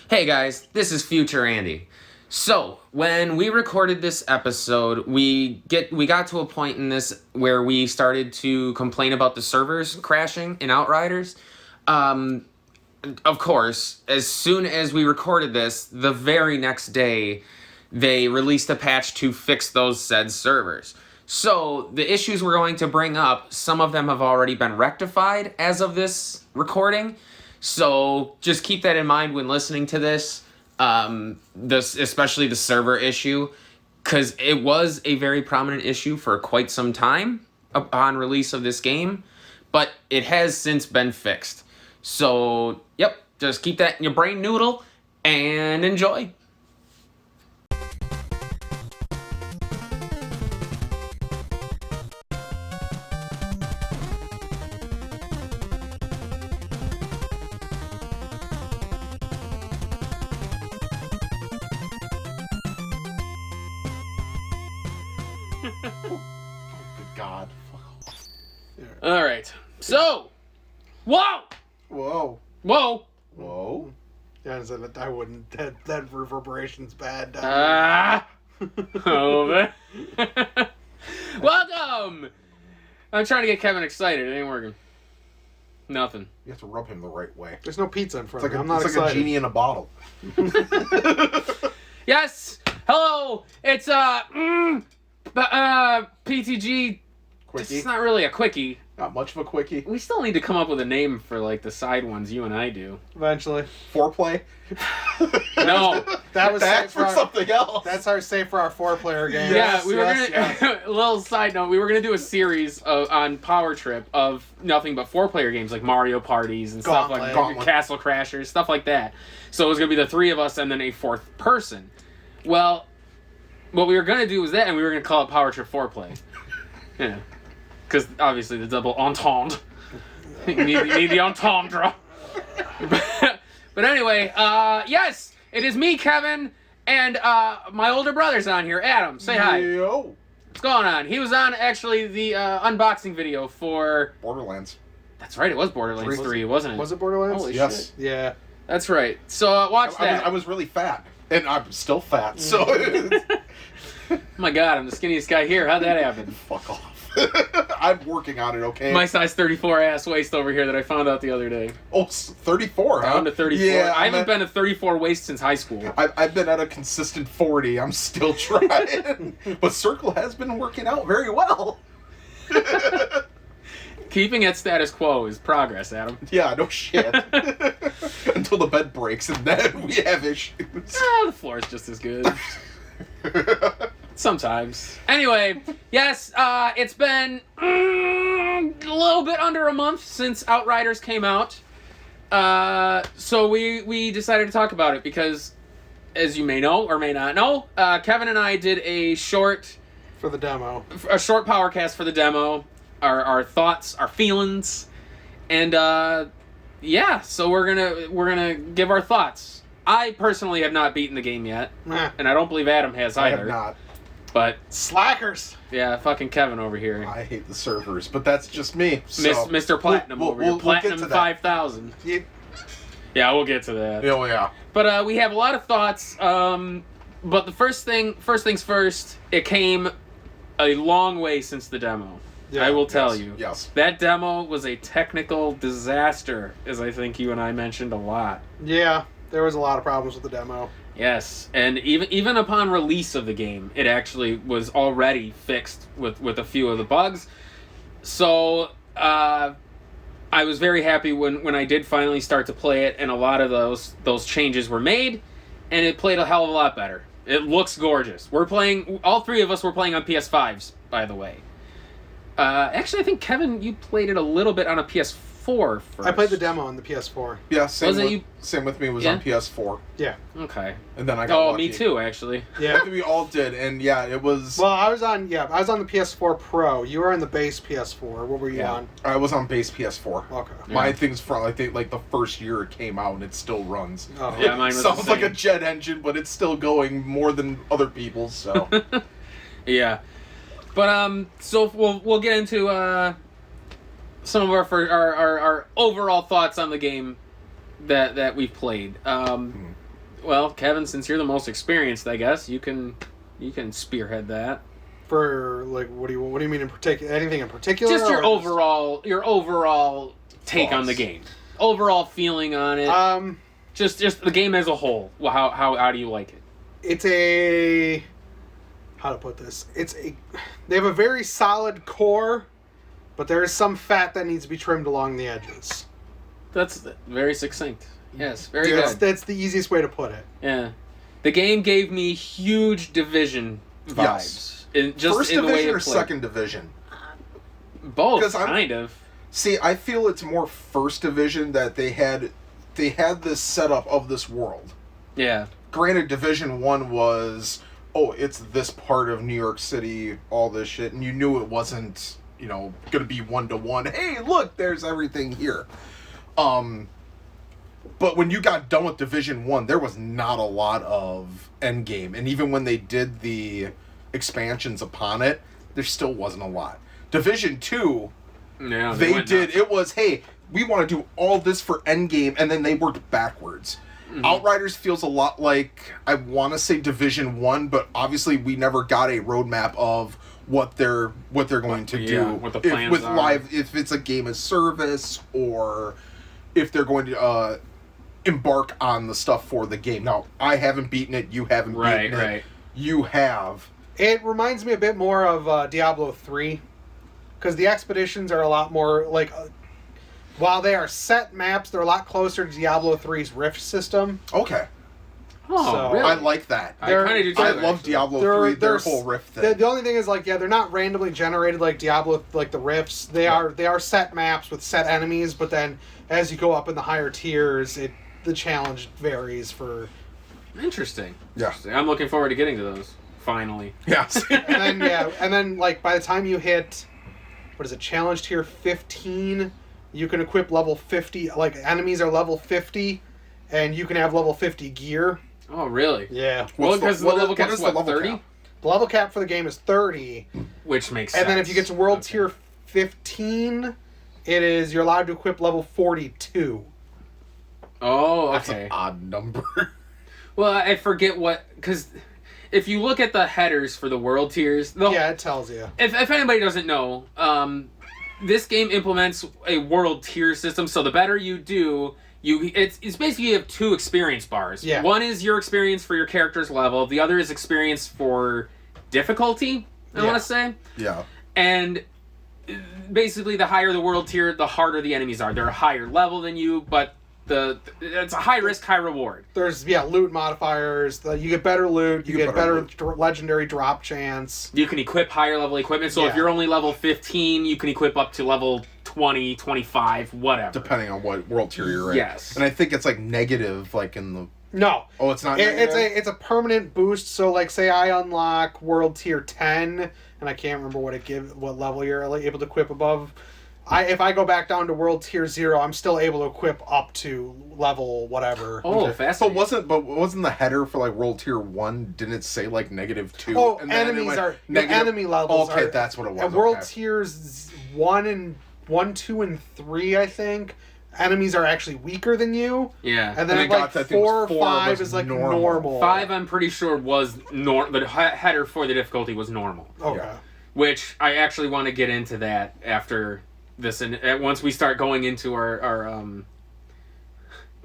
Hey guys, this is Future Andy. So, when we recorded this episode, we got to a point in this where we started to complain about the servers crashing in Outriders. Of course, as soon as we recorded this, the very next day, they released a patch to fix those said servers. So, the issues we're going to bring up, some of them have already been rectified as of this recording. So, just keep that in mind when listening to this, especially the server issue, because it was a very prominent issue for quite some time upon release of this game, but it has since been fixed. So, yep, just keep that in your brain noodle and enjoy. God. All right. So, whoa! Whoa. Whoa! Whoa. Yeah, I wouldn't. That reverberation's bad. Over. Welcome! I'm trying to get Kevin excited. It ain't working. Nothing. You have to rub him the right way. There's no pizza in front It's of like, me. I'm not it's excited. like a genie in a bottle. Yes! Hello! It's, PTG... Quickie. It's not really a quickie. Not much of a quickie. We still need to come up with a name for, like, the side ones you and I do. Eventually. Foreplay? No. That was That's for something else. That's our save for our 4-player game. Yeah, we were yes. gonna... A little side note, we were gonna do a series on Power Trip of nothing but 4-player games, like Mario parties and stuff like Gauntlet. Castle Crashers, stuff like that. So it was gonna be the three of us and then a fourth person. Well, what we were gonna do was that, and we were gonna call it Power Trip 4-play. Yeah. Because obviously the double entendre. you need the entendre. But anyway, yes, it is me, Kevin, and my older brother's on here. Adam, say hi. Yo. What's going on? He was on actually the unboxing video for... Borderlands. That's right, it was Borderlands 3, wasn't it? Was it Borderlands? Holy Yes. shit. Yeah. That's right. So watch that. I was really fat. And I'm still fat, so... Oh my god, I'm the skinniest guy here. How'd that happen? Fuck off. I'm working on it, okay? My size 34 ass waist over here that I found out the other day. Oh, 34, huh? Down to 34. Yeah, I haven't been a 34 waist since high school. I've been at a consistent 40. I'm still trying. But Circle has been working out very well. Keeping at status quo is progress, Adam. Yeah, no shit. Until the bed breaks, and then we have issues. The floor is just as good. Sometimes. Anyway, yes, it's been a little bit under a month since Outriders came out. So we decided to talk about it because, as you may know or may not know, Kevin and I did a short For the demo. Powercast for the demo, our thoughts, our feelings, and yeah, so we're gonna give our thoughts. I personally have not beaten the game yet, and I don't believe Adam has I either. have not. But Slackers! yeah, fucking Kevin over here. I hate the servers, but that's just me. So. Mr. Platinum over here. Platinum 5,000. Yeah, we'll get to that. Oh, yeah. But we have a lot of thoughts. But the first things first, it came a long way since the demo. Yeah, I will tell you. Yes. That demo was a technical disaster, as I think you and I mentioned a lot. Yeah, there was a lot of problems with the demo. Yes, and even upon release of the game, it actually was already fixed with a few of the bugs. So I was very happy when I did finally start to play it, and a lot of those changes were made, and it played a hell of a lot better. It looks gorgeous. All three of us were playing on PS5s, by the way. Actually, I think, Kevin, you played it a little bit on a PS4 first. I played the demo on the PS4. Yeah, Wasn't same with me. It was Yeah? on PS4. Yeah. Okay. And then I got lucky. Me too, actually. Yeah. We all did, and yeah, it was... Well, I was on the PS4 Pro. You were on the base PS4. What were you on? I was on base PS4. Okay. My thing's from, I think, like the first year it came out, and it still runs. Oh. Yeah, mine was Sounds the like a same. jet engine, but it's still going more than other people's, so... Yeah. But so we'll get into some of our overall thoughts on the game that we've played. Well, Kevin, since you're the most experienced, I guess you can spearhead that. For like, what do you mean in particular? Anything in particular? Just your or overall take on the game, overall feeling on it. Just the game as a whole. Well, how do you like it? It's a, how to put this? They have a very solid core, but there is some fat that needs to be trimmed along the edges. That's very succinct. Yes, very Yeah, good. That's the easiest way to put it. Yeah, the game gave me huge Division vibes. Yes. Just First in the way division it or played. second division? Both, 'Cause kind of. See, I feel it's more first division that they had this setup of this world. Yeah. Granted, Division 1 was, it's this part of New York City, all this shit, and you knew it wasn't, going to be one-to-one. Hey, look, there's everything here. But when you got done with Division 1, there was not a lot of endgame. And even when they did the expansions upon it, there still wasn't a lot. Division 2, Yeah, they did, it was, hey, we want to do all this for endgame, and then they worked backwards. Mm-hmm. Outriders feels a lot like, I want to say Division 1, but obviously we never got a roadmap of what they're going to do. What the plans are. If it's a game as service, or if they're going to embark on the stuff for the game. Now, I haven't beaten it, you haven't beaten it. Right. You have. It reminds me a bit more of Diablo 3, because the expeditions are a lot more, like, while they are set maps, they're a lot closer to Diablo 3's Rift system. Okay. Oh, So, really? I like that. I kind of do too. I love Diablo 3, their whole Rift thing. The only thing is, like, they're not randomly generated like Diablo, like the Rifts. They are set maps with set enemies, but then as you go up in the higher tiers, the challenge varies for... Interesting. Yeah. I'm looking forward to getting to those, finally. Yes. and then, like, by the time you hit, what is it, challenge tier 15, you can equip level 50, like, enemies are level 50, and you can have level 50 gear. Oh, really? Yeah. Well, because the level cap is the level 30? cap? The level cap for the game is 30. Which makes sense. And then if you get to world tier 15, you're allowed to equip level 42. Oh, That's okay. an odd number. Well, I forget because if you look at the headers for the world tiers... Yeah, it tells you. If anybody doesn't know, this game implements a world tier system, so the better you do... It's basically you have two experience bars. Yeah. One is your experience for your character's level. The other is experience for difficulty, I want to say. Yeah. And basically the higher the world tier, the harder the enemies are. They're a higher level than you, but it's a high risk, high reward. There's, loot modifiers. You get better loot. You get better legendary drop chance. You can equip higher level equipment. So if you're only level 15, you can equip up to level 20, 25, whatever. Depending on what world tier you're in. Yes. And I think it's like negative, like in the... No. Oh, it's not negative? It's a permanent boost. So, like, say I unlock world tier 10, and I can't remember what level you're able to equip above. If I go back down to world tier 0, I'm still able to equip up to level whatever. Oh, fascinating. But wasn't the header for like world tier 1? Didn't it say like -2? Oh, and then enemies are negative... enemy levels. Okay, that's what it was. At world tiers 1, 2, and 3, I think, enemies are actually weaker than you. Yeah. And then like 4 or 5 is like normal. 5, I'm pretty sure, was the header for the difficulty was normal. Okay. Yeah. Which I actually want to get into that after this, and once we start going into our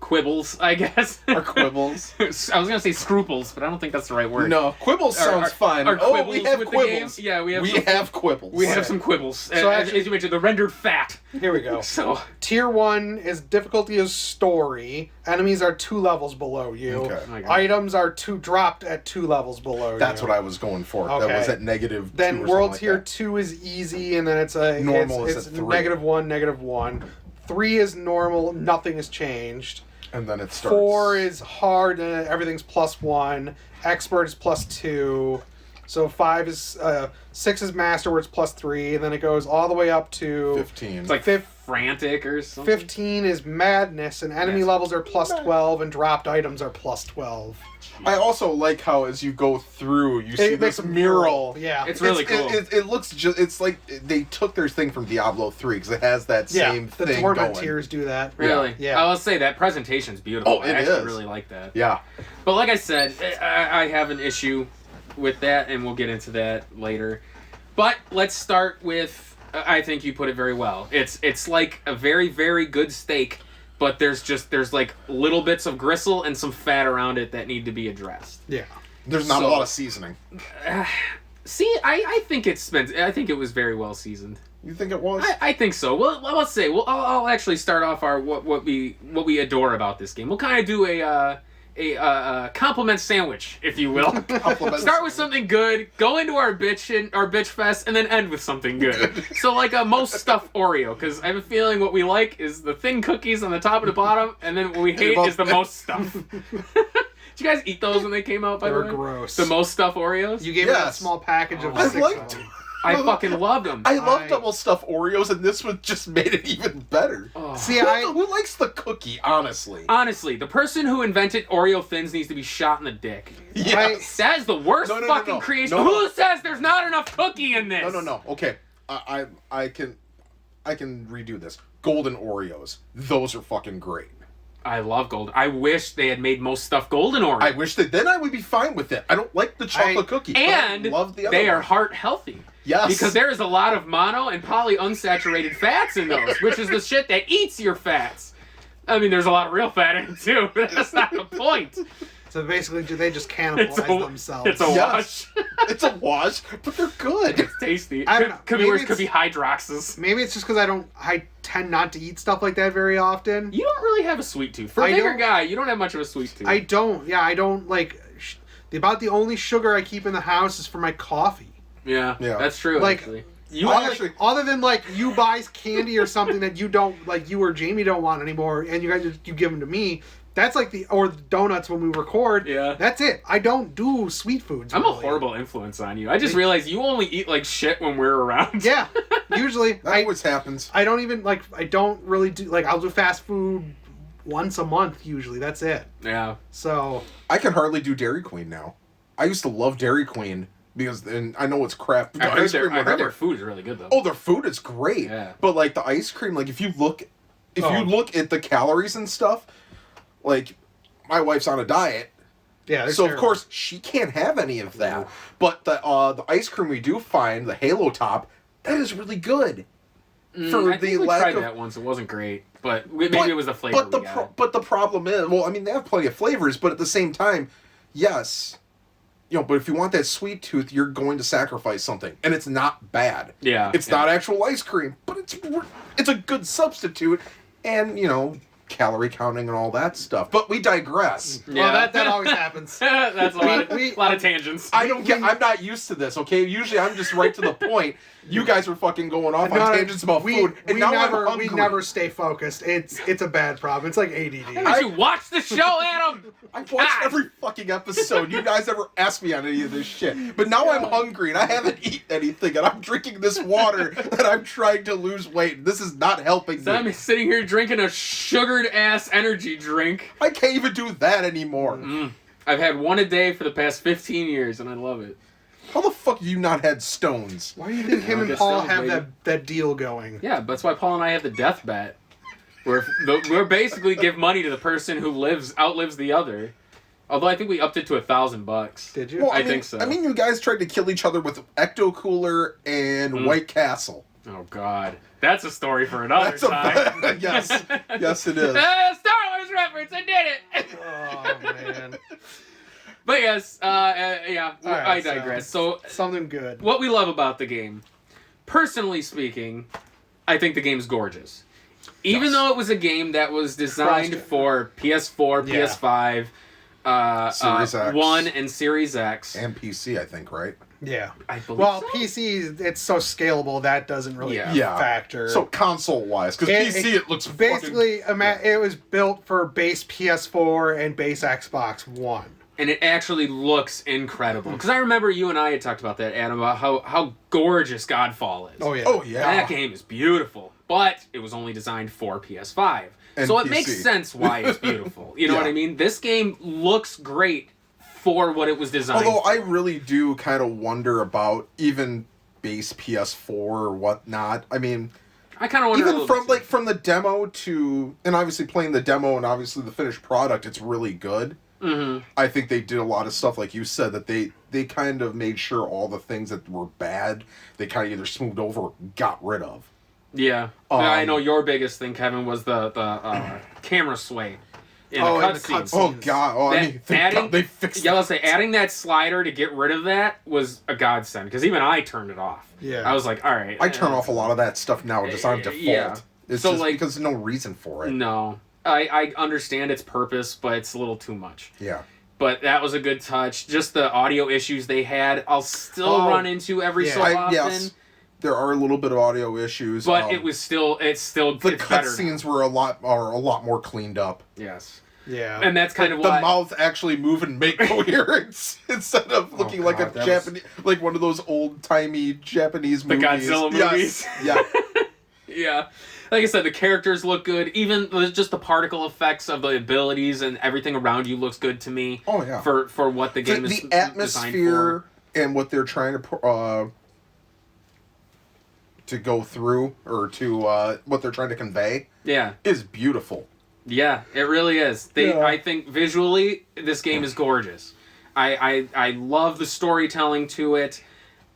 quibbles, I guess. Our quibbles. I was gonna say scruples, but I don't think that's the right word. No, quibbles sounds fine. Our quibbles we have with quibbles. The game. Yeah, we have quibbles. We have some quibbles. So as you mentioned, the rendered fat. Here we go. So tier 1 is difficulty is story. Enemies are 2 levels below you. Okay. Items are dropped at 2 levels below That's you. what I was going for. Okay. That was at -2. Then or world something tier like that. 2 is easy, and then it's Normal is it's at 3. -1, -1. 3 is normal, nothing has changed. And then it starts. 4 is hard, and everything's +1. Expert is +2. So 5 is 6 is master, where it's +3, and then it goes all the way up to 15. It's like frantic or something. 15 is madness, and enemy levels are +12, and dropped items are +12. I also like how as you go through, you see this mural. Yeah, It's really cool. It looks just. It's like they took their thing from Diablo 3 because it has that same the thing torment going. tiers do that. Really? Yeah. I'll say that presentation's beautiful. Oh, it I actually is. really like that. Yeah. But like I said, I have an issue with that, and we'll get into that later. But let's start with, I think you put it very well. It's like a very, very good steak, but there's like little bits of gristle and some fat around it that need to be addressed. Yeah. There's not a lot of seasoning. See, I think I think it was very well seasoned. You think it was? I think so. Well, let's say. Well, I'll actually start off our what we adore about this game. We'll kind of do a compliment sandwich, if you will. Start with something good, go into our bitch fest, and then end with something good. So like a most stuffed Oreo, because I have a feeling what we like is the thin cookies on the top and the bottom, and then what we hate is the most stuff. Did you guys eat those when they came out? By the way, They were gross. The most stuffed Oreos. You gave me that small package of I 6 liked of them. I fucking loved them. I love double stuffed Oreos, and this one just made it even better. Oh. See, Who likes the cookie, honestly? Honestly, the person who invented Oreo Thins needs to be shot in the dick. Yes. That is the worst fucking creation. No. Who says there's not enough cookie in this? No. Okay, I can redo this. Golden Oreos. Those are fucking great. I love golden. I wish they had made most stuff golden Oreo. I wish that then I would be fine with it. I don't like the chocolate cookie. And but I love the other they are one. heart healthy. Yes. Because there is a lot of mono and polyunsaturated fats in those, which is the shit that eats your fats. I mean, there's a lot of real fat in it too, but that's not the point. So basically, do they just cannibalize themselves? It's a wash. It's a wash, but they're good. It's tasty. I don't know. Could be Maybe worse. Could be hydroxys. Maybe it's just because I tend not to eat stuff like that very often. You don't really have a sweet tooth. For a bigger guy, you don't have much of a sweet tooth. I don't. Yeah, I don't like. About the only sugar I keep in the house is for my coffee. Yeah, that's true. Like, actually. Other than like you buy candy or something that you don't like, you or Jamie don't want anymore, and you give them to me. That's like the donuts when we record. Yeah. That's it. I don't do sweet foods. I'm a horrible influence on you. I just realized you only eat like shit when we're around. Yeah. Usually. That always happens. I don't even like. I don't really do like. I'll do fast food once a month usually. That's it. Yeah. So. I can hardly do Dairy Queen now. I used to love Dairy Queen because and I know it's crap. I heard their food is really good though. Oh, their food is great. Yeah. But like the ice cream, like if you look at the calories and stuff, like my wife's on a diet. Yeah. So of course she can't have any of that. But the ice cream we do find, the Halo Top, that is really good. I think we tried that once. It wasn't great, but maybe it was the flavor. But the problem is, well, I mean, they have plenty of flavors, but at the same time, yes, but if you want that sweet tooth, you're going to sacrifice something, and it's not bad. Yeah, it's not actual ice cream, but it's a good substitute, and calorie counting and all that stuff. But we digress. Yeah, well, that always happens. That's a lot of tangents. I'm not used to this. Okay, usually I'm just right to the point. You guys are fucking going off on tangents about food, and now I'm hungry. We never stay focused. It's a bad problem. It's like ADD. Did you watch the show, Adam? I've watched every fucking episode. You guys ever asked me on any of this shit? But now I'm hungry and I haven't eaten anything, and I'm drinking this water that I'm trying to lose weight. This is not helping me. I'm sitting here drinking a sugared ass energy drink. I can't even do that anymore. I've had one a day for the past 15 years, and I love it. How the fuck have you not had stones? Why do you think him and Paul have that deal going? Yeah, that's why Paul and I have the death bet. We're basically give money to the person who outlives the other. Although I think we upped it to $1,000. Did you? Well, I think so. I mean, you guys tried to kill each other with Ecto Cooler and White Castle. Oh God, that's a story for another time. Yes, it is. Star Wars reference. I did it. Oh man. But yes, right, I digress. So something good. What we love about the game, personally speaking, I think the game's gorgeous. Even though it was a game that was designed for PS4, PS5, Series X. One, and Series X. And PC, I think, right? Yeah. I believe well, so. PC, it's so scalable that doesn't really factor. So console-wise, because PC, it looks basically, it was built for base PS4 and base Xbox One. and it actually looks incredible. Because I remember you and I had talked about that, Adam, about how gorgeous Godfall is. Oh yeah. Oh yeah. That game is beautiful, but it was only designed for PS5. And so it PC. makes sense why it's beautiful. You know what I mean? This game looks great for what it was designed Although for. I really do kind of wonder about even base PS4 or whatnot. I mean, I kind of wonder even from the demo to, and obviously playing the demo and obviously the finished product, it's really good. Mm-hmm. I think they did a lot of stuff, like you said, that they kind of made sure all the things that were bad, they kind of either smoothed over or got rid of. Yeah. I know your biggest thing, Kevin, was the camera sway in the cutscenes. Oh god! Oh, I mean, thank God they fixed. Yeah, let's say adding that slider to get rid of that was a godsend because even I turned it off. Yeah. I was like, all right. I turn off a lot of that stuff now just on default. Yeah. It's So, just like, because there's no reason for it. No, I understand its purpose, but it's a little too much. Yeah. But that was a good touch. Just the audio issues they had, I'll still run into every so often. Yes, there are a little bit of audio issues, but it's still the cutscenes were a lot more cleaned up. Yes. Yeah. And that's kind of the why mouth actually move and make coherence instead of looking like a Japanese, like one of those old timey Japanese movies. The Godzilla movies. Yeah. Yeah. Like I said, the characters look good. Even just the particle effects of the abilities and everything around you looks good to me. Oh yeah. For what the game is the atmosphere and what they're trying to go through or to what they're trying to convey. Yeah. Is beautiful. Yeah, it really is. I think visually this game is gorgeous. I love the storytelling to it.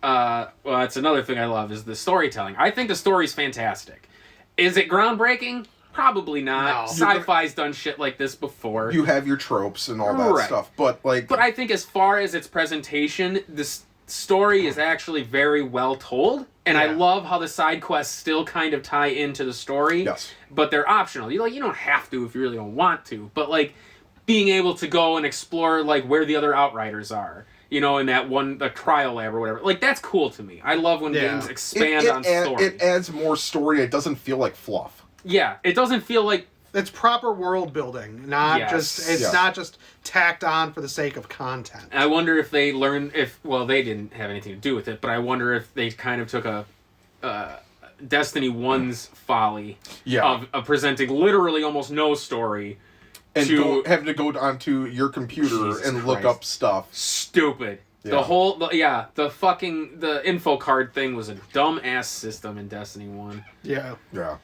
Well, that's another thing I love is the storytelling. I think the story's fantastic. Is it groundbreaking? Probably not. No. Sci-fi's done shit like this before. You have your tropes and all that stuff, but I think as far as its presentation, this story is actually very well told, and I love how the side quests still kind of tie into the story. Yes. But they're optional. You don't have to if you really don't want to. But being able to go and explore where the other Outriders are. In that the trial lab or whatever. That's cool to me. I love when games expand on story. It adds more story. It doesn't feel like fluff. Yeah, it doesn't feel like... It's proper world building, not not just tacked on for the sake of content. I wonder if they learned they didn't have anything to do with it, but I wonder if they kind of took a Destiny 1's folly of presenting literally almost no story. And having to go onto your computer and look up stuff. Stupid. Yeah. The info card thing was a dumb-ass system in Destiny 1. Yeah. Yeah.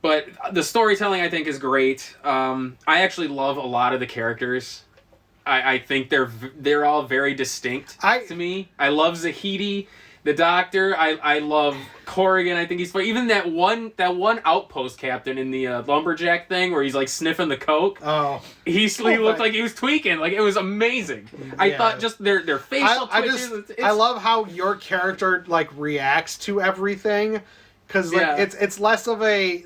But the storytelling, I think, is great. I actually love a lot of the characters. I think they're all very distinct to me. I love Zahidi, the doctor. I love Corrigan. I think he's funny. Even that one outpost captain in the lumberjack thing where he's sniffing the coke. Oh, he looked like he was tweaking. It was amazing. I thought just their facial twitches. I love how your character reacts to everything. Because it's less of a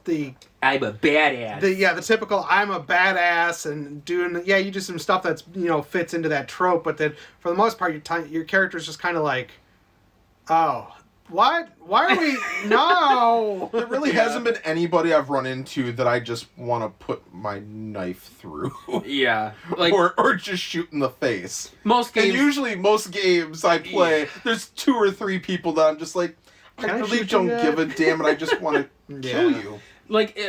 the I'm a badass. The typical I'm a badass and doing you do some stuff that's fits into that trope, but then for the most part your character's just kind of oh, what? Why are we no? There really hasn't been anybody I've run into that I just want to put my knife through. Yeah, or just shoot in the face. Most games, and usually most games I play, there's 2 or 3 people that I'm just I really don't give a damn, and I just want to kill you.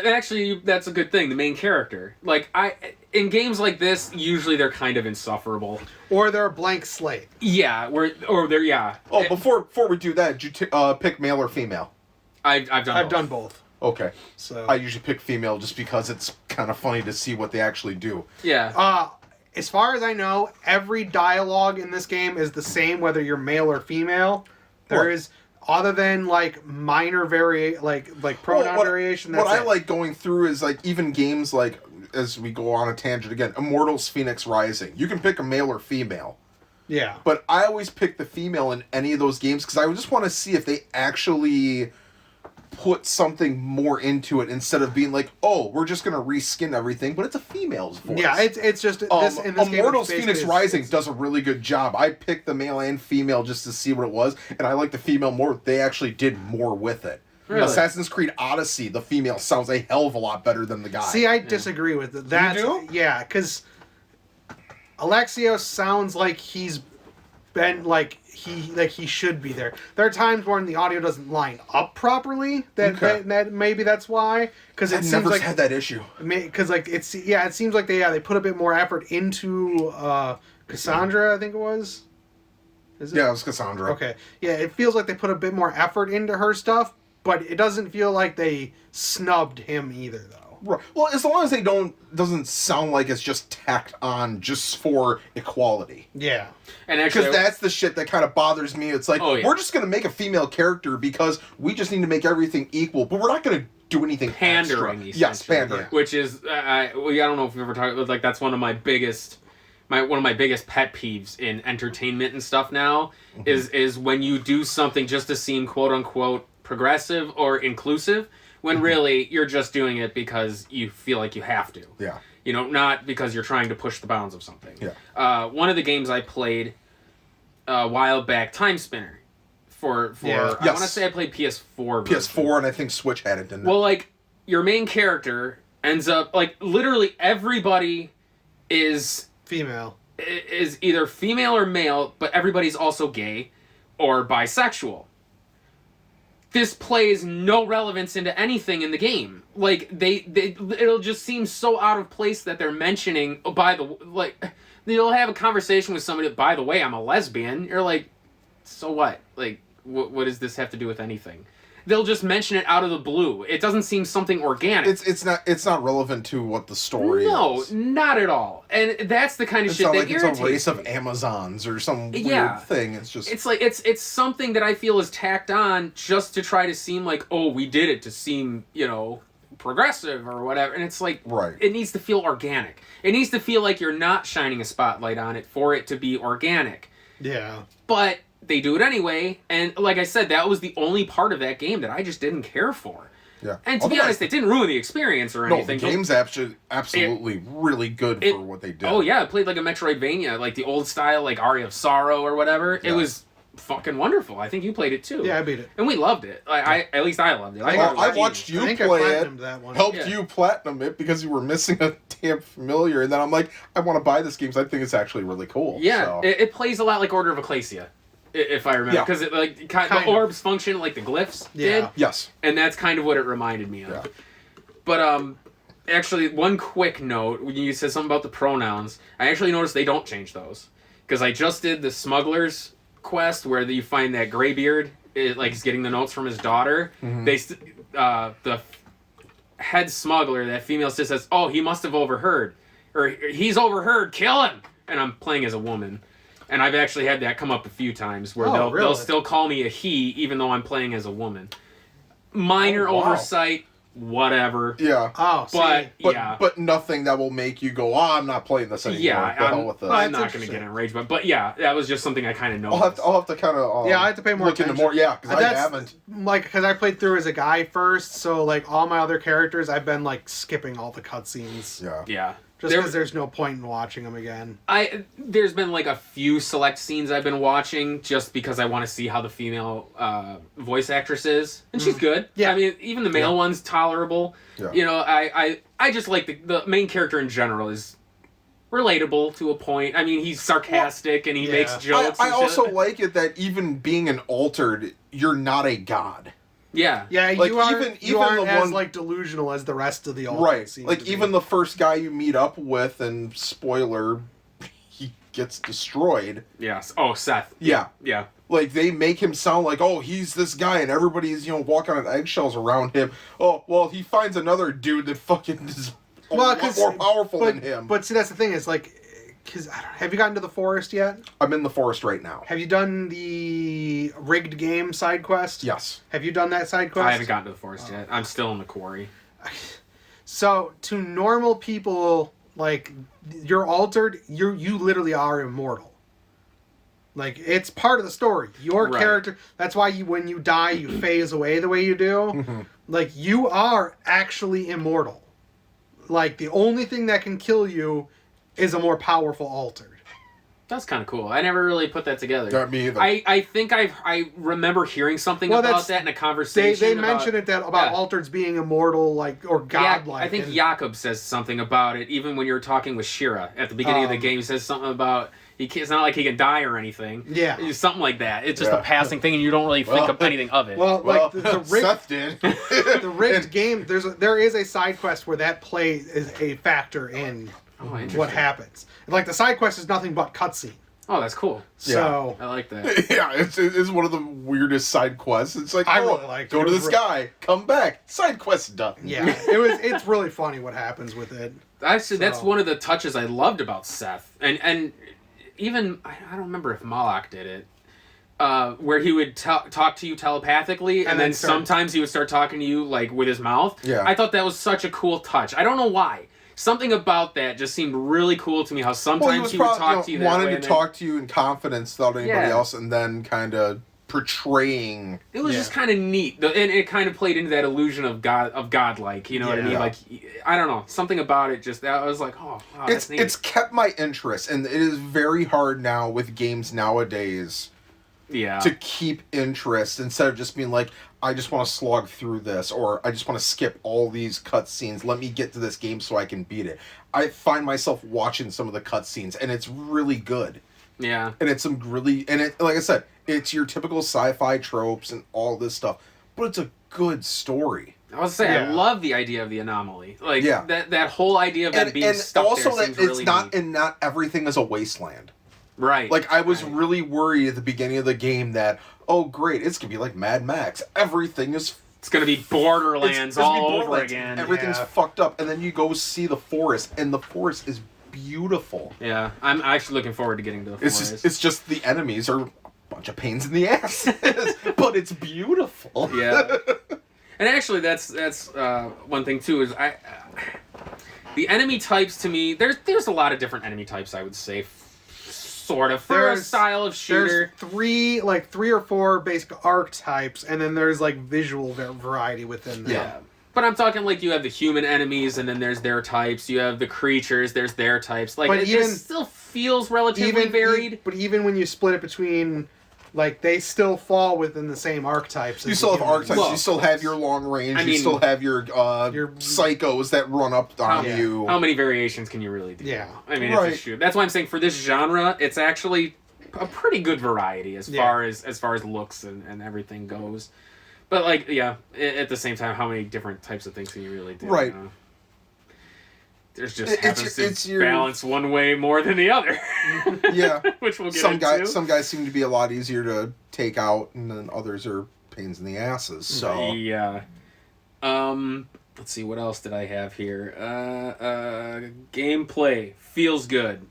Actually, that's a good thing. The main character, in games like this, usually they're kind of insufferable, or they're a blank slate. Yeah, Oh, before we do that, did you pick male or female? I've done both. Okay, so I usually pick female just because it's kind of funny to see what they actually do. Yeah. As far as I know, every dialogue in this game is the same, whether you're male or female. There is. Other than minor pronoun variation. That's what I like going through is even games as we go on a tangent again, Immortals Phoenix Rising. You can pick a male or female. Yeah. But I always pick the female in any of those games because I just want to see if they actually put something more into it instead of being we're just gonna reskin everything, but it's a female's voice. Yeah, it's just this in this Immortals game Phoenix Rising does a really good job. I picked the male and female just to see what it was, and I like the female more. They actually did more with it. Really? Assassin's Creed Odyssey, the female sounds a hell of a lot better than the guy. See, I disagree with that. You do? Yeah, because Alexios sounds like he's been he should be there. There are times when the audio doesn't line up properly. That maybe that's why. Because it seems like had that issue. Because it seems like they put a bit more effort into Cassandra. I think it was. Is it? Yeah, it was Cassandra. Okay. Yeah, it feels like they put a bit more effort into her stuff, but it doesn't feel like they snubbed him either, though. Right. Well, as long as they doesn't sound like it's just tacked on just for equality. Yeah. And actually, because that's the shit that kind of bothers me. It's like, we're just going to make a female character because we just need to make everything equal, but we're not going to do anything pandering. Extra. Yes, pandering. Which is, I don't know if we've ever talked about, like, that's one of my biggest pet peeves in entertainment and stuff now, is when you do something just to seem quote unquote progressive or inclusive, when really you're just doing it because you feel like you have to. Yeah. You know, not because you're trying to push the bounds of something. Yeah. One of the games I played a while back, Time Spinner, I want to say I played PS4 version. PS4, and I think Switch had it, didn't it? Well, like, your main character ends up, like, literally everybody is either female or male, but everybody's also gay or bisexual. This plays no relevance into anything in the game. Like, it'll just seem so out of place that they're mentioning, they'll have a conversation with somebody, by the way, I'm a lesbian. You're like, so what? Like, what does this have to do with anything? They'll just mention it out of the blue. It doesn't seem something organic. It's not relevant to what the story is. No, not at all. And that's the kind of shit that irritates me. It's a race of Amazons or some weird thing. It's just... It's like, it's something that I feel is tacked on just to try to seem like, oh, we did it to seem, progressive or whatever. And it's like, right. It needs to feel organic. It needs to feel like you're not shining a spotlight on it for it to be organic. Yeah. But they do it anyway, and like I said, that was the only part of that game that I just didn't care for. Yeah. And to be honest, it didn't ruin the experience or anything. No, the game's absolutely really good for what they did. Oh yeah, it played like a Metroidvania, like the old style, like Aria of Sorrow or whatever. Yeah. It was fucking wonderful. I think you played it too. Yeah, I beat it. And we loved it. At least I loved it. I watched you play it, helped you platinum it because you were missing a damn familiar, and then I'm like, I want to buy this game because I think it's actually really cool. Yeah, so. it plays a lot like Order of Ecclesia. If I remember, because it the orbs function like the glyphs did. Yes. And that's kind of what it reminded me of. Yeah. But actually, one quick note: when you said something about the pronouns, I actually noticed they don't change those because I just did the smuggler's quest where you find that Greybeard is getting the notes from his daughter. Mm-hmm. The head smuggler, that female, says, "Oh, he must have overheard, or he's overheard. Kill him!" And I'm playing as a woman. And I've actually had that come up a few times where they'll still call me a he even though I'm playing as a woman. Minor oversight, whatever. Yeah. Oh, but nothing that will make you go, I'm not playing this anymore. Yeah, I'm not going to get enraged, but yeah, that was just something I kind of noticed. I'll have to kind of I have to pay more attention. Into more. Yeah, because I haven't. Because I played through as a guy first, so all my other characters, I've been skipping all the cutscenes. Yeah. Yeah. Just because there's no point in watching them again. There's been a few select scenes I've been watching just because I want to see how the female voice actress is, and she's good. Yeah, I mean even the male one's tolerable. Yeah. I just like the main character in general is relatable to a point. I mean he's sarcastic and he makes jokes. I also like it that even being an altered, you're not a god. Yeah. Yeah, you aren't as delusional as the rest of the right. Even the first guy you meet up with, and spoiler, he gets destroyed. Yes. Oh, Seth. Yeah. Yeah. They make him sound like, oh, he's this guy, and everybody's walking on eggshells around him. Oh, well, he finds another dude that fucking is a lot more powerful than him. But see, that's the thing. Is have you gotten to the forest yet? I'm in the forest right now. Have you done the rigged game side quest? Yes. Have you done that side quest? I haven't gotten to the forest yet. I'm still in the quarry. So, to normal people, you're altered, you literally are immortal. It's part of the story. Your character, that's why when you die, you phase away the way you do. Mm-hmm. You are actually immortal. The only thing that can kill you is a more powerful altered. That's kind of cool. I never really put that together. Not me either. I think I remember hearing something about that in a conversation. They mentioned it about Altereds being immortal, like, or godlike. I think Jakob says something about it. Even when you were talking with Shira at the beginning of the game, he says something about it's not like he can die or anything. Yeah, it's something like that. It's just a passing thing, and you don't really think of anything of it. Well, like the rigged, Seth did. The rigged game. There is a side quest where that play is a factor in what happens. Like the side quest is nothing but cutscene. Oh, that's cool. So I like that. Yeah, it's one of the weirdest side quests. It's like, I really liked it. Go to this guy, come back, side quest done. Yeah, it's really funny what happens with it. Actually, that's one of the touches I loved about Seth, and even I don't remember if Malak did it, where he would talk to you telepathically, and then sometimes he would start talking to you like with his mouth. Yeah, I thought that was such a cool touch. I don't know why. Something about that just seemed really cool to me. How sometimes he would talk to you that way. Wanted to talk to you in confidence without anybody else, and then kind of portraying. It was just kind of neat, and it kind of played into that illusion of godlike. You know what I mean? Like, I don't know, something about it. Just I was like, oh, wow, that's neat. It's kept my interest, and it is very hard now with games nowadays. To keep interest instead of just being like, I just want to slog through this, or I just want to skip all these cutscenes. Let me get to this game so I can beat it. I find myself watching some of the cutscenes, and it's really good. Yeah. And it's like I said, it's your typical sci-fi tropes and all this stuff, but it's a good story. I was saying, I love the idea of the anomaly. Like that whole idea of that being stuck also there. And Seems also really that neat. and not everything is a wasteland. Right. Like, I was really worried at the beginning of the game that, oh, great, it's going to be like Mad Max. Everything is... It's going to be Borderlands over again. Everything's fucked up. And then you go see the forest, and the forest is beautiful. Yeah, I'm actually looking forward to getting to the forest. It's just the enemies are a bunch of pains in the ass. But it's beautiful. Yeah. And actually, that's one thing, too, is the enemy types, to me, there's a lot of different enemy types, I would say, sort of, for a style of shooter. There's three or four basic archetypes, and then there's like visual variety within them. Yeah. But I'm talking like you have the human enemies, and then there's their types. You have the creatures, there's their types. Like, it still feels relatively varied. But even when you split it between... Like, they still fall within the same archetypes. You still have archetypes. Well, you still have your long range. You still have your psychos that run up on you. How many variations can you really do? Yeah. I mean, it's a shoot. That's why I'm saying for this genre, it's actually a pretty good variety as far as looks and everything goes. But, like, at the same time, how many different types of things can you really do? Right. You know? There's just happens to balance one way more than the other. Yeah. Which we'll get into. Some guys seem to be a lot easier to take out, and then others are pains in the asses. So yeah. Let's see, what else did I have here? Gameplay feels good.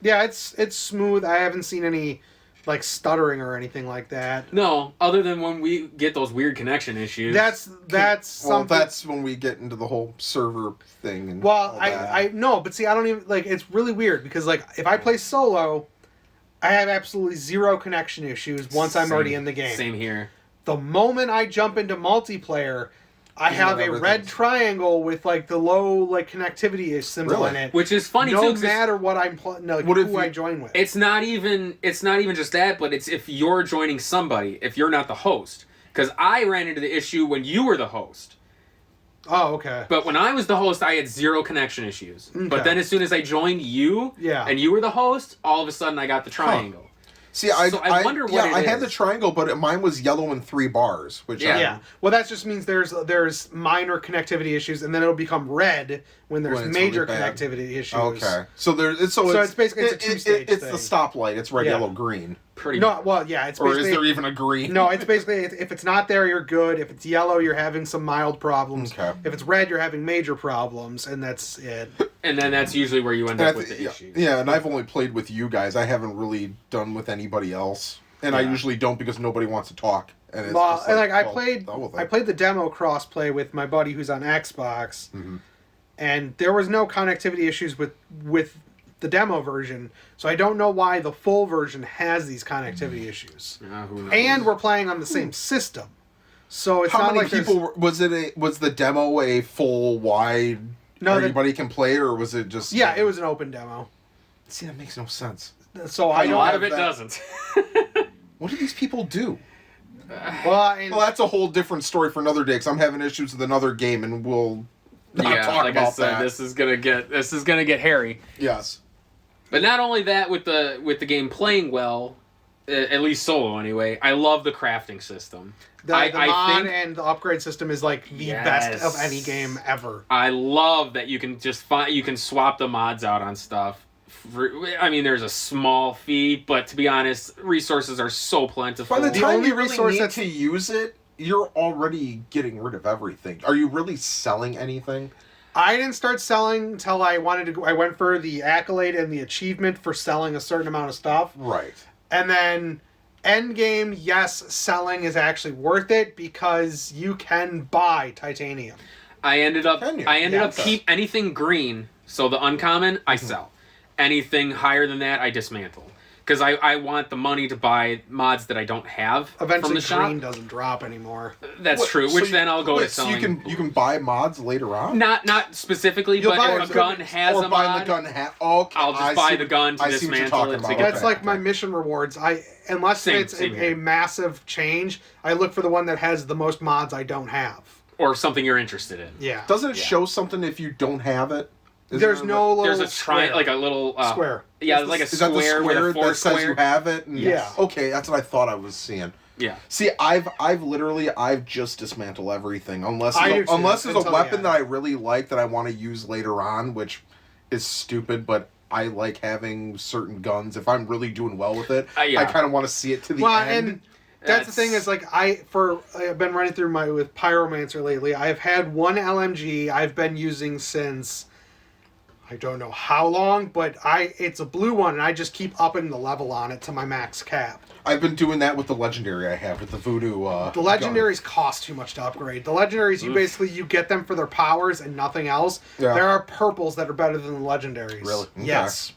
Yeah, it's smooth. I haven't seen any like stuttering or anything like that. No, other than when we get those weird connection issues. That's something. That's when we get into the whole server thing. And I know, but see, I don't even like. It's really weird because like if I play solo, I have absolutely zero connection issues once I'm already in the game. Same here. The moment I jump into multiplayer, I have a red triangle with like the low like connectivity symbol in it, which is funny too. No matter what I'm who I join with. It's not even just that, but it's if you're joining somebody, if you're not the host. Because I ran into the issue when you were the host. Oh, okay. But when I was the host, I had zero connection issues. Okay. But then as soon as I joined you, and you were the host, all of a sudden I got the triangle. See, I wonder what I had the triangle, but mine was yellow and 3 bars. Which well, that just means there's minor connectivity issues, and then it'll become red when there's major really connectivity issues. Okay, so it's basically it's a 2-stage thing. It's the stoplight. It's red, yellow, green. It's basically, or is there even a green? No, it's basically if it's not there, you're good. If it's yellow, you're having some mild problems. Okay. If it's red, you're having major problems, and that's it. And then that's usually where you end up with the issues. Yeah, and I've only played with you guys. I haven't really done with anybody else, and I usually don't because nobody wants to talk. And it's I played the demo crossplay with my buddy who's on Xbox, and there was no connectivity issues with the demo version, so I don't know why the full version has these connectivity issues. And we're playing on the same system, so it's how not many like people was the demo a full wide? Everybody can play, or was it just? Yeah, it was an open demo. See, that makes no sense. So I A don't lot have of it that. doesn't. What do these people do? Well, That's a whole different story for another day, because I'm having issues with another game, and we'll not talk like about I said, that. this is gonna get hairy. Yes. But not only that, with the game playing well, at least solo anyway, I love the crafting system. the I mod think- and the upgrade system is like the best of any game ever. I love that you can just you can swap the mods out on stuff. I mean, there's a small fee, but to be honest, resources are so plentiful. By the time only you really resource need that's- to use it, you're already getting rid of everything. Are you really selling anything? I didn't start selling until I wanted to go. I went for the accolade and the achievement for selling a certain amount of stuff. Right. And then end game, yes, selling is actually worth it because you can buy titanium. I ended up Can you? Yes. keep anything green, so the uncommon I sell. Anything higher than that I dismantle. Because I want the money to buy mods that I don't have Eventually, from the green shop. doesn't drop anymore. That's What, true. so Which you- then I'll go to so selling. you can buy mods later on? Not specifically, You'll but buy if it a gun has or a buying mod, the gun okay. I'll just I buy see the gun to I see what you're dismantle talking it to about. get- That's like my mission rewards. Unless Same it's here. a massive change, I look for the one that has the most mods I don't have. or something you're interested in. Yeah. Doesn't it show something if you don't have it? Is There's there no little There's a square. like a little Square. Yeah, there's like a Is that the square with square a four that says square. you have it? And- Yeah. Okay, that's what I thought I was seeing. Yeah. See, I've just dismantled everything unless I do there's too, a until weapon the that end. I really like that I want to use later on, which is stupid, but I like having certain guns. If I'm really doing well with it, Yeah. I kind of want to see it to the Well, end. and that's the thing is like I've been running through with Pyromancer lately. I've had one LMG I've been using since I don't know how long, but it's a blue one and I just keep upping the level on it to my max cap. I've been doing that with the legendary I have with the voodoo. The legendaries cost too much to upgrade. The legendaries you get them for their powers and nothing else. Yeah. There are purples that are better than the legendaries. Really? Okay. Yes.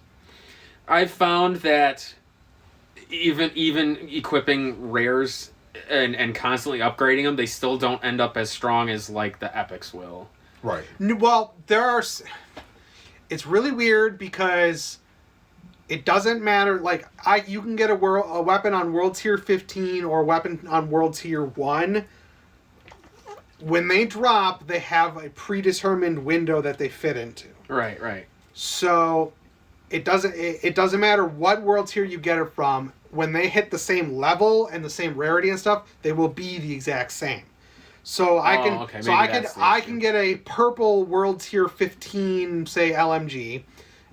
I've found that even equipping rares and constantly upgrading them, they still don't end up as strong as like the epics will. Right. Well, it's really weird because it doesn't matter. Like you can get a weapon on World Tier 15 or a weapon on World Tier 1. When they drop, they have a predetermined window that they fit into. Right, right. So it doesn't matter what world tier you get it from. When they hit the same level and the same rarity and stuff, they will be the exact same. So I can get a purple world tier 15 say LMG,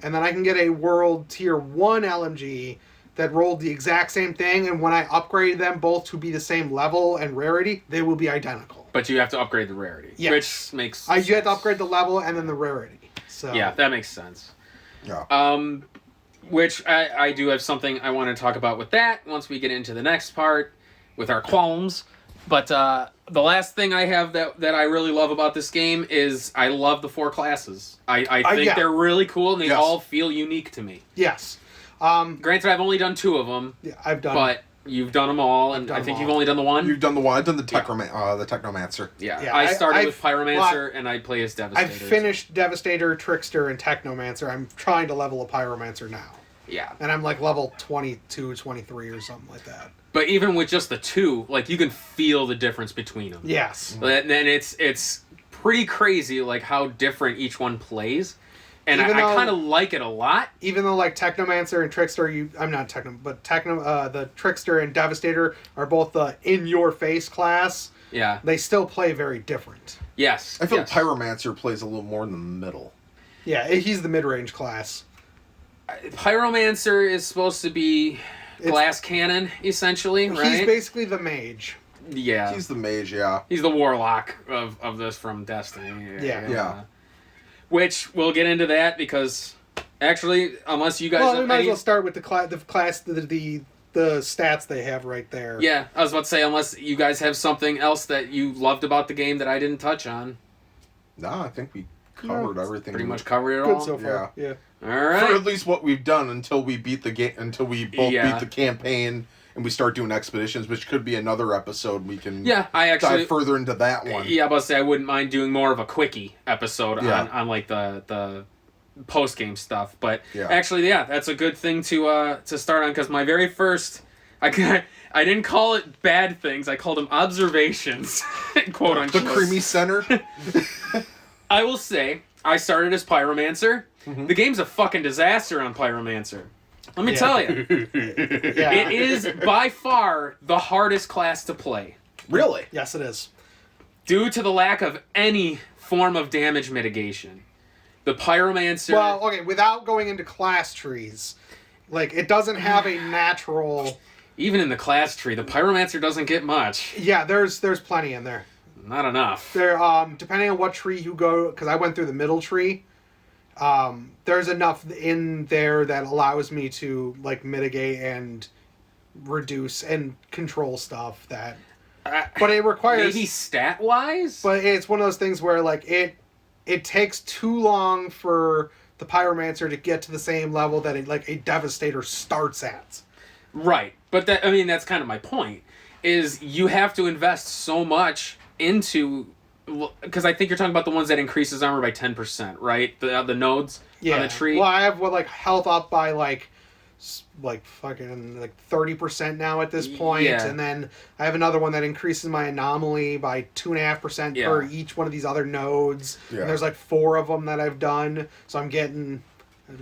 and then I can get a world tier 1 LMG that rolled the exact same thing, and when I upgrade them both to be the same level and rarity, they will be identical. But you have to upgrade the rarity, Yes. which makes You have to upgrade the level and then the rarity. So Yeah, that makes sense. Yeah. Which I do have something I want to talk about with that once we get into the next part with our qualms. But the last thing I have that I really love about this game is I love the 4 classes. I think they're really cool and they all feel unique to me. Yes. Granted, I've only done 2 of them. Yeah, I've done. But you've done them all, and I think you've only done the one. You've done the one. I've done the Technomancer. Yeah, I started with Pyromancer, and I play as Devastator. I've finished Devastator, Trickster, and Technomancer. I'm trying to level a Pyromancer now. Yeah. And I'm like level 22, 23 or something like that. But even with just the 2, like, you can feel the difference between them. Yes. And then it's pretty crazy, like, how different each one plays. And I Even though- kind of like it a lot. Even though like Technomancer and Trickster, the Trickster and Devastator are both the in-your-face class. Yeah. They still play very different. Yes. I feel yes. Pyromancer plays a little more in the middle. Yeah, he's the mid-range class. Pyromancer is supposed to be glass cannon, essentially, right? He's basically the mage. Yeah. He's the mage, yeah. He's the warlock of this from Destiny. Yeah. Which we'll get into that because actually, unless you guys Well, have we might as any- well start with the stats they have right there. Yeah, I was about to say, unless you guys have something else that you loved about the game that I didn't touch on. No, I think we covered everything. Pretty much covered it Good all. so far. Yeah. All For right. at least what we've done until we beat the game, until we both beat the campaign and we start doing expeditions, which could be another episode. We can I actually dive further into that one. Yeah, I was about to say I wouldn't mind doing more of a quickie episode Yeah. on like the post game stuff. But Yeah. actually, yeah, that's a good thing to start on, because my very first, I didn't call it bad things. I called them observations, quote unquote. The creamy center. I will say, I started as Pyromancer. Mm-hmm. The game's a fucking disaster on Pyromancer. Let me tell you. Yeah. It is by far the hardest class to play, Really? Yes, it is. due to the lack of any form of damage mitigation. The Pyromancer... Well, okay, without going into class trees, like, it doesn't have a natural... Even in the class tree, the Pyromancer doesn't get much. Yeah, there's plenty in there. Not enough. There, depending on what tree you go, because I went through the middle tree, there's enough in there that allows me to, like, mitigate and reduce and control stuff that... But it requires... Maybe stat-wise? But it's one of those things where, like, it takes too long for the Pyromancer to get to the same level that a Devastator starts at. Right. But that, I mean, that's kind of my point, is you have to invest so much into... Because I think you're talking about the ones that increases armor by 10%, right? The nodes on the tree? Well, I have, health up by, fucking 30% now at this point, Yeah. and then I have another one that increases my anomaly by 2.5% Yeah. per each one of these other nodes. Yeah. And there's 4 of them that I've done, so I'm getting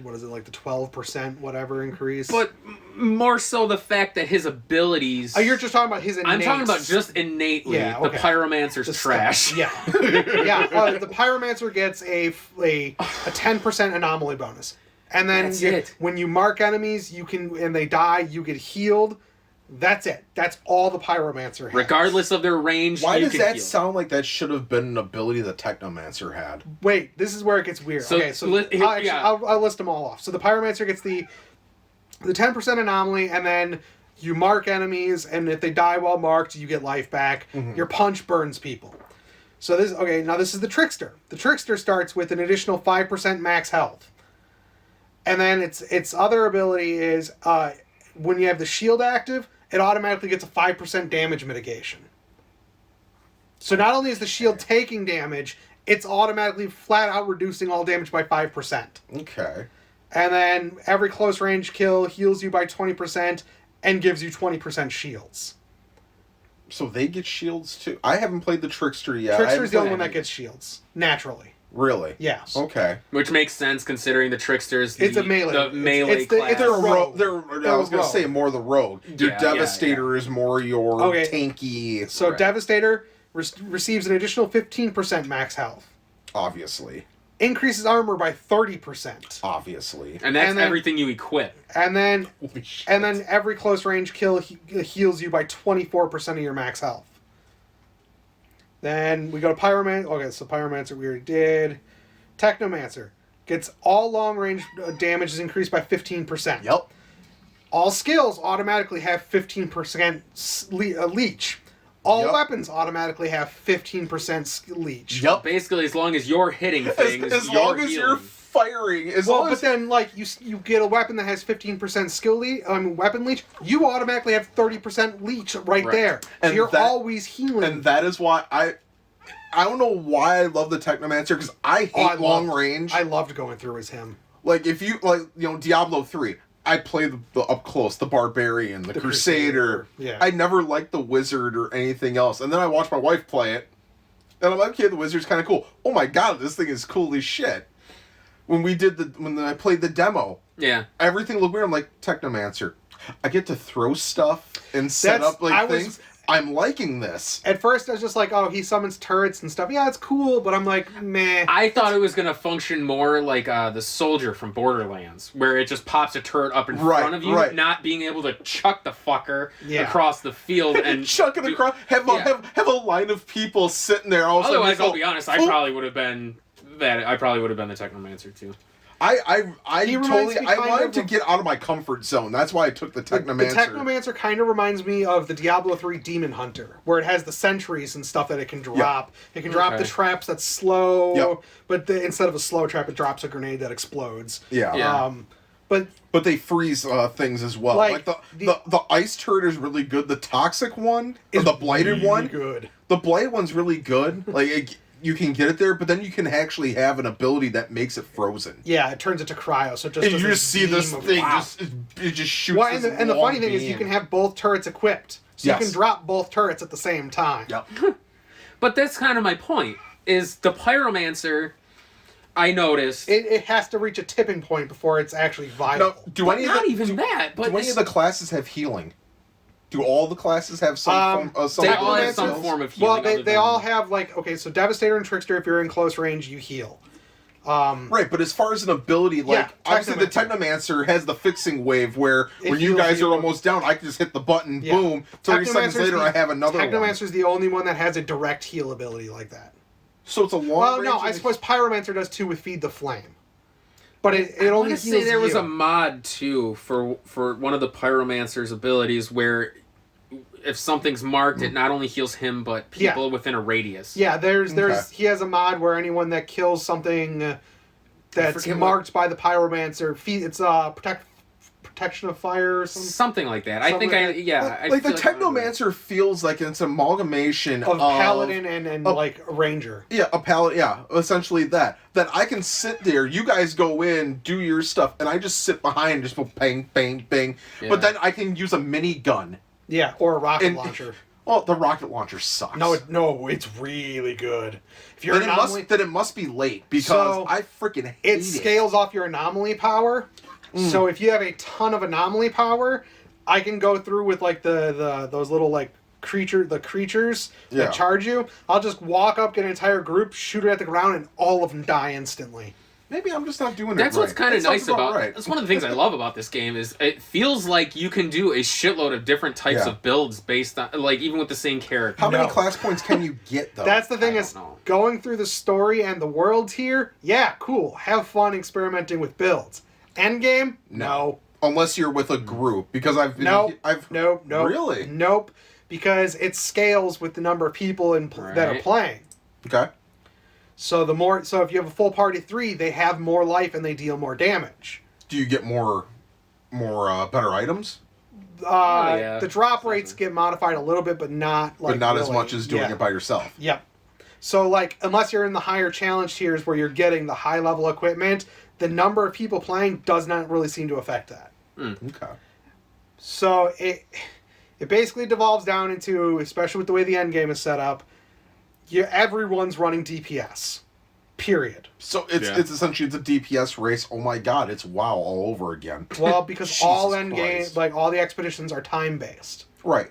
what is it, the 12% whatever increase. But more so the fact that his abilities... Oh, you're just talking about his innate... I'm talking about just innately, Yeah, okay. the Pyromancer's Just trash. Yeah. Yeah, the Pyromancer gets a 10% anomaly bonus. And then That's it. when you mark enemies, you can, and they die, you get healed. That's it. That's all the Pyromancer has. Regardless of their range, Why you does can that heal. sound like that should have been an ability the Technomancer had? Wait, this is where it gets weird. So, Okay, so yeah. I'll list them all off. So the Pyromancer gets the 10% anomaly, and then you mark enemies, and if they die while marked, you get life back. Mm-hmm. Your punch burns people. So now this is the Trickster. The Trickster starts with an additional 5% max health. And then its other ability is when you have the shield active, it automatically gets a 5% damage mitigation. So not only is the shield taking damage, it's automatically flat out reducing all damage by 5%. Okay. And then every close range kill heals you by 20% and gives you 20% shields. So they get shields too? I haven't played the Trickster yet. Trickster's the only one that gets shields. Naturally. Really? Yes. Okay. Which makes sense considering the Trickster's It's a melee. The melee It's the- class. it's a rogue. I was going to say more the rogue. Your Yeah, Devastator is more your Okay. tanky, So Right. Devastator receives an additional 15% max health. obviously. Increases armor by 30%. Obviously. And that's and then- everything you equip. And then Holy shit. every close range kill heals you by 24% of your max health. Then we go to Pyromancer. Okay, so Pyromancer we already did. Technomancer gets all long range damage is increased by 15%. Yep. All skills automatically have 15% leech. All Yep. weapons automatically have 15% leech. Yep. Basically, as long as you're hitting things, As you're long as you're healing. firing, as Well, long but as then you get a weapon that has 15% weapon leech, you automatically have 30% leech right there. So And you're that- always healing. and that is why I don't know why I love the Technomancer, because I hate long range. I loved going through as him. Like if you Diablo 3, I play the up close, the Barbarian, the Crusader. Yeah. I never liked the Wizard or anything else. And then I watched my wife play it, and I'm like, okay, the Wizard's kind of cool. Oh my god, this thing is cool as shit. When I played the demo, Yeah. everything looked weird. I'm like, Technomancer, I get to throw stuff and set up things. I'm liking this. At first, I was just like, oh, he summons turrets and stuff. Yeah, it's cool, but I'm like, meh. I thought it was going to function more like the soldier from Borderlands, where it just pops a turret up in front of you, not being able to chuck the fucker across the field and chuck it across. Have a line of people sitting there. Otherwise, I'll be honest, I probably would have been the Technomancer too. I wanted wanted to get out of my comfort zone. That's why I took the Technomancer. The Technomancer kind of reminds me of the Diablo 3 Demon Hunter, where it has the sentries and stuff that it can drop. Yeah. It can drop the traps that's slow, but instead of a slow trap, it drops a grenade that explodes. Yeah. But they freeze things as well. Like the ice turret is really good. The toxic one, or the blighted one, good. The blighted one's really good. Like you can get it there, but then you can actually have an ability that makes it frozen. Yeah, it turns it to cryo, so it just And you just see this thing, it just shoots. Well, and the funny thing is, you can have both turrets equipped, so you can drop both turrets at the same time. Yep. But that's kind of my point. Is the pyromancer? I noticed it has to reach a tipping point before it's actually viable. No, But not even that. But do any of the classes have healing? Do all the classes have some form? They all have some form of healing. Well, they all have so Devastator and Trickster. If you're in close range, you heal. Right, but as far as an ability, obviously the Technomancer has the fixing wave where when you guys are almost down, I can just hit the button, boom, 30 seconds later I have another one. Technomancer's the only one that has a direct heal ability like that. So it's a long range. Well, no, I suppose Pyromancer does too with Feed the Flame. But it only heals you. I want to say there was a mod, too, for one of the Pyromancer's abilities where if something's marked, it not only heals him, but people within a radius. Yeah, he has a mod where anyone that kills something that's marked by the Pyromancer, it's protection of fire or something like that. I think like the Technomancer feels like it's an amalgamation of Paladin and Ranger. Yeah, a Paladin. Yeah, essentially that I can sit there. You guys go in, do your stuff, and I just sit behind and just go bang, bang, bang. Yeah. But then I can use a mini gun. Yeah, or a rocket launcher. Well, the rocket launcher sucks. No, it's really good. If you're then it must be late because I freaking hate it. It scales off your anomaly power. So if you have a ton of anomaly power, I can go through with those little creatures that charge you. I'll just walk up, get an entire group, shoot it at the ground, and all of them die instantly. Maybe I'm just not doing it right. That's what's kind of nice about it. That's one of the things I love about this game is it feels like you can do a shitload of different types of builds based on, even with the same character. How many class points can you get, though? That's the thing going through the story and the world here, cool. Have fun experimenting with builds. Endgame? No. Unless you're with a group, because Nope. Really? Nope. Because it scales with the number of people that are playing. Okay. So if you have a full party 3, they have more life and they deal more damage. Do you get more better items? The drop rates get modified a little bit, but not as much as doing it by yourself. Yep. So unless you're in the higher challenge tiers where you're getting the high level equipment, the number of people playing does not really seem to affect that. Okay. So it basically devolves down into, especially with the way the end game is set up, everyone's running DPS. Period. So it's essentially a DPS race. Oh my god, it's WoW all over again. Well, because all end game, all the expeditions are time based. Right.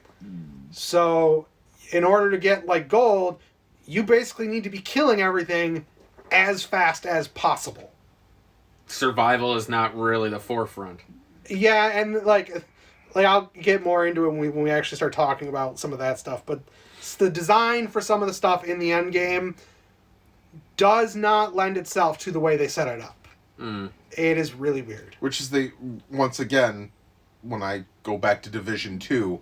So in order to get gold, you basically need to be killing everything as fast as possible. Survival is not really the forefront. Yeah, and I'll get more into it when we actually start talking about some of that stuff, but the design for some of the stuff in the end game does not lend itself to the way they set it up. It is really weird. Which is once again, when I go back to Division 2,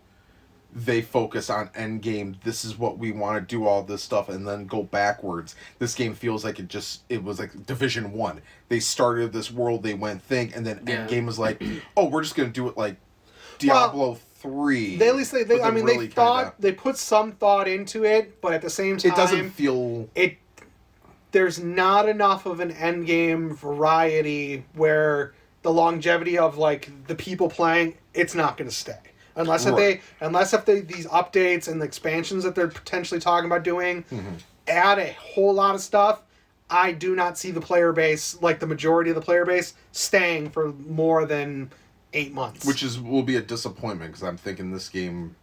they focus on end game. This is what we want to do, all this stuff, and then go backwards. This game feels like it was like Division 1. They started this world, they went think, and then end game was like, oh, we're just going to do it like Diablo 3. They put some thought into it, but at the same time, it doesn't feel. There's not enough of an end game variety where the longevity of the people playing, it's not going to stay. Unless if these updates and the expansions that they're potentially talking about doing add a whole lot of stuff, I do not see the player base, the majority of the player base, staying for more than 8 months. Which will be a disappointment, because I'm thinking this game,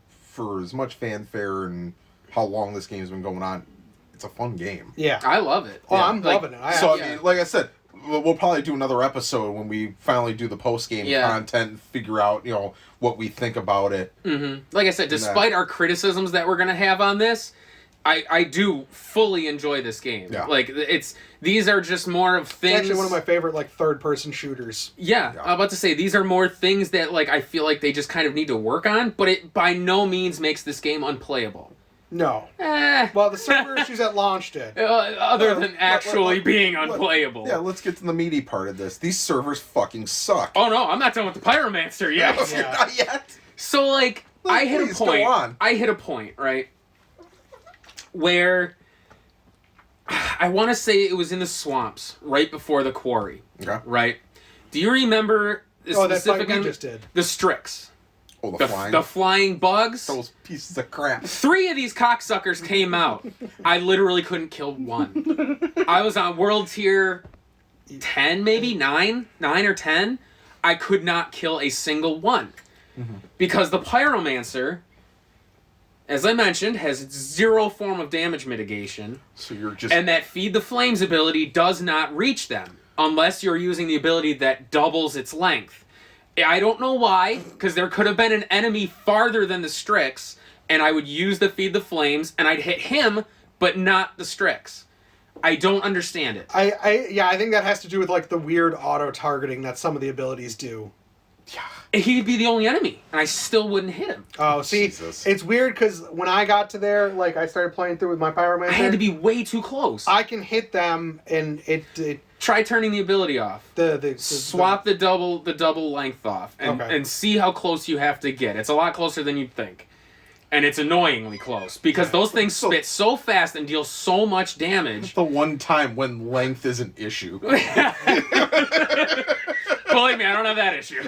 for as much fanfare and how long this game's been going on, it's a fun game. Yeah. I love it. Oh, I'm loving it. I mean, like I said, we'll probably do another episode when we finally do the post-game content and figure out, what we think about it. Mm-hmm. Like I said, despite our criticisms that we're going to have on this, I do fully enjoy this game. Yeah. These are just more of things. It's actually one of my favorite third-person shooters. Yeah, I'm about to say these are more things that I feel like they just kind of need to work on, but it by no means makes this game unplayable. No. Well, the server issues at launch did. Other than actually being unplayable. Yeah, let's get to the meaty part of this. These servers fucking suck. Oh no, I'm not done with the Pyromancer yet. No, you're not yet. So I hit a point. I hit a point, right? Where I want to say it was in the swamps right before the quarry. Okay. Right? Do you remember the that specific fight we just did. The Strix? Oh, The flying bugs? Those pieces of crap. 3 of these cocksuckers came out. I literally couldn't kill one. I was on world tier 10, maybe 9 or 10. I could not kill a single one. Because the Pyromancer, as I mentioned, has 0 form of damage mitigation. So you're just... And that Feed the Flames ability does not reach them unless you're using the ability that doubles its length. I don't know why, because there could have been an enemy farther than the Strix, and I would use the Feed the Flames, and I'd hit him, but not the Strix. I don't understand it. I think that has to do with like the weird auto-targeting that some of the abilities do. Yeah. He'd be the only enemy, and I still wouldn't hit him. Oh, see, Jesus. It's weird because when I got to there, like I started playing through with my Pyromancer, I had to be way too close. I can hit them, and it Try turning the ability off. Swap the double length off, and see how close you have to get. It's a lot closer than you'd think. And it's annoyingly close, because those things spit so fast and deal so much damage. The one time when length is an issue. Believe me, I don't have that issue.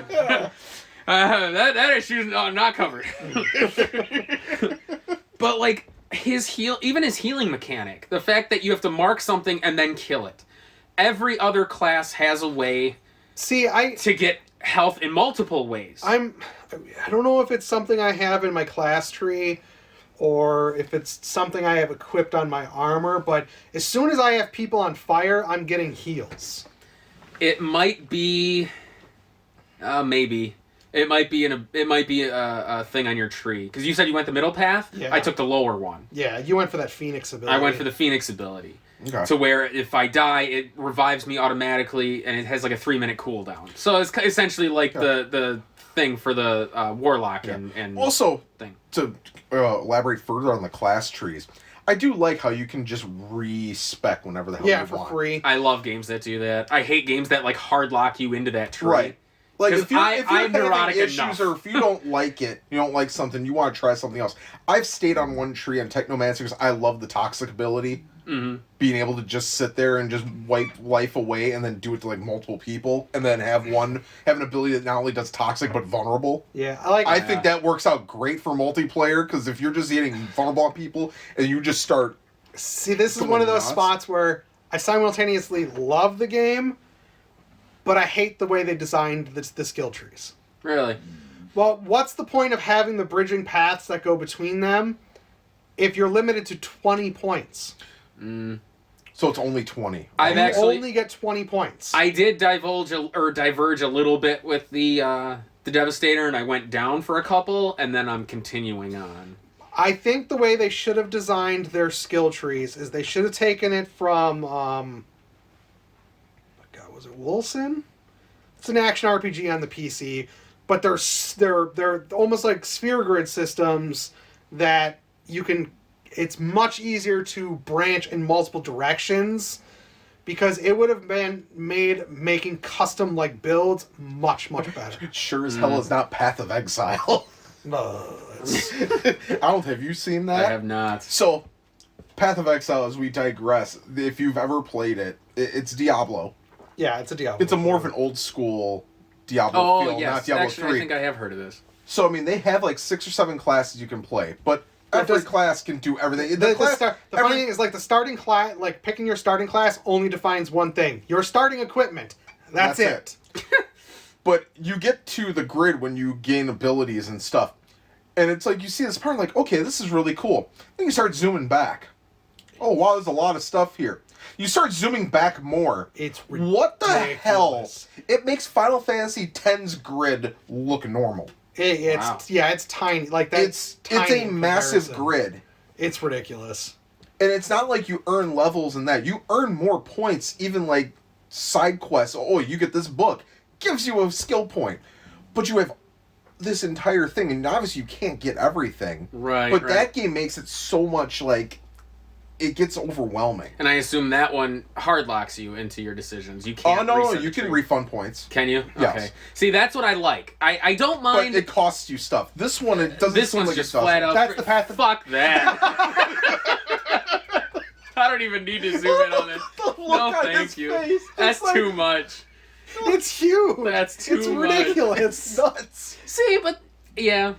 That issue's not covered. But like his healing mechanic, the fact that you have to mark something and then kill it. Every other class has a way to get health in multiple ways. I don't know if it's something I have in my class tree or if it's something I have equipped on my armor, but as soon as I have people on fire, I'm getting heals. It might be maybe. It might be a thing on your tree, because you said you went the middle path. Yeah. I took the lower one. Yeah, you went for that Phoenix ability. I went for the Phoenix ability. Okay. To where if I die, it revives me automatically, and it has like a 3-minute cooldown. So it's essentially like the thing for the Warlock and also thing. To elaborate further on the class trees, I do like how you can just respec whenever the hell you want. for free. I love games that do that. I hate games that like hard lock you into that tree. Right. Like if you're I'm neurotic having issues enough. or if you don't like it, you don't like something, you want to try something else. I've stayed on one tree on Technomancer because I love the toxic ability. Mm-hmm. Being able to just sit there and just wipe life away and then do it to like multiple people and then have an ability that not only does toxic but vulnerable. Yeah, I think that works out great for multiplayer because if you're just hitting vulnerable on people and you just start... See, this is one of those spots where I simultaneously love the game, but I hate the way they designed the skill trees. Really? Well, what's the point of having the bridging paths that go between them if you're limited to 20 points? So it's only 20. You only get 20 points. I did diverge a little bit with the Devastator, and I went down for a couple, and then I'm continuing on. I think the way they should have designed their skill trees is they should have taken it from was it Wilson? It's an action RPG on the PC, but they're almost like sphere grid systems that you can. It's much easier to branch in multiple directions because it would have been making custom like builds much better. It sure as hell is not Path of Exile. Have you seen that? I have not. So, Path of Exile, as we digress, if you've ever played it, it's Diablo. Yeah, it's a Diablo. It's a more of an old school Diablo feel, not Diablo actually, 3. I think I have heard of this. So, I mean, they have like 6 or 7 classes you can play, but every class can do everything. The funny thing is, like, the starting class, like, picking your starting class only defines one thing. Your starting equipment. That's it. But you get to the grid when you gain abilities and stuff. And it's like, you see this part, like, okay, this is really cool. Then you start zooming back. Oh, wow, there's a lot of stuff here. You start zooming back more. It's ridiculous. What the hell? It makes Final Fantasy X's grid look normal. It's tiny. Like that's it's a massive grid. It's ridiculous. And it's not like you earn levels in that. You earn more points, even like side quests. Oh, you get this book. Gives you a skill point. But you have this entire thing, and obviously you can't get everything. Right. But that game makes it so much like it gets overwhelming. And I assume that one hard locks you into your decisions. You can't. Oh no, you can refund points. Can you? Yes. Okay. See, that's what I like. I don't mind. But it costs you stuff. This one, it doesn't. This seem one's like just it doesn't. flat out. That's the path. Fuck that. I don't even need to zoom in on it. No, thank you. Face. That's like, too much. It's huge. That's too It's much. ridiculous. It's nuts. See, but yeah,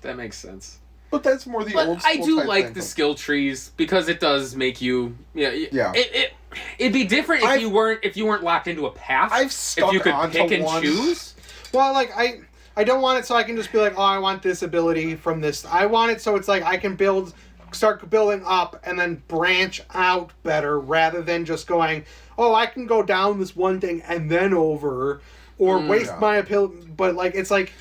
that makes sense. But that's more the But old school I do type like thing. the skill trees because it does make you Yeah. It'd be different if you weren't locked into a path. I've stuck if you could onto pick and one. choose. Well, like I don't want it so I can just be like, oh, I want this ability from this. I want it so it's like I can start building up and then branch out better rather than just going, oh, I can go down this one thing and then over or waste my ability. But like it's like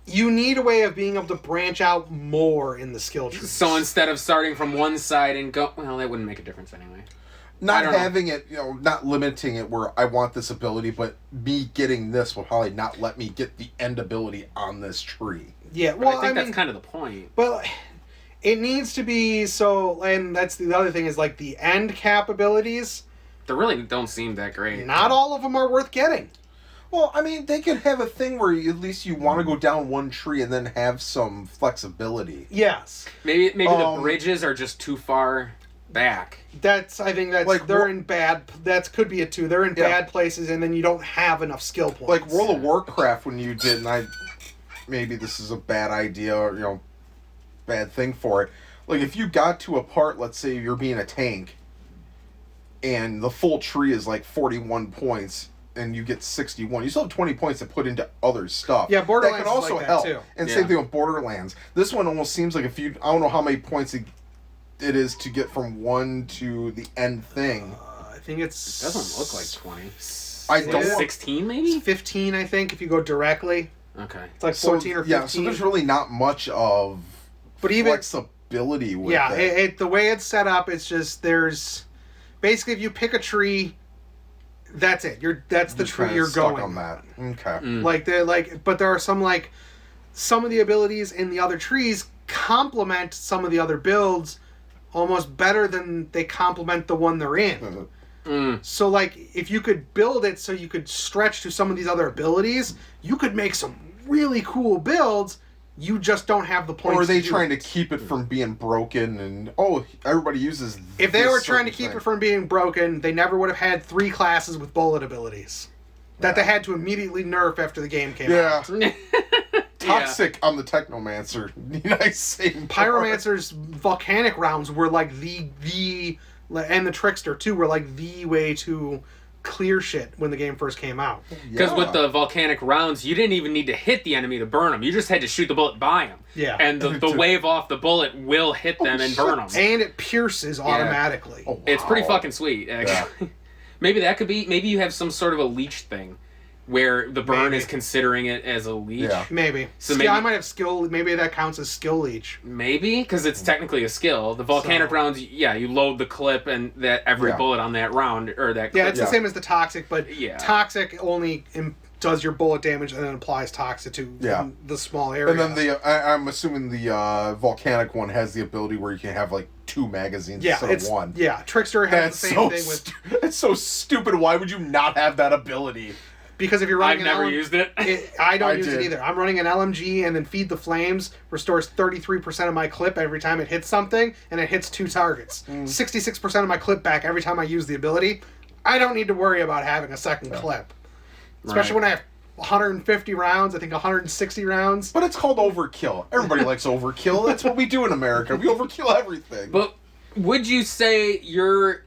you need a way of being able to branch out more in the skill tree. So instead of starting from one side and go, well, that wouldn't make a difference anyway. Not having it, not limiting it where I want this ability, but me getting this will probably not let me get the end ability on this tree. Yeah, But well, I think that's kind of the point. But it needs to be so, and that's the other thing is like the end cap abilities. They really don't seem that great. Not all of them are worth getting. Well, I mean, they could have a thing where at least you want to go down one tree and then have some flexibility. Yes. Maybe the bridges are just too far back. I think that's Like, they're in bad. That could be it too. They're in bad places, and then you don't have enough skill points. Like World of Warcraft when you did, and maybe this is a bad idea or bad thing for it. Like if you got to a part, let's say you're being a tank, and the full tree is like 41 points. And you get 61. You still have 20 points to put into other stuff. Yeah, Borderlands that can also is like help. that too. And same thing with Borderlands. This one almost seems like I don't know how many points it is to get from one to the end thing. I think It doesn't look like 20. I don't. 16 maybe? It's 15, I think, if you go directly. Okay. It's like 14 or 15. Yeah, so there's really not much of But even flexibility with yeah, it. the way it's set up, it's just there's basically if you pick a tree, that's it. That's the tree you're stuck going on that. Okay. But there are some of the abilities in the other trees complement some of the other builds almost better than they complement the one they're in. So if you could build it so you could stretch to some of these other abilities, you could make some really cool builds. You just don't have the points. Or are they trying to keep it from being broken and everybody uses If they this were trying to certain keep thing. it from being broken, they never would have had 3 classes with bullet abilities that they had to immediately nerf after the game came out. Yeah. Toxic on the Technomancer. Nice same part. Pyromancer's volcanic rounds were like the and the Trickster too were like the way to clear shit when the game first came out. Because with the volcanic rounds, you didn't even need to hit the enemy to burn them. You just had to shoot the bullet by them. Yeah. And the wave off the bullet will hit them and burn them. And it pierces automatically. Oh, wow. It's pretty fucking sweet, actually. Maybe you have some sort of a leech thing where the burn is considering it as a leech. Yeah. Maybe. So I might have skill. Maybe that counts as skill leech. Maybe, because it's technically a skill. The volcanic rounds, you load the clip and that every bullet on that round, or that clip. Yeah, it's the same as the toxic, but Yeah. toxic only does your bullet damage and then applies toxic to the small area. And then I'm assuming the volcanic one has the ability where you can have 2 magazines instead of 1. Yeah, Trickster has the same thing with... It's so stupid. Why would you not have that ability? Because if you're running I've never used it. I don't use it either. I'm running an LMG and then Feed the Flames restores 33% of my clip every time it hits something, and it hits 2 targets. 66% of my clip back every time I use the ability. I don't need to worry about having a second clip. Especially when I have 150 rounds, I think 160 rounds. But it's called overkill. Everybody likes overkill. That's what we do in America. We overkill everything. But would you say you're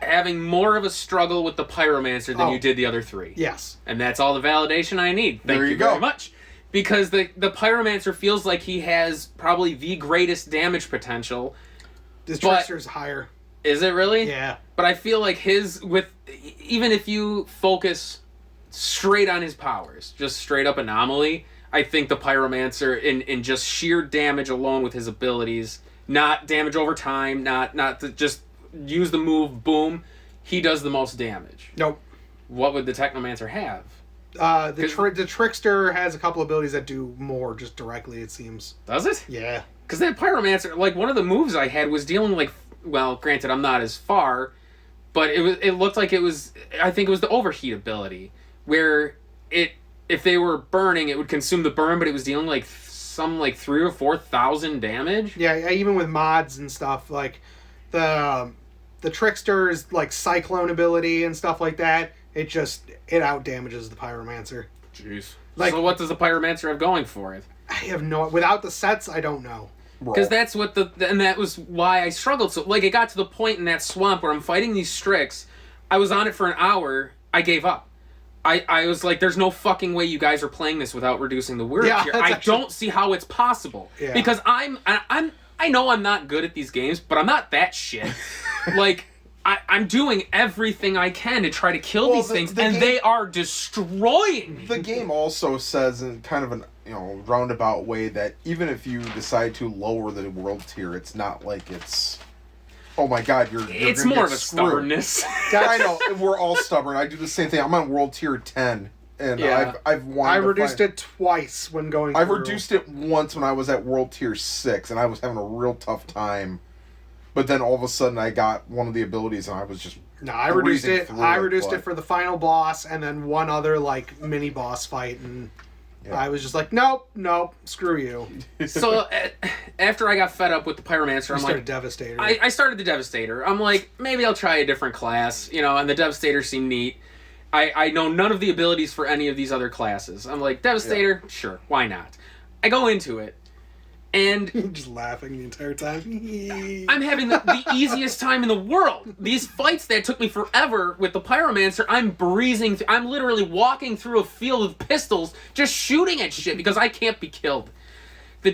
having more of a struggle with the Pyromancer than you did the other 3? Yes. And that's all the validation I need. Thank you very much. Because the Pyromancer feels like he has probably the greatest damage potential. This Trickster's higher. Is it really? Yeah. But I feel like even if you focus straight on his powers, just straight up anomaly, I think the Pyromancer in just sheer damage alone with his abilities, not damage over time, not to just use the move, boom, he does the most damage. Nope. What would the Technomancer have? The Trickster has a couple abilities that do more just directly, it seems. Does it? Yeah. Because that Pyromancer, one of the moves I had was dealing granted I'm not as far, but it looked like I think it was the overheat ability, where if they were burning, it would consume the burn, but it was dealing some 3,000 or 4,000 damage. Yeah, even with mods and stuff, the Trickster's like Cyclone ability and stuff like that, it out damages the Pyromancer. Jeez. Like, so what does the Pyromancer have going for it? I have no... Without the sets, I don't know. Because that's what and that was why I struggled. So, like, it got to the point in that swamp where I'm fighting these Strix. I was on it for an hour. I gave up. I was like, there's no fucking way you guys are playing this without reducing the word here. I don't see how it's possible. Yeah. Because I know I'm not good at these games, but I'm not that shit. Like, I'm doing everything I can to try to kill these things, and they are destroying me. The game also says in kind of an roundabout way that even if you decide to lower the world tier, it's not like it's... Oh my God, you're it's gonna more get of a screwed. Stubbornness. I know, we're all stubborn. I do the same thing. I'm on world tier 10, and I've wanted I reduced it twice when going I've reduced it once when I was at world tier 6, and I was having a real tough time. But then all of a sudden I got one of the abilities, and I was just... No, I reduced it. I reduced it for the final boss, and then one other, like, mini-boss fight, and... Yeah. I was just like, nope, screw you. So, after I got fed up with the Pyromancer, I'm like... Devastator. I started the Devastator. I'm like, maybe I'll try a different class, and the Devastator seemed neat. I know none of the abilities for any of these other classes. I'm like, Devastator? Yeah. Sure, why not? I go into it, and... just laughing the entire time. I'm having the easiest time in the world. These fights that took me forever with the Pyromancer, I'm breezing through. I'm literally walking through a field of pistols, just shooting at shit because I can't be killed. The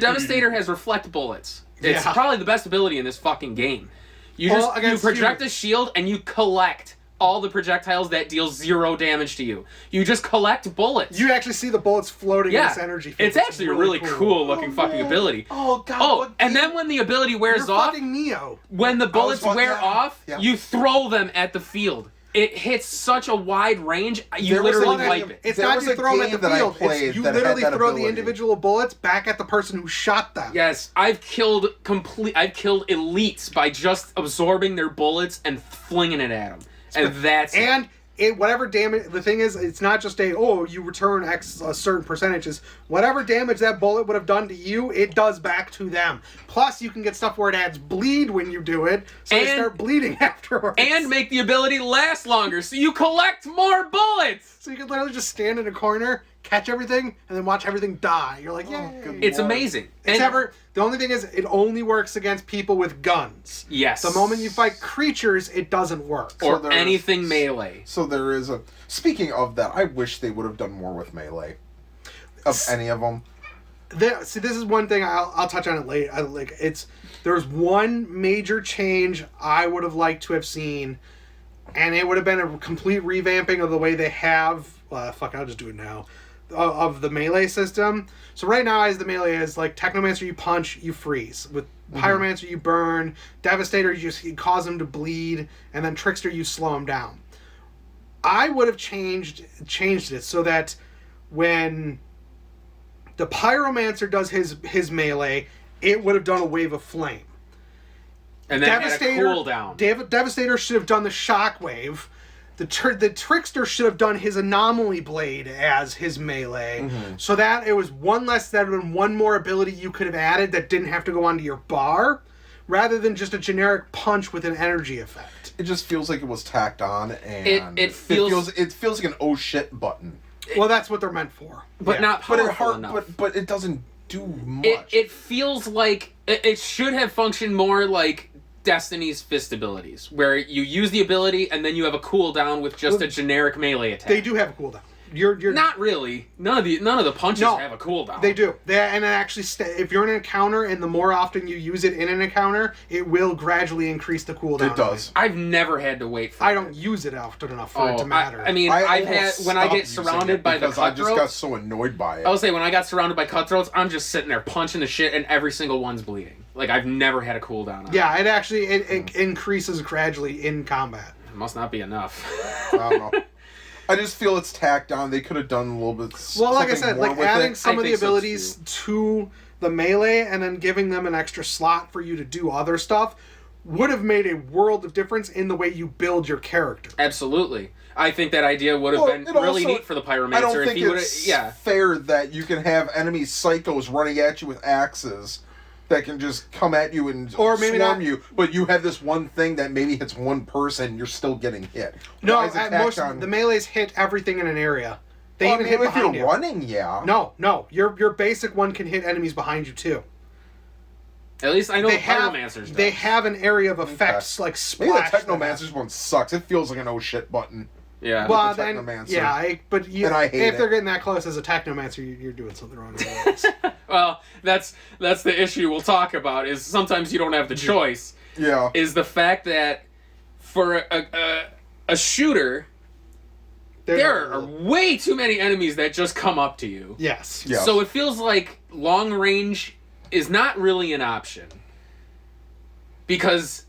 Devastator has reflect bullets. It's probably the best ability in this fucking game. You project a shield and you collect all the projectiles that deal 0 damage to you. You just collect bullets. You actually see the bullets floating in this energy field. It's actually a really cool looking fucking ability. Oh, God. Oh, and then when the ability wears off... fucking Neo. When the bullets wear off, you throw them at the field. It hits such a wide range, you literally wipe it. It's not you throw them at the field. You literally throw the individual bullets back at the person who shot them. Yes, I've killed elites by just absorbing their bullets and flinging it at them. And that's whatever damage. The thing is, it's not just you return a certain percentages. Whatever damage that bullet would have done to you, it does back to them. Plus, you can get stuff where it adds bleed when you do it, so they start bleeding afterwards. And make the ability last longer, so you collect more bullets. So you can literally just stand in a corner, catch everything, and then watch everything die. You're like, yeah, it's amazing. The only thing is, it only works against people with guns. Yes. The moment you fight creatures, it doesn't work. Or anything melee. So there is a... Speaking of that, I wish they would have done more with melee. Of any of them. See, this is one thing, I'll touch on it later. There's one major change I would have liked to have seen, and it would have been a complete revamping of the way they have... I'll just do it now. Of the melee system. So right now, as the melee is, like, Technomancer, you punch, you freeze. With Pyromancer, you burn. Devastator, you cause them to bleed. And then Trickster, you slow them down. I would have changed it so that when the Pyromancer does his melee, it would have done a wave of flame. And then had a cooldown. Devastator should have done the shockwave. The Trickster should have done his Anomaly Blade as his melee, so that it was one less, that would have been one more ability you could have added that didn't have to go onto your bar, rather than just a generic punch with an energy effect. It just feels like it was tacked on, and it feels like an oh shit button. Well, that's what they're meant for, but not powerful enough. But it doesn't do much. It feels like it should have functioned more like Destiny's fist abilities, where you use the ability and then you have a cooldown with just a generic melee attack. They do have a cooldown. You're not really. None of the punches have a cooldown. They do. And it actually, if you're in an encounter and the more often you use it in an encounter, it will gradually increase the cooldown. It does. I've never had to wait for it. I don't use it often enough for it to matter. I've had when I get surrounded by the cutthroats. I just got so annoyed by it. I will say when I got surrounded by cutthroats, I'm just sitting there punching the shit, and every single one's bleeding. Like, I've never had a cooldown on it actually it increases gradually in combat. It must not be enough. I don't know. I just feel it's tacked on. They could have done a little bit. Well, like I said, like adding some of the abilities to the melee and then giving them an extra slot for you to do other stuff would have made a world of difference in the way you build your character. Absolutely. I think that idea would have been really neat for the Pyromancer. I don't think it's fair that you can have enemy psychos running at you with axes that can just come at you and Or maybe swarm not. you, but you have this one thing that maybe hits one person, you're still getting hit. No, Why is at attack most on- the melees hit everything in an area. They Well, even I mean, hit if behind you're you. running, yeah. No, your basic one can hit enemies behind you too. At least I know They the have Pyromancers does. they have an area of effects like Maybe the splash. that Technomancer's one sucks. It feels like an oh shit button. Yeah. Well, the then, Technomancer. yeah, but you, And I hate if it. they're getting that close as a Technomancer, you're doing something wrong. Anyways. Well, that's the issue we'll talk about. Is sometimes you don't have the choice. Yeah. Is the fact that for a shooter, there are way too many enemies that just come up to you. Yes. Yeah. So it feels like long range is not really an option. Because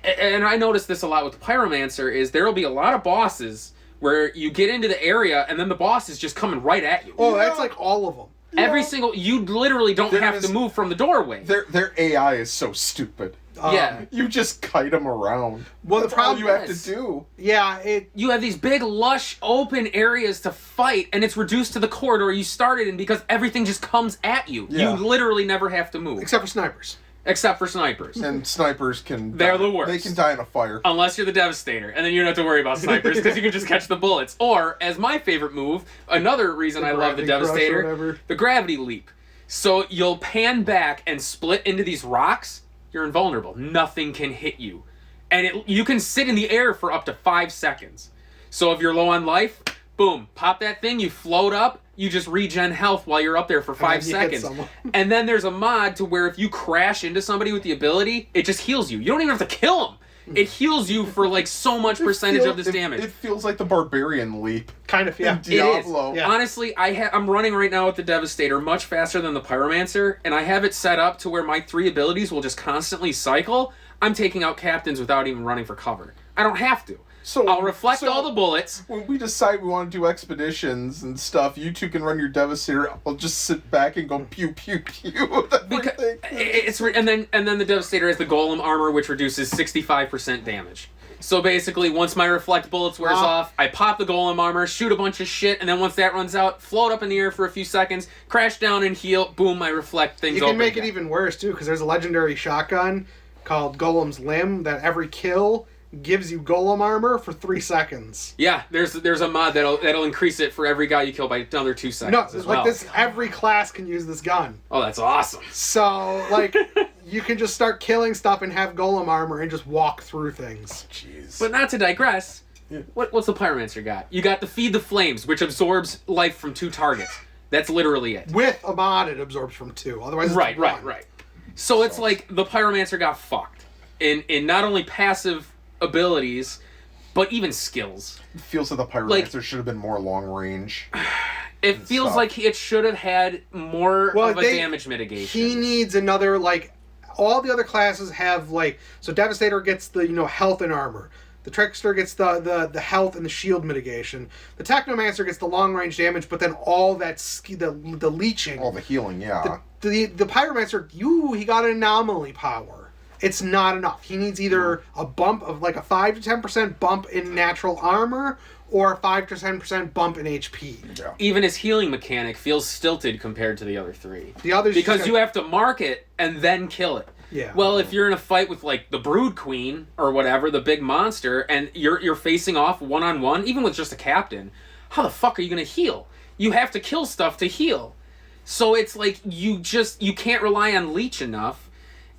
and I noticed this a lot with the Pyromancer, is there will be a lot of bosses where you get into the area and then the boss is just coming right at you. Oh, that's like all of them. Every single, you literally don't There have is- to move from the doorway. Their AI is so stupid. Yeah. You just kite them around. Well, the That's all problem you have is- to do. Yeah, You have these big, lush, open areas to fight, and it's reduced to the corridor you started in because everything just comes at you. Yeah. You literally never have to move. except for snipers. Except for snipers. And snipers can... They're die. the worst. They can die in a fire. Unless you're the Devastator, and then you don't have to worry about snipers because you can just catch the bullets. Or, as my favorite move, another reason I love the Gravity crush or Devastator, whatever. the gravity leap. So you'll pan back and split into these rocks. You're invulnerable. Nothing can hit you. And you can sit in the air for up to 5 seconds. So if you're low on life, boom, pop that thing, you float up, you just regen health while you're up there for 5 then you hit seconds. someone. And then there's a mod to where if you crash into somebody with the ability, it just heals you. You don't even have to kill them. It heals you for like so much percentage of this damage. It feels like the Barbarian leap. Kind of, yeah. In Diablo. It is. Yeah. Honestly, I'm running right now with the Devastator much faster than the Pyromancer, and I have it set up to where my 3 abilities will just constantly cycle. I'm taking out captains without even running for cover. I don't have to. So I'll reflect all the bullets. When we decide we want to do expeditions and stuff, you two can run your Devastator. I'll just sit back and go pew pew pew. with Because everything. and then the Devastator has the Golem armor, which reduces 65% damage. So basically, once my reflect bullets wears off, I pop the Golem armor, shoot a bunch of shit, and then once that runs out, float up in the air for a few seconds, crash down and heal. Boom, my reflect thing's You can open make it again. even worse too, because there's a legendary shotgun called Golem's Limb that every kill gives you Golem armor for 3 seconds. Yeah, there's a mod that'll increase it for every guy you kill by another 2 No, seconds. it's as like well. this. Every class can use this gun. Oh, that's awesome. So like, you can just start killing stuff and have Golem armor and just walk through things. Jeez. But not to digress. Yeah. What's the Pyromancer got? You got the Feed the Flames, which absorbs life from 2 targets. That's literally it. With a mod, it absorbs from 2. Otherwise, it's Right. 1. So it's like the Pyromancer got fucked in not only passive abilities, but even skills. It feels like the Pyromancer Like- should have been more long range. It feels stuff. like it should have had more of a they- damage mitigation. He needs another, like, all the other classes have, like, so Devastator gets the, health and armor. The Trickster gets the health and the shield mitigation. The Technomancer gets the long range damage, but then all that the leeching. All the healing, yeah. The Pyromancer, he got an anomaly power. It's not enough. He needs either a bump of like a 5 to 10% bump in natural armor or a 5 to 10% bump in HP. Yeah. Even his healing mechanic feels stilted compared to the other 3. The others Because just you have to mark it and then kill it. Yeah. Well, if you're in a fight with like the Brood Queen or whatever, the big monster, and you're facing off one-on-one, even with just a captain, how the fuck are you gonna heal? You have to kill stuff to heal. So it's like you can't rely on leech enough.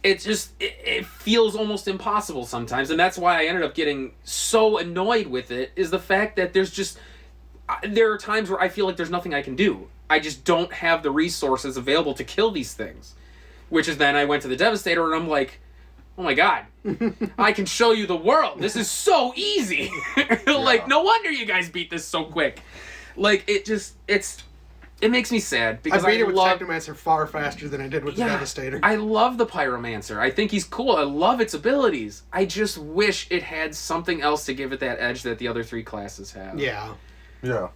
It feels almost impossible sometimes, and that's why I ended up getting so annoyed with it, is the fact that there are times where I feel like there's nothing I can do. I just don't have the resources available to kill these things. Which is then I went to the Devastator and I'm like, oh my god, I can show you the world. This is so easy. Like, no wonder you guys beat this so quick. Like, it makes me sad because I beat it with love Technomancer far faster than I did with the Devastator. I love the Pyromancer. I think he's cool. I love its abilities. I just wish it had something else to give it that edge that the other 3 classes have. Yeah. Yeah.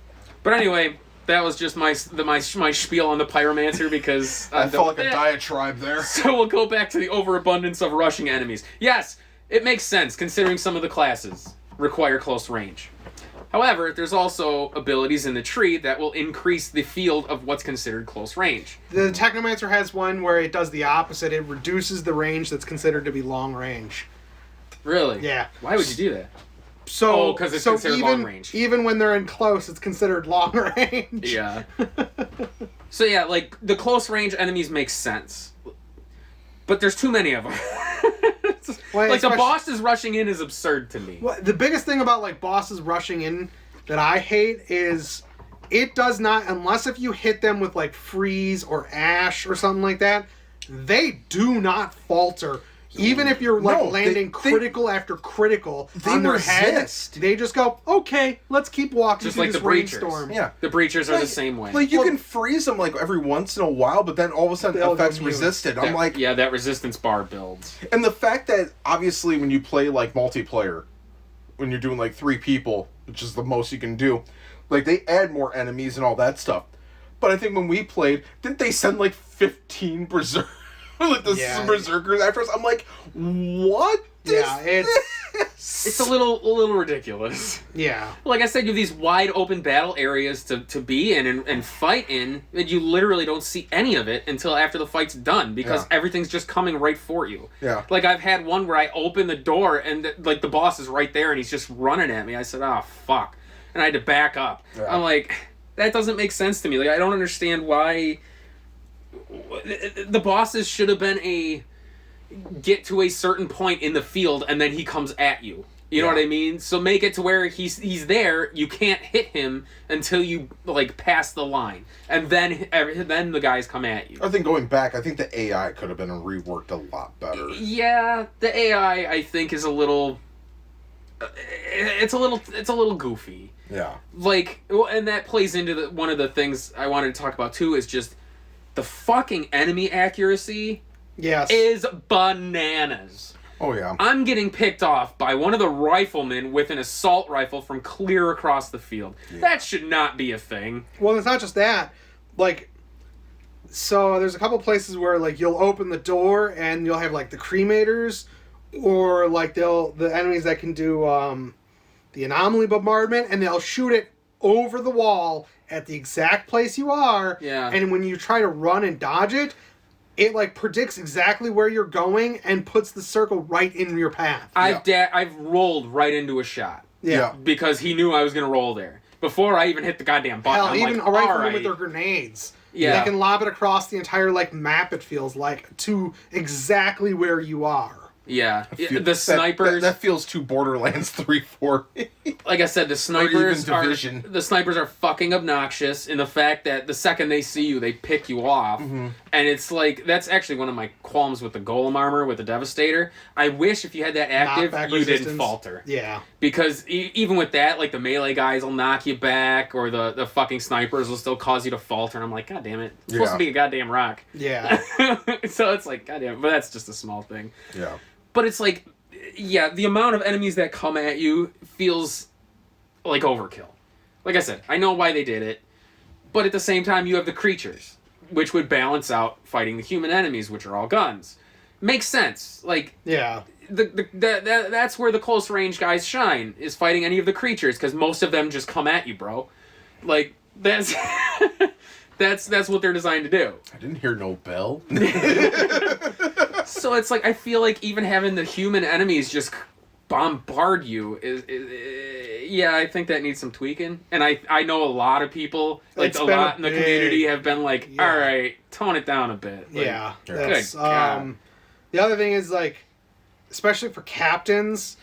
But anyway, that was just my spiel on the Pyromancer because I felt like a diatribe there. So we'll go back to the overabundance of rushing enemies. Yes, it makes sense considering some of the classes require close range. However, there's also abilities in the tree that will increase the field of what's considered close range. The Technomancer has one where it does the opposite. It reduces the range that's considered to be long range. Really? Yeah. Why would you do that? So, because it's considered long range. Even when they're in close, it's considered long range. Yeah. So yeah, like, the close range enemies make sense. But there's too many of them. Well, like, the bosses rushing in is absurd to me. Well, the biggest thing about, like, bosses rushing in that I hate is it does not, unless if you hit them with, like, freeze or ash or something like that, they do not falter. Even if you're, like, landing critical after critical on their head, they just go, okay, let's keep walking just through like this the breachers. rainstorm. Yeah. The breachers are the same way. Like, you can freeze them, like, every once in a while, but then all of a sudden effects resisted. I'm like... Yeah, that resistance bar builds. And the fact that, obviously, when you play, like, multiplayer, when you're doing, like, 3 people, which is the most you can do, like, they add more enemies and all that stuff. But I think when we played, didn't they send, like, 15 berserkers? Like the berserkers after us. I'm like, what? It's a little ridiculous. Yeah. Like I said, you have these wide open battle areas to be in and fight in, and you literally don't see any of it until after the fight's done because everything's just coming right for you. Yeah. Like I've had one where I open the door and like the boss is right there and he's just running at me. I said, oh fuck, and I had to back up. Yeah. I'm like, that doesn't make sense to me. Like I don't understand why. The bosses should have been get to a certain point in the field and then he comes at you. You know what I mean? So make it to where he's there, you can't hit him until you like pass the line. And then the guys come at you. I think going back, I think the AI could have been reworked a lot better. Yeah, the AI I think is a little it's a little goofy. Yeah. Like, and that plays into one of the things I wanted to talk about too is just the fucking enemy accuracy is bananas. Oh, yeah. I'm getting picked off by one of the riflemen with an assault rifle from clear across the field. Yeah. That should not be a thing. Well, it's not just that. Like, so there's a couple places where, like, you'll open the door and you'll have, like, the cremators or, like, the enemies that can do the anomaly bombardment and they'll shoot it over the wall at the exact place you are. Yeah. And when you try to run and dodge it, it like predicts exactly where you're going and puts the circle right in your path. I've rolled right into a shot. Yeah. Because he knew I was going to roll there. Before I even hit the goddamn button. Hell, even a rifleman with their grenades. Yeah. They can lob it across the entire like map, it feels like, to exactly where you are. Yeah, the snipers. That feels too Borderlands 3 for me. Like I said, the snipers are fucking obnoxious in the fact that the second they see you, they pick you off, and it's like that's actually one of my qualms with the Golem armor with the Devastator. I wish if you had that active, you didn't falter. Yeah, because even with that, like the melee guys will knock you back, or the fucking snipers will still cause you to falter, and I'm like, God damn it, it's supposed to be a goddamn rock. Yeah. So it's like, God damn it, but that's just a small thing. Yeah. But it's like, yeah, the amount of enemies that come at you feels like overkill. Like I said, I know why they did it, but at the same time, you have the creatures, which would balance out fighting the human enemies, which are all guns. Makes sense. Like, yeah, that's where the close range guys shine, is fighting any of the creatures, because most of them just come at you, bro. Like, that's that's what they're designed to do. I didn't hear no bell. So it's like, I feel like even having the human enemies just bombard you is yeah, I think that needs some tweaking. And I know a lot of people, like a lot in the community have been like, all right, tone it down a bit. Like, yeah. Good God. The other thing is, like, especially for captains,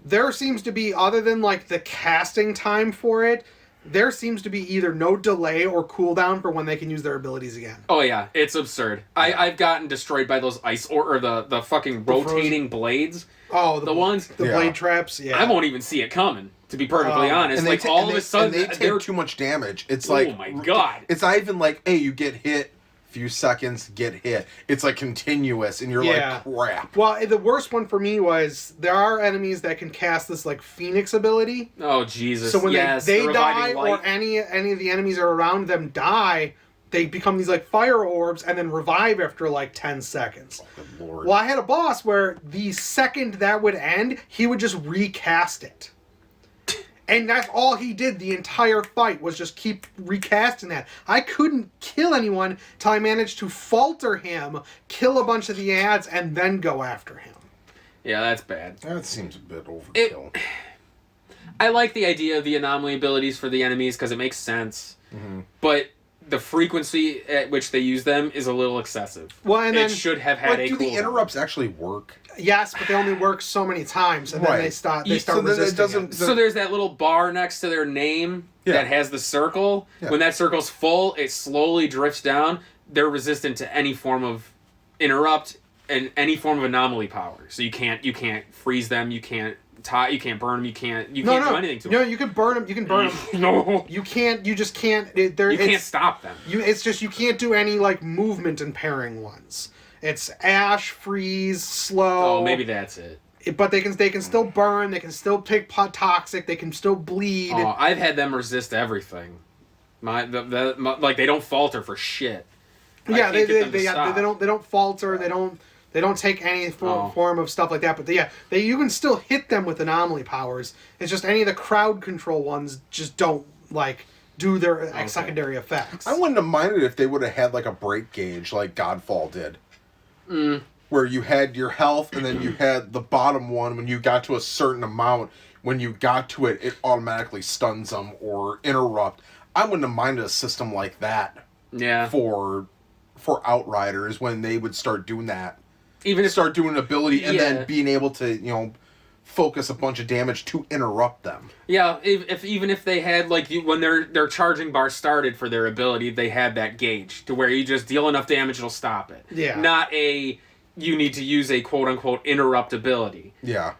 there seems to be, other than like the casting time for it, there seems to be either no delay or cooldown for when they can use their abilities again. Oh yeah, it's absurd. Yeah. I've gotten destroyed by those ice or the fucking rotating blades. Oh, the ones, the blade traps. Yeah, I won't even see it coming. To be perfectly honest, like all of a sudden they take too much damage. It's like, oh my God, it's not even like, hey, you get hit. Few seconds, get hit. It's like continuous, and you're like, crap. Well, the worst one for me was there are enemies that can cast this like Phoenix ability. Oh Jesus! So when they die, light, or any of the enemies are around them die, they become these like fire orbs and then revive after like 10 seconds. Oh, good Lord. Well, I had a boss where the second that would end, he would just recast it. And that's all he did the entire fight, was just keep recasting that. I couldn't kill anyone till I managed to falter him, kill a bunch of the ads, and then go after him. Yeah, that's bad. That seems a bit overkill. I like the idea of the anomaly abilities for the enemies because it makes sense. Mm-hmm. But the frequency at which they use them is a little excessive. Well, and then, it should have had a do the interrupts actually work? Yes, but they only work so many times, and then they start resisting it. So there's that little bar next to their name that has the circle. Yeah. When that circle's full, it slowly drifts down. They're resistant to any form of interrupt and any form of anomaly power. So you can't freeze them. You can't you can't burn them. You can't do anything to them. No, you can burn them. You can burn them. No, you can't. You just can't. You can't stop them. It's just you can't do any like movement impairing ones. It's ash, freeze, slow. Oh, maybe that's it. But they can still burn. They can still take toxic. They can still bleed. Oh, I've had them resist everything. Like they don't falter for shit. Yeah, they don't falter. They don't take any form of stuff like that. But you can still hit them with anomaly powers. It's just any of the crowd control ones just don't like do their secondary effects. I wouldn't have minded if they would have had like a break gauge like Godfall did. Where you had your health and then you had the bottom one when you got to a certain amount. When you got to it, it automatically stuns them or interrupt. I wouldn't have minded a system like that. Yeah. For Outriders when they would start doing that. Even if start doing an ability and then being able to, focus a bunch of damage to interrupt them. Yeah, even if they had when their charging bar started for their ability, they had that gauge to where you just deal enough damage, it'll stop it. Yeah. Not you need to use a quote unquote interrupt ability. Yeah.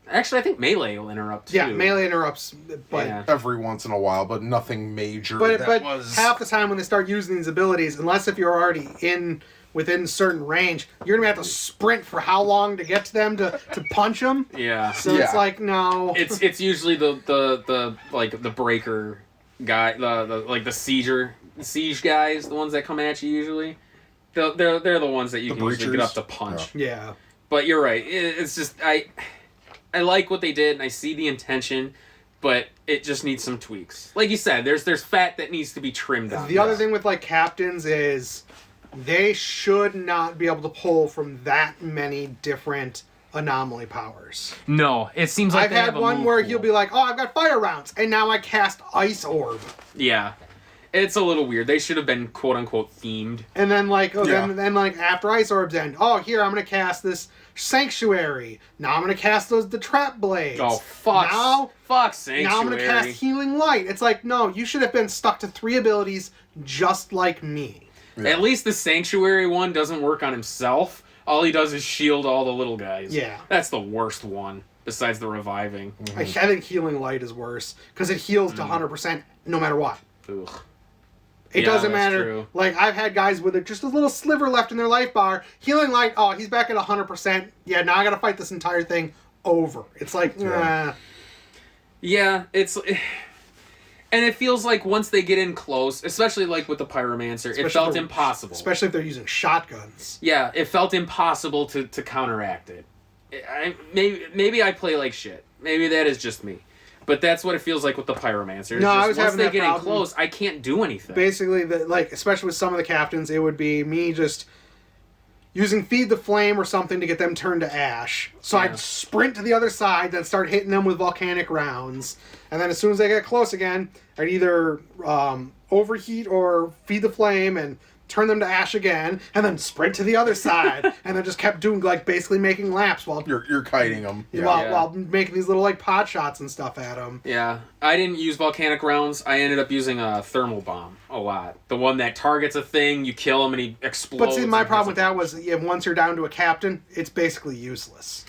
Actually, I think melee will interrupt too. Yeah, melee interrupts, but every once in a while, but nothing major. But half the time when they start using these abilities, unless if you're already within certain range, you're gonna have to sprint for how long to get to them to punch them. Yeah. So it's like no. It's usually the breaker guy, the siege guys, the ones that come at you usually. They're the ones that you can usually get up to punch. Yeah. But you're right. It's just I like what they did and I see the intention, but it just needs some tweaks. Like you said, there's fat that needs to be trimmed out. The other thing with captains is they should not be able to pull from that many different anomaly powers. No, it seems like I've had one where he'll be like, "Oh, I've got fire rounds," and now I cast ice orb. Yeah, it's a little weird. They should have been quote unquote themed. And then then after ice orbs end, here I'm gonna cast this sanctuary. Now I'm gonna cast the trap blades. Oh fuck sanctuary. Now I'm gonna cast healing light. It's like, no, you should have been stuck to 3 abilities just like me. Yeah. At least the sanctuary one doesn't work on himself. All he does is shield all the little guys. Yeah. That's the worst one, besides the reviving. Mm-hmm. I think healing light is worse, because it heals to 100% no matter what. Ugh. It doesn't matter. True. Like, I've had guys with just a little sliver left in their life bar. Healing light, he's back at 100%. Yeah, now I gotta fight this entire thing over. It's like, Yeah, it's... And it feels like once they get in close, especially with the Pyromancer, it felt impossible. Especially if they're using shotguns. Yeah, it felt impossible to counteract it. Maybe I play like shit. Maybe that is just me. But that's what it feels like with the Pyromancer. No, I was once having they that get problem. in close, I can't do anything. Basically, especially with some of the captains, it would be me just using Feed the Flame or something to get them turned to ash. So I'd sprint to the other side, then start hitting them with volcanic rounds. And then as soon as they get close again, I'd either overheat or Feed the Flame and turn them to ash again, and then sprint to the other side. And then just kept doing, basically making laps while... You're kiting them. While making these little, pot shots and stuff at them. Yeah. I didn't use volcanic rounds. I ended up using a thermal bomb a lot. The one that targets a thing, you kill him, and he explodes. But see, my problem with that was, once you're down to a captain, it's basically useless.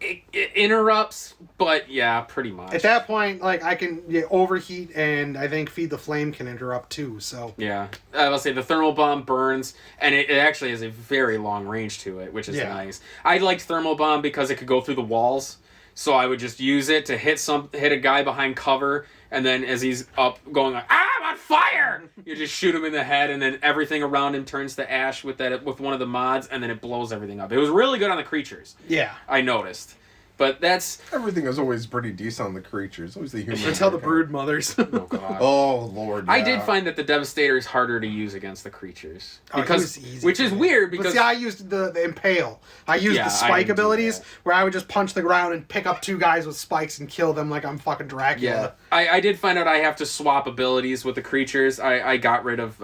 It interrupts, but yeah, pretty much. At that point, I can overheat, and I think Feed the Flame can interrupt too, so... Yeah. I will say the thermal bomb burns, and it actually has a very long range to it, which is nice. I liked thermal bomb because it could go through the walls, so I would just use it to hit a guy behind cover, and then as he's up going I'm on fire! You just shoot him in the head, and then everything around him turns to ash with one of the mods, and then it blows everything up. It was really good on the creatures. Yeah. I noticed. But that's... Everything is always pretty decent on the creatures. Always the human. Until the brood mothers. Oh, God. Oh, Lord, yeah. I did find that the Devastator is harder to use against the creatures. Because, which is weird, because... But see, I used the Impale. I used the spike abilities, where I would just punch the ground and pick up 2 guys with spikes and kill them like I'm fucking Dracula. Yeah, I did find out I have to swap abilities with the creatures. I got rid of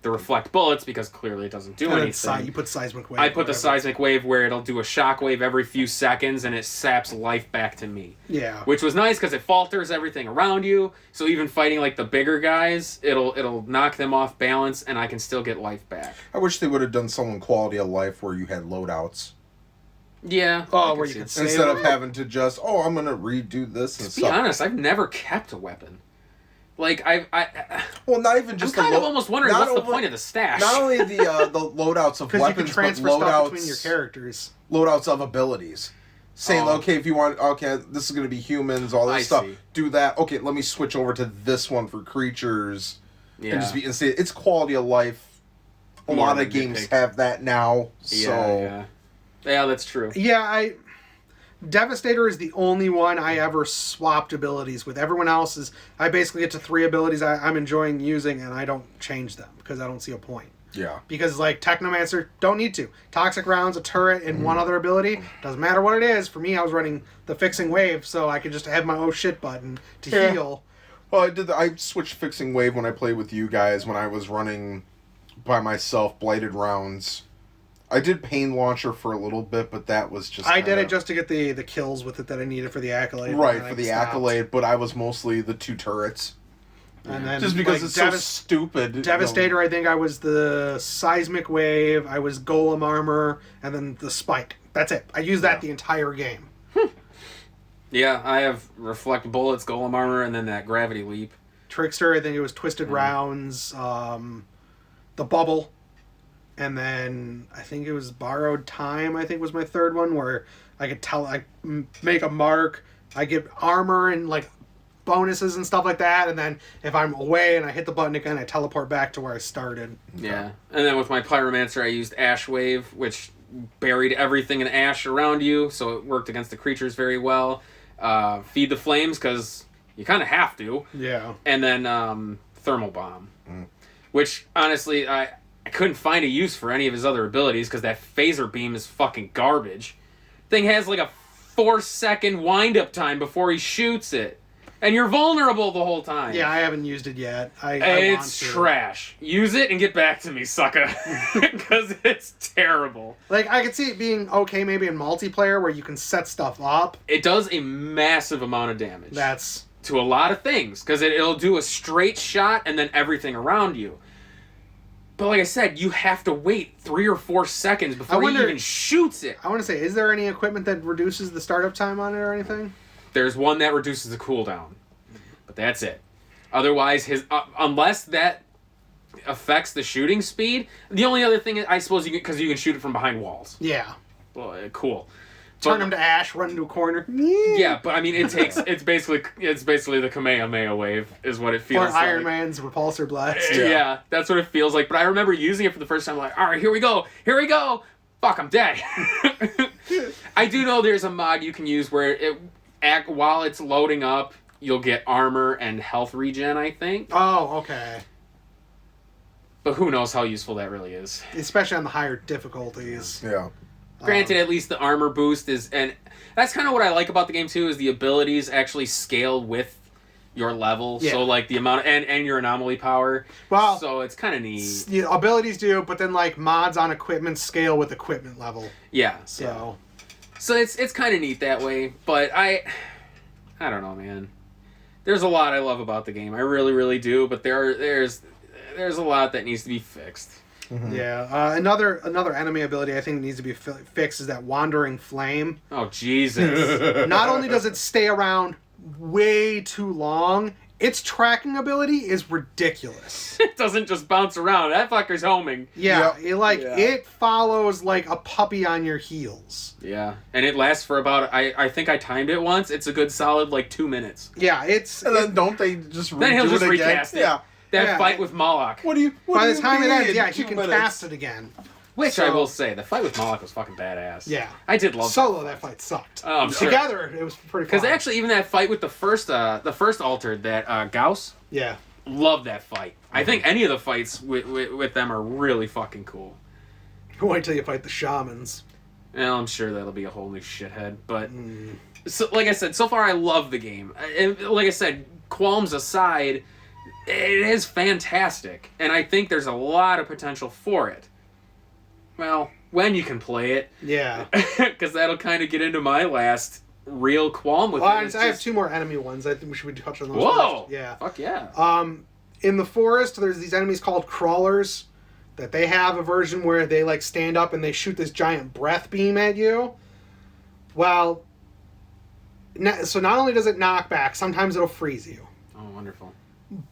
the Reflect Bullets, because clearly it doesn't do anything. You put Seismic Wave. I put the Seismic Wave where it'll do a shockwave every few seconds, and it saps life back to me. Yeah. Which was nice, because it falters everything around you, so even fighting like the bigger guys, it'll knock them off balance, and I can still get life back. I wish they would have done some quality of life where you had loadouts. Yeah. Oh, where you can save instead of having to just, I'm going to redo this and stuff. stuff. To be honest, I've never kept a weapon. Like, well, not even just I'm kind of almost wondering what's the point of the stash. Not only the loadouts of weapons, you can transfer but loadouts stuff between your characters. Loadouts of abilities. Saying, okay, if you want, this is going to be humans, all this stuff. See. Do that. Okay, let me switch over to this one for creatures. Yeah. And just be insane. It's quality of life. A lot of games have that now. So. Yeah, that's true. Yeah, Devastator is the only one I ever swapped abilities with. Everyone else is... I basically get to 3 abilities I'm enjoying using, and I don't change them, because I don't see a point. Yeah. Because, like, Technomancer, don't need to. Toxic Rounds, a turret, and one other ability. Doesn't matter what it is. For me, I was running the Fixing Wave, so I could just have my oh shit button to heal. Well, I switched Fixing Wave when I played with you guys, when I was running by myself Blighted Rounds. I did Pain Launcher for a little bit, but that was just... I did it just to get the kills with it that I needed for the Accolade. Right, for the Accolade, but I was mostly the 2 turrets. And then, just because it's so stupid. Devastator, I think I was the Seismic Wave, I was Golem Armor, and then the Spike. That's it. I used that the entire game. Yeah, I have Reflect Bullets, Golem Armor, and then that Gravity Leap. Trickster, I think it was Twisted Rounds, the Bubble, and then I think it was Borrowed Time, I think was my 3rd one, where I could I make a mark, I get armor and, like, bonuses and stuff like that, and then if I'm away and I hit the button again, I teleport back to where I started. Yeah, and then with my Pyromancer, I used Ash Wave, which buried everything in ash around you, so it worked against the creatures very well. Feed the Flames, because you kind of have to. Yeah. And then Thermal Bomb, which, honestly, I couldn't find a use for any of his other abilities, because that Phaser Beam is fucking garbage. Thing has like a 4-second wind-up time before he shoots it. And you're vulnerable the whole time. Yeah, I haven't used it yet. It's trash. Use it and get back to me, sucker. Because it's terrible. Like, I could see it being okay maybe in multiplayer where you can set stuff up. It does a massive amount of damage. That's... to a lot of things. Because it'll do a straight shot and then everything around you. But like I said, you have to wait 3 or 4 seconds before he even shoots it. I want to say, is there any equipment that reduces the startup time on it or anything? There's one that reduces the cooldown, but that's it. Otherwise, his unless that affects the shooting speed, the only other thing I suppose because you can shoot it from behind walls. Yeah. Well, cool. Turn him to ash, run into a corner. Yeah, but I mean, it's basically the Kamehameha wave is what it feels or like. Iron Man's repulsor blast. Yeah, that's what it feels like. But I remember using it for the first time, like, all right, here we go. Fuck, I'm dead. I do know there's a mod you can use where while it's loading up, you'll get armor and health regen, I think. Oh, okay. But who knows how useful that really is. Especially on the higher difficulties. Yeah. Granted, at least the armor boost is... And that's kind of what I like about the game, too, is the abilities actually scale with your level. Yeah. So, like, the amount... And your anomaly power. Well... So, it's kind of neat. Abilities do, but then, like, mods on equipment scale with equipment level. Yeah. So... Yeah. So it's kind of neat that way, but I don't know, man. There's a lot I love about the game. I really, really do, but there's a lot that needs to be fixed. Mm-hmm. Yeah. Another enemy ability I think needs to be fixed is that Wandering Flame. Oh, Jesus. Not only does it stay around way too long, its tracking ability is ridiculous. It doesn't just bounce around. That fucker's homing. Yeah, it follows like a puppy on your heels. Yeah, and it lasts for about, I think I timed it once, it's a good solid, 2 minutes. Yeah, And then don't they just then he'll just recast it. Yeah. That fight with Moloch. What do you By the mean? time it ends, he 2 can minutes. cast it again. Which So- I will say, the fight with Moloch was fucking badass. Yeah. I did love Solo, that fight sucked. Oh, I'm sure. Together, it was pretty fun. Because actually, even that fight with the first altered, that Gauss, Yeah. love that fight. I think any of the fights with them are really fucking cool. Wait till you fight the shamans. Well, I'm sure that'll be a whole new shithead. But, so, like I said, so far I love the game. And like I said, qualms aside, it is fantastic. And I think there's a lot of potential for it. Well, when you can play it. Yeah. Because that'll kind of get into my last real qualm with Well, it. I have 2 more enemy ones. I think we should touch on those Whoa! first. Yeah. Fuck yeah. In the forest, there's these enemies called crawlers that they have a version where they like stand up and they shoot this giant breath beam at you. Well, so not only does it knock back, sometimes it'll freeze you. Oh, wonderful.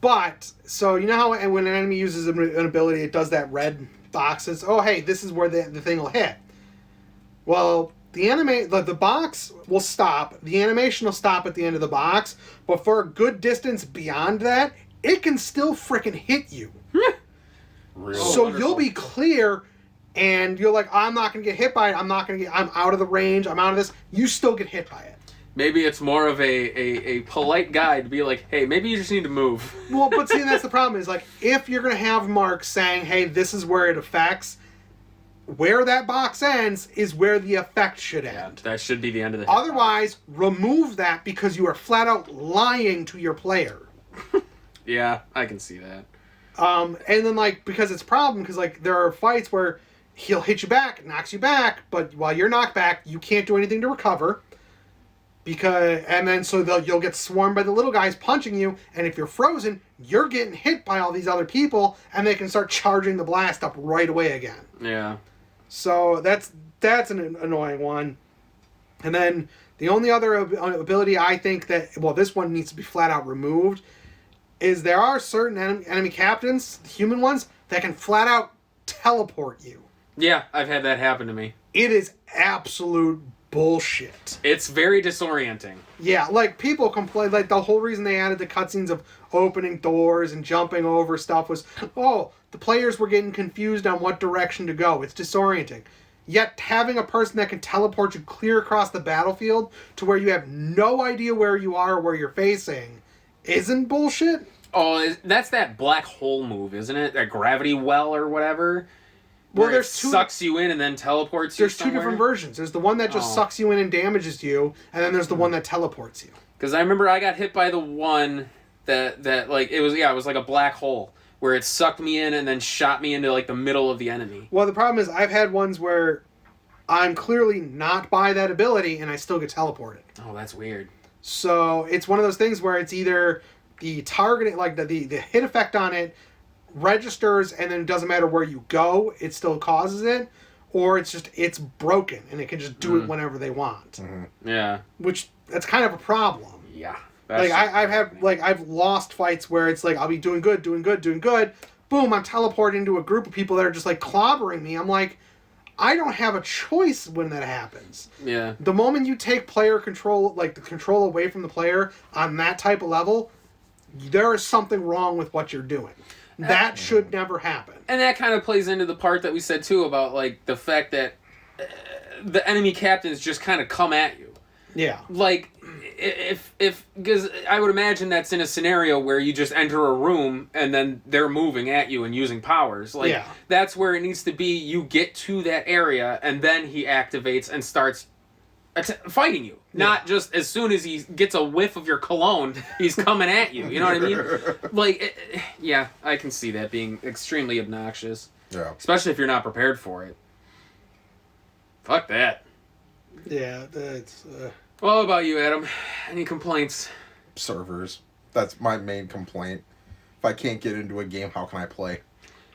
But, so you know how when an enemy uses an ability, it does that red box? Says, oh, hey, this is where the thing will hit. Well, the box will stop. The animation will stop at the end of the box. But for a good distance beyond that, it can still frickin' hit you. Really? So wonderful. you'll be clear, and you're like, I'm not going to get hit by it. I'm out of the range. I'm out of this. You still get hit by it. Maybe it's more of a polite guide to be like, hey, maybe you just need to move. Well, but see, that's the problem is like, if you're going to have marks saying, hey, this is where it affects, where that box ends is where the effect should end. That should be the end of the Otherwise, remove that because you are flat out lying to your player. Yeah, I can see that. And then, like, because it's a problem, because, like, there are fights where he'll hit you back, knocks you back, but while you're knocked back, you can't do anything to recover. And then you'll get swarmed by the little guys punching you, and if you're frozen, you're getting hit by all these other people, and they can start charging the blast up right away again. Yeah. So that's an annoying one. And then the only other ability I think that, well, this one needs to be flat out removed, is there are certain enemy captains, human ones, that can flat out teleport you. Yeah, I've had that happen to me. It is absolute bullshit. It's very disorienting. Yeah, like, people complain, like, the whole reason they added the cutscenes of opening doors and jumping over stuff was, oh, the players were getting confused on what direction to go. It's disorienting. Yet, having a person that can teleport you clear across the battlefield to where you have no idea where you are or where you're facing isn't bullshit. Oh, that's that black hole move, isn't it? That gravity well or whatever? Well, Where there's it two. sucks you in and then teleports you There's two somewhere? different versions. There's the one that just sucks you in and damages you, and then there's the one that teleports you. Because I remember I got hit by the one that like, it was like a black hole where it sucked me in and then shot me into like the middle of the enemy. Well, the problem is I've had ones where I'm clearly not by that ability and I still get teleported. Oh, that's weird. So it's one of those things where it's either the targeting, like the hit effect on it registers, and then it doesn't matter where you go, it still causes it, or it's broken and it can just do it whenever they want. Mm-hmm. Yeah. Which, that's kind of a problem. Yeah. Like, I've lost fights where it's like, I'll be doing good. Boom, I'm teleported into a group of people that are just like clobbering me. I'm like, I don't have a choice when that happens. Yeah. The moment you take player control, like the control away from the player on that type of level, there is something wrong with what you're doing. That should never happen. And that kind of plays into the part that we said too about like the fact that the enemy captains just kind of come at you. Yeah. Like, if because I would imagine that's in a scenario where you just enter a room and then they're moving at you and using powers. Like, Yeah. that's where it needs to be. You get to that area and then he activates and starts fighting you. Not just as soon as he gets a whiff of your cologne, he's coming at you. You know what I mean? Like, yeah, I can see that being extremely obnoxious. Yeah. Especially if you're not prepared for it. Fuck that. Yeah, that's... Well, how about you, Adam? Any complaints? Servers. That's my main complaint. If I can't get into a game, how can I play?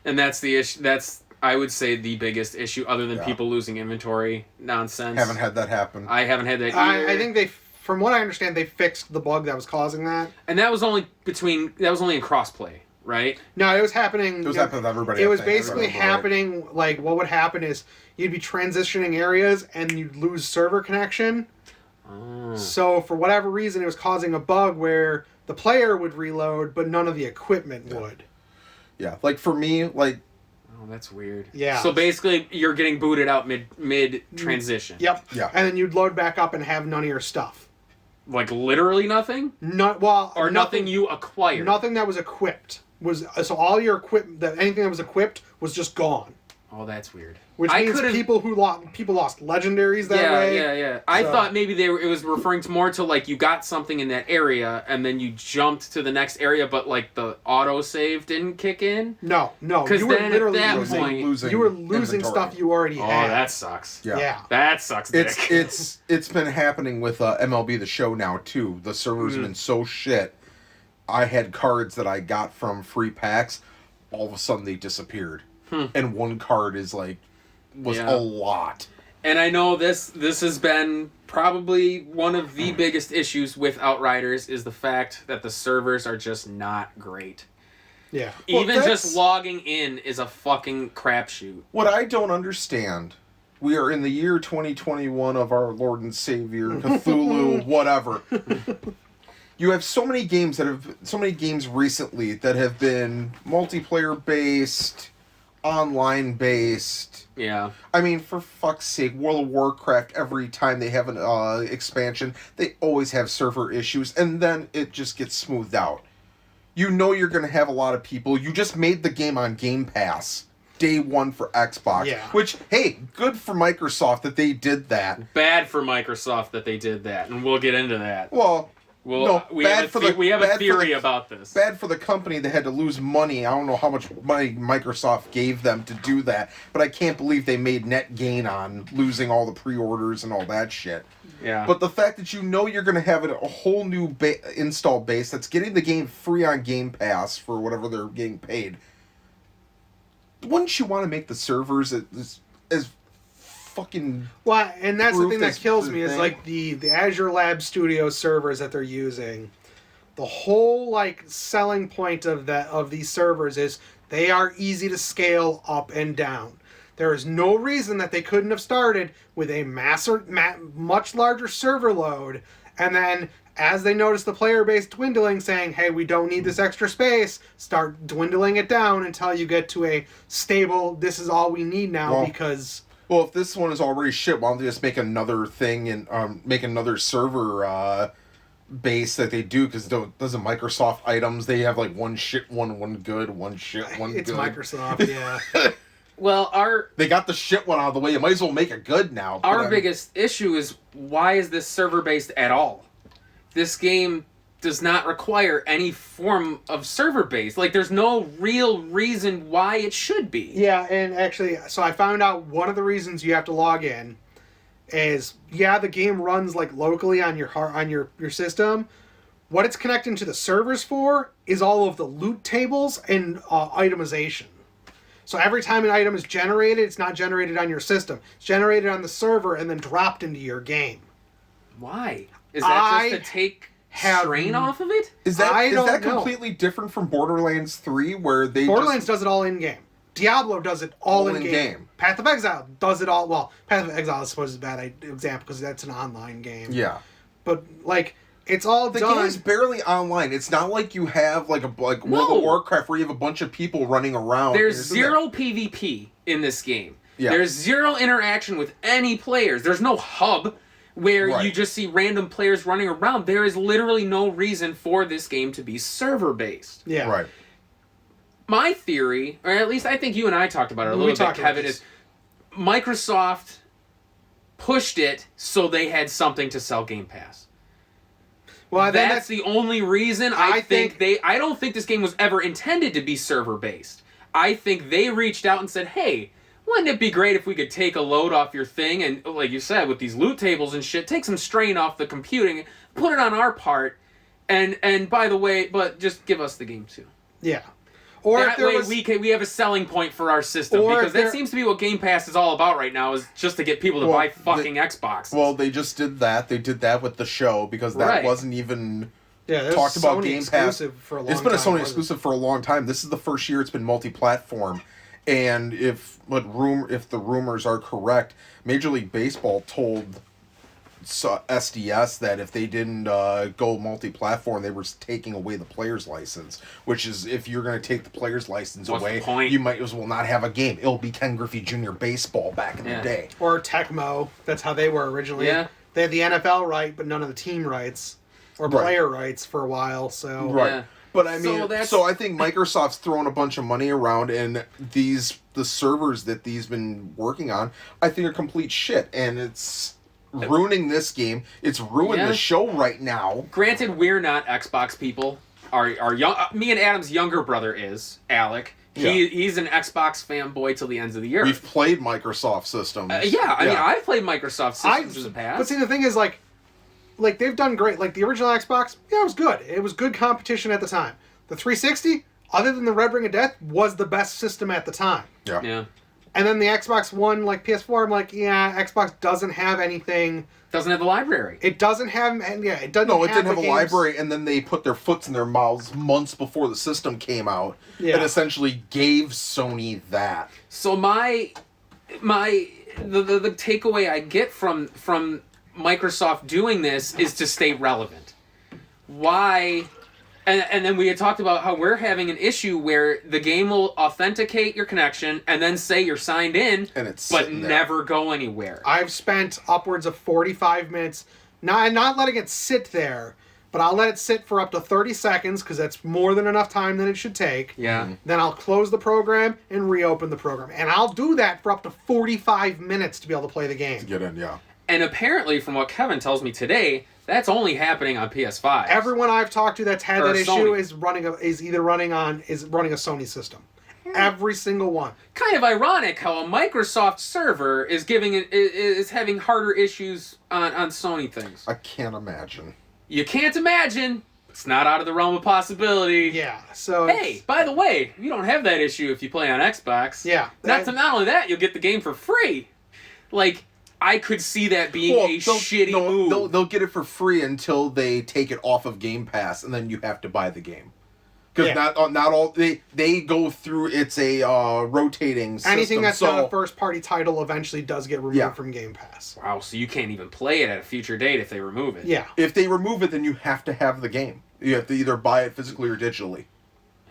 And that's the issue. That's, I would say, the biggest issue, other than Yeah. people losing inventory nonsense. Haven't had that happen. I haven't had that either. I think from what I understand, they fixed the bug that was causing that. And that was only in crossplay, right? No, it was happening... It was happening with everybody. It I was think. basically Everybody was happening, like, what would happen is you'd be transitioning areas and you'd lose server connection. Oh. So, for whatever reason, it was causing a bug where the player would reload, but none of the equipment would. Yeah, like for me, like Oh, that's weird. Yeah. So basically, you're getting booted out mid transition. Yep. Yeah. And then you'd load back up and have none of your stuff. Like literally nothing, Or nothing you acquired. Nothing that was equipped so all your anything that was equipped was just gone. Oh, that's weird. Which means people lost legendaries that way. Yeah. I thought maybe it was referring to more to like you got something in that area and then you jumped to the next area, but like the autosave didn't kick in. No. Because you were then literally at that point you were losing inventory. stuff you already had. Oh, that sucks. Yeah. That sucks. Dick. It's been happening with MLB The Show now too. The servers have been so shit. I had cards that I got from free packs. All of a sudden they disappeared, and one card was a lot. And I know this has been probably one of the biggest issues with Outriders is the fact that the servers are just not great. Yeah. Even just logging in is a fucking crapshoot. What I don't understand, we are in the year 2021 of our Lord and Savior, Cthulhu, whatever. You have so many games recently that have been multiplayer based, online based. Yeah. I mean, for fuck's sake, World of Warcraft, every time they have an expansion, they always have server issues, and then it just gets smoothed out. You know you're going to have a lot of people. You just made the game on Game Pass, day one for Xbox. Yeah. Which, hey, good for Microsoft that they did that. Bad for Microsoft that they did that, and we'll get into that. Well... Well, we have a theory about this. Bad for the company that had to lose money. I don't know how much money Microsoft gave them to do that, but I can't believe they made net gain on losing all the pre-orders and all that shit. Yeah. But the fact that you know you're going to have a whole new install base that's getting the game free on Game Pass for whatever they're getting paid, wouldn't you want to make the servers as fucking... Well, and that's the thing that kills the me is thing. like the Azure Lab Studio servers that they're using. The whole like selling point of these servers is they are easy to scale up and down. There is no reason that they couldn't have started with a much larger server load, and then as they notice the player base dwindling, saying, hey, we don't need this extra space, start dwindling it down until you get to a stable, this is all we need now, because... Well, if this one is already shit, why don't they just make another thing and make another server base that they do? Because doesn't Microsoft items, they have like one shit, one good, one shit, one It's good. Microsoft, yeah. Well, they got the shit one out of the way. You might as well make it good now. Our biggest issue is why is this server based at all? This game does not require any form of server base. Like, there's no real reason why it should be. Yeah, and actually, so I found out one of the reasons you have to log in is, the game runs like locally on your system. What it's connecting to the servers for is all of the loot tables and itemization. So every time an item is generated, it's not generated on your system. It's generated on the server and then dropped into your game. Why? Is that just to take strain off of it? Is that completely different from Borderlands 3 where they Borderlands does it all in-game. Diablo does it all in-game. Path of Exile does it all... Well, Path of Exile I suppose is a bad example because that's an online game. Yeah. But, like, it's all the done... game is barely online. It's not like you have like World of Warcraft where you have a bunch of people running around. There's zero PvP in this game. Yeah. There's zero interaction with any players. There's no hub where you just see random players running around. There is literally no reason for this game to be server-based. Yeah. Right. My theory, or at least I think you and I talked about it a little bit, Kevin, is Microsoft pushed it so they had something to sell Game Pass. Well, that's the only reason I don't think this game was ever intended to be server-based. I think they reached out and said, hey, wouldn't it be great if we could take a load off your thing and, like you said, with these loot tables and shit, take some strain off the computing, put it on our part, and by the way, but just give us the game too. Yeah. Or that way we have a selling point for our system, because that seems to be what Game Pass is all about right now, is just to get people to buy fucking Xboxes. Well, they just did that. They did that with the show because that wasn't even talked about Game Pass. For a long it's been a time, Sony exclusive for a long time. This is the first year it's been multi-platform. And if the rumors are correct, Major League Baseball told SDS that if they didn't go multi-platform, they were taking away the player's license. Which is, if you're going to take the player's license What's away, the point? you might as well not have a game. It'll be Ken Griffey Jr. Baseball back in the day. Or Tecmo. That's how they were originally. Yeah. They had the NFL right, but none of the team rights or player rights for a while. So Right. Yeah. But I mean, So so I think Microsoft's throwing a bunch of money around, and the servers that these been working on, I think are complete shit, and it's ruining this game. It's ruined the show right now. Granted, we're not Xbox people. Our young, me and Adam's younger brother is Alec. He's an Xbox fanboy till the ends of the earth. We've played Microsoft systems. I mean, I've played Microsoft systems in the past. But see, the thing is, like they've done great. Like the original Xbox, it was good. It was good competition at the time. The 360, other than the Red Ring of Death, was the best system at the time. Yeah. And then the Xbox One, like PS4, I'm like, yeah, Xbox doesn't have anything. Doesn't have the library. It doesn't have, and yeah, it doesn't. No, it have didn't have the a games. library, and then they put their foots in their mouths months before the system came out, and essentially gave Sony that. So the takeaway I get from Microsoft doing this is to stay relevant. Why? And then we had talked about how we're having an issue where the game will authenticate your connection and then say you're signed in, And it's but sitting there. never go anywhere. I've spent upwards of 45 minutes, not letting it sit there, but I'll let it sit for up to 30 seconds because that's more than enough time that it should take. Yeah. Then I'll close the program and reopen the program. And I'll do that for up to 45 minutes to be able to play the game. Get in, yeah. And apparently, from what Kevin tells me today, that's only happening on PS5. Everyone I've talked to that's had Or that issue Sony. is running a Sony system. Every single one. Kind of ironic how a Microsoft server is having harder issues on Sony things. I can't imagine. You can't imagine. It's not out of the realm of possibility. Yeah. So Hey, by the way, you don't have that issue if you play on Xbox. Yeah. Not only that, you'll get the game for free. Like, I could see that being a shitty move. They'll get it for free until they take it off of Game Pass, and then you have to buy the game. Because not all they go through. It's a rotating system. anything that's not a first party title eventually does get removed from Game Pass. Wow, so you can't even play it at a future date if they remove it. Yeah. If they remove it, then you have to have the game. You have to either buy it physically or digitally.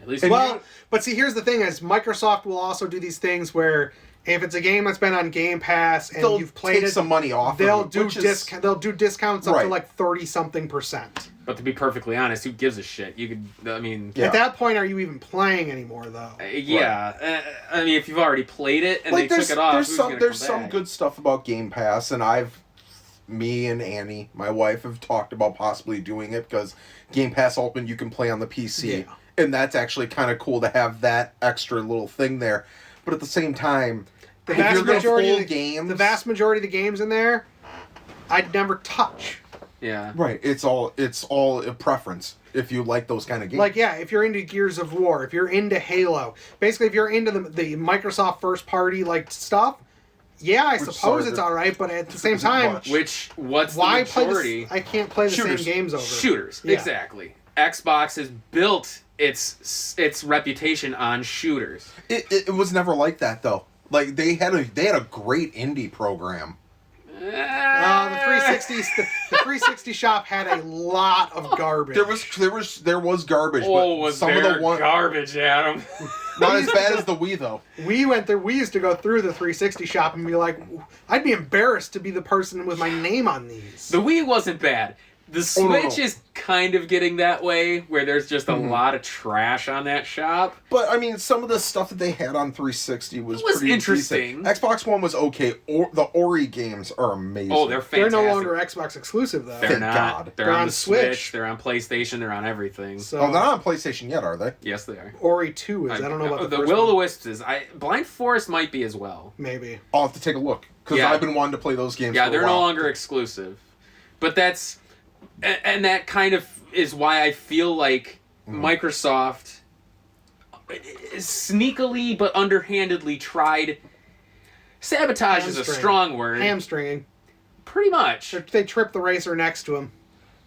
At least But see, here's the thing: is Microsoft will also do these things where if it's a game that's been on Game Pass and you've played take it, some money off. they'll of do it, they'll do discounts up to like 30-something%. But to be perfectly honest, who gives a shit? You could, I mean... Yeah. At that point, are you even playing anymore, though? I mean, if you've already played it and they took it off, there's some good stuff about Game Pass, and me and Annie, my wife, have talked about possibly doing it because Game Pass Ultimate you can play on the PC, and that's actually kind of cool to have that extra little thing there. But at the same time, The if vast you're going to majority pull of the games, the vast majority of the games in there, I'd never touch. Yeah. right? It's all a preference if you like those kind of games. Like, yeah, if you're into Gears of War, if you're into Halo, basically, if you're into the Microsoft first party like stuff, yeah, I suppose it's all right. But at the same time, What's why the play majority? this? I can't play the Shooters. same games over. Shooters, Yeah. exactly. Xbox has built its reputation on shooters. It was never like that though. Like they had a great indie program. The 360 shop had a lot of garbage. There was garbage, Oh, but was some there of the garbage, Adam? not as bad as the Wii though. We used to go through the 360 shop and be like, I'd be embarrassed to be the person with my name on these. The Wii wasn't bad. The Switch no. is kind of getting that way, where there's just a lot of trash on that shop. But I mean, some of the stuff that they had on 360 was pretty interesting. decent. Xbox One was okay. The Ori games are amazing. Oh, they're fantastic. They're no longer Xbox exclusive though. They're Thank not. God. They're on the Switch. They're on PlayStation. They're on everything. So they're not on PlayStation yet, are they? Yes, they are. Ori 2 is. I don't know about the first Will o' the one. Wisps is. Blind Forest might be as well. Maybe. I'll have to take a look because Yeah. I've been wanting to play those games. Yeah, for they're a while. no longer exclusive. But that's... And that kind of is why I feel like Microsoft sneakily but underhandedly tried... Sabotage is a Hamstring. strong word. Hamstringing. Pretty much. They tripped the racer next to him.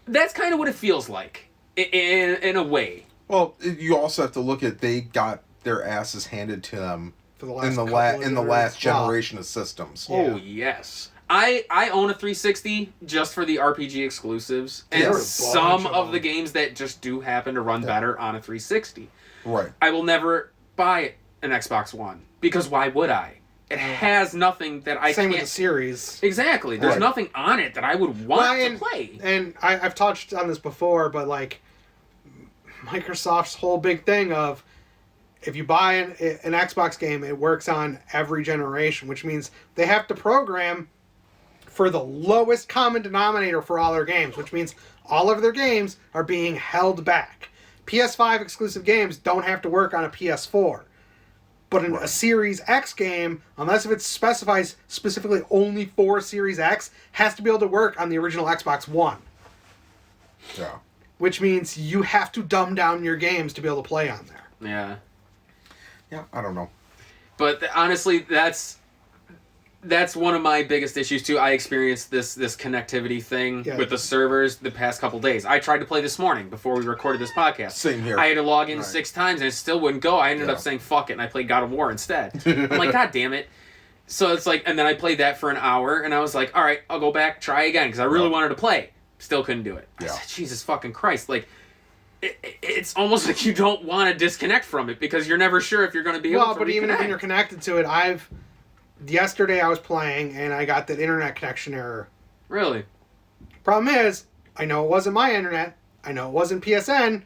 That's kind of what it feels like. In a way. Well, you also have to look at they got their asses handed to them For the last in the couple of last years. generation of systems. Yeah. Oh, yes. I own a 360 just for the RPG exclusives and Yeah. some of the games that just do happen to run better on a 360. Right. I will never buy an Xbox One because why would I? It has nothing that I Same can't... with the series. Exactly. There's Right. nothing on it that I would want to play. And I've touched on this before, but like Microsoft's whole big thing of if you buy an Xbox game, it works on every generation, which means they have to program for the lowest common denominator for all their games, which means all of their games are being held back. PS5 exclusive games don't have to work on a PS4. But in a Series X game, unless if it specifies specifically only for Series X, has to be able to work on the original Xbox One. Yeah. Which means you have to dumb down your games to be able to play on there. Yeah. Yeah, I don't know. But honestly, that's one of my biggest issues too. I experienced this connectivity thing with the servers the past couple days. I tried to play this morning before we recorded this podcast. Same here. I had to log in 6 times and it still wouldn't go. I ended up saying fuck it and I played God of War instead. I'm like, God damn it. So it's like, and then I played that for an hour and I was like, all right, I'll go back, try again because I really wanted to play. Still couldn't do it. I said, Jesus fucking Christ. Like, it's almost like you don't want to disconnect from it because you're never sure if you're going to be able to Well, but even if you're connected to it, yesterday I was playing and I got that internet connection error. Really? Problem is, I know it wasn't my internet. I know it wasn't PSN.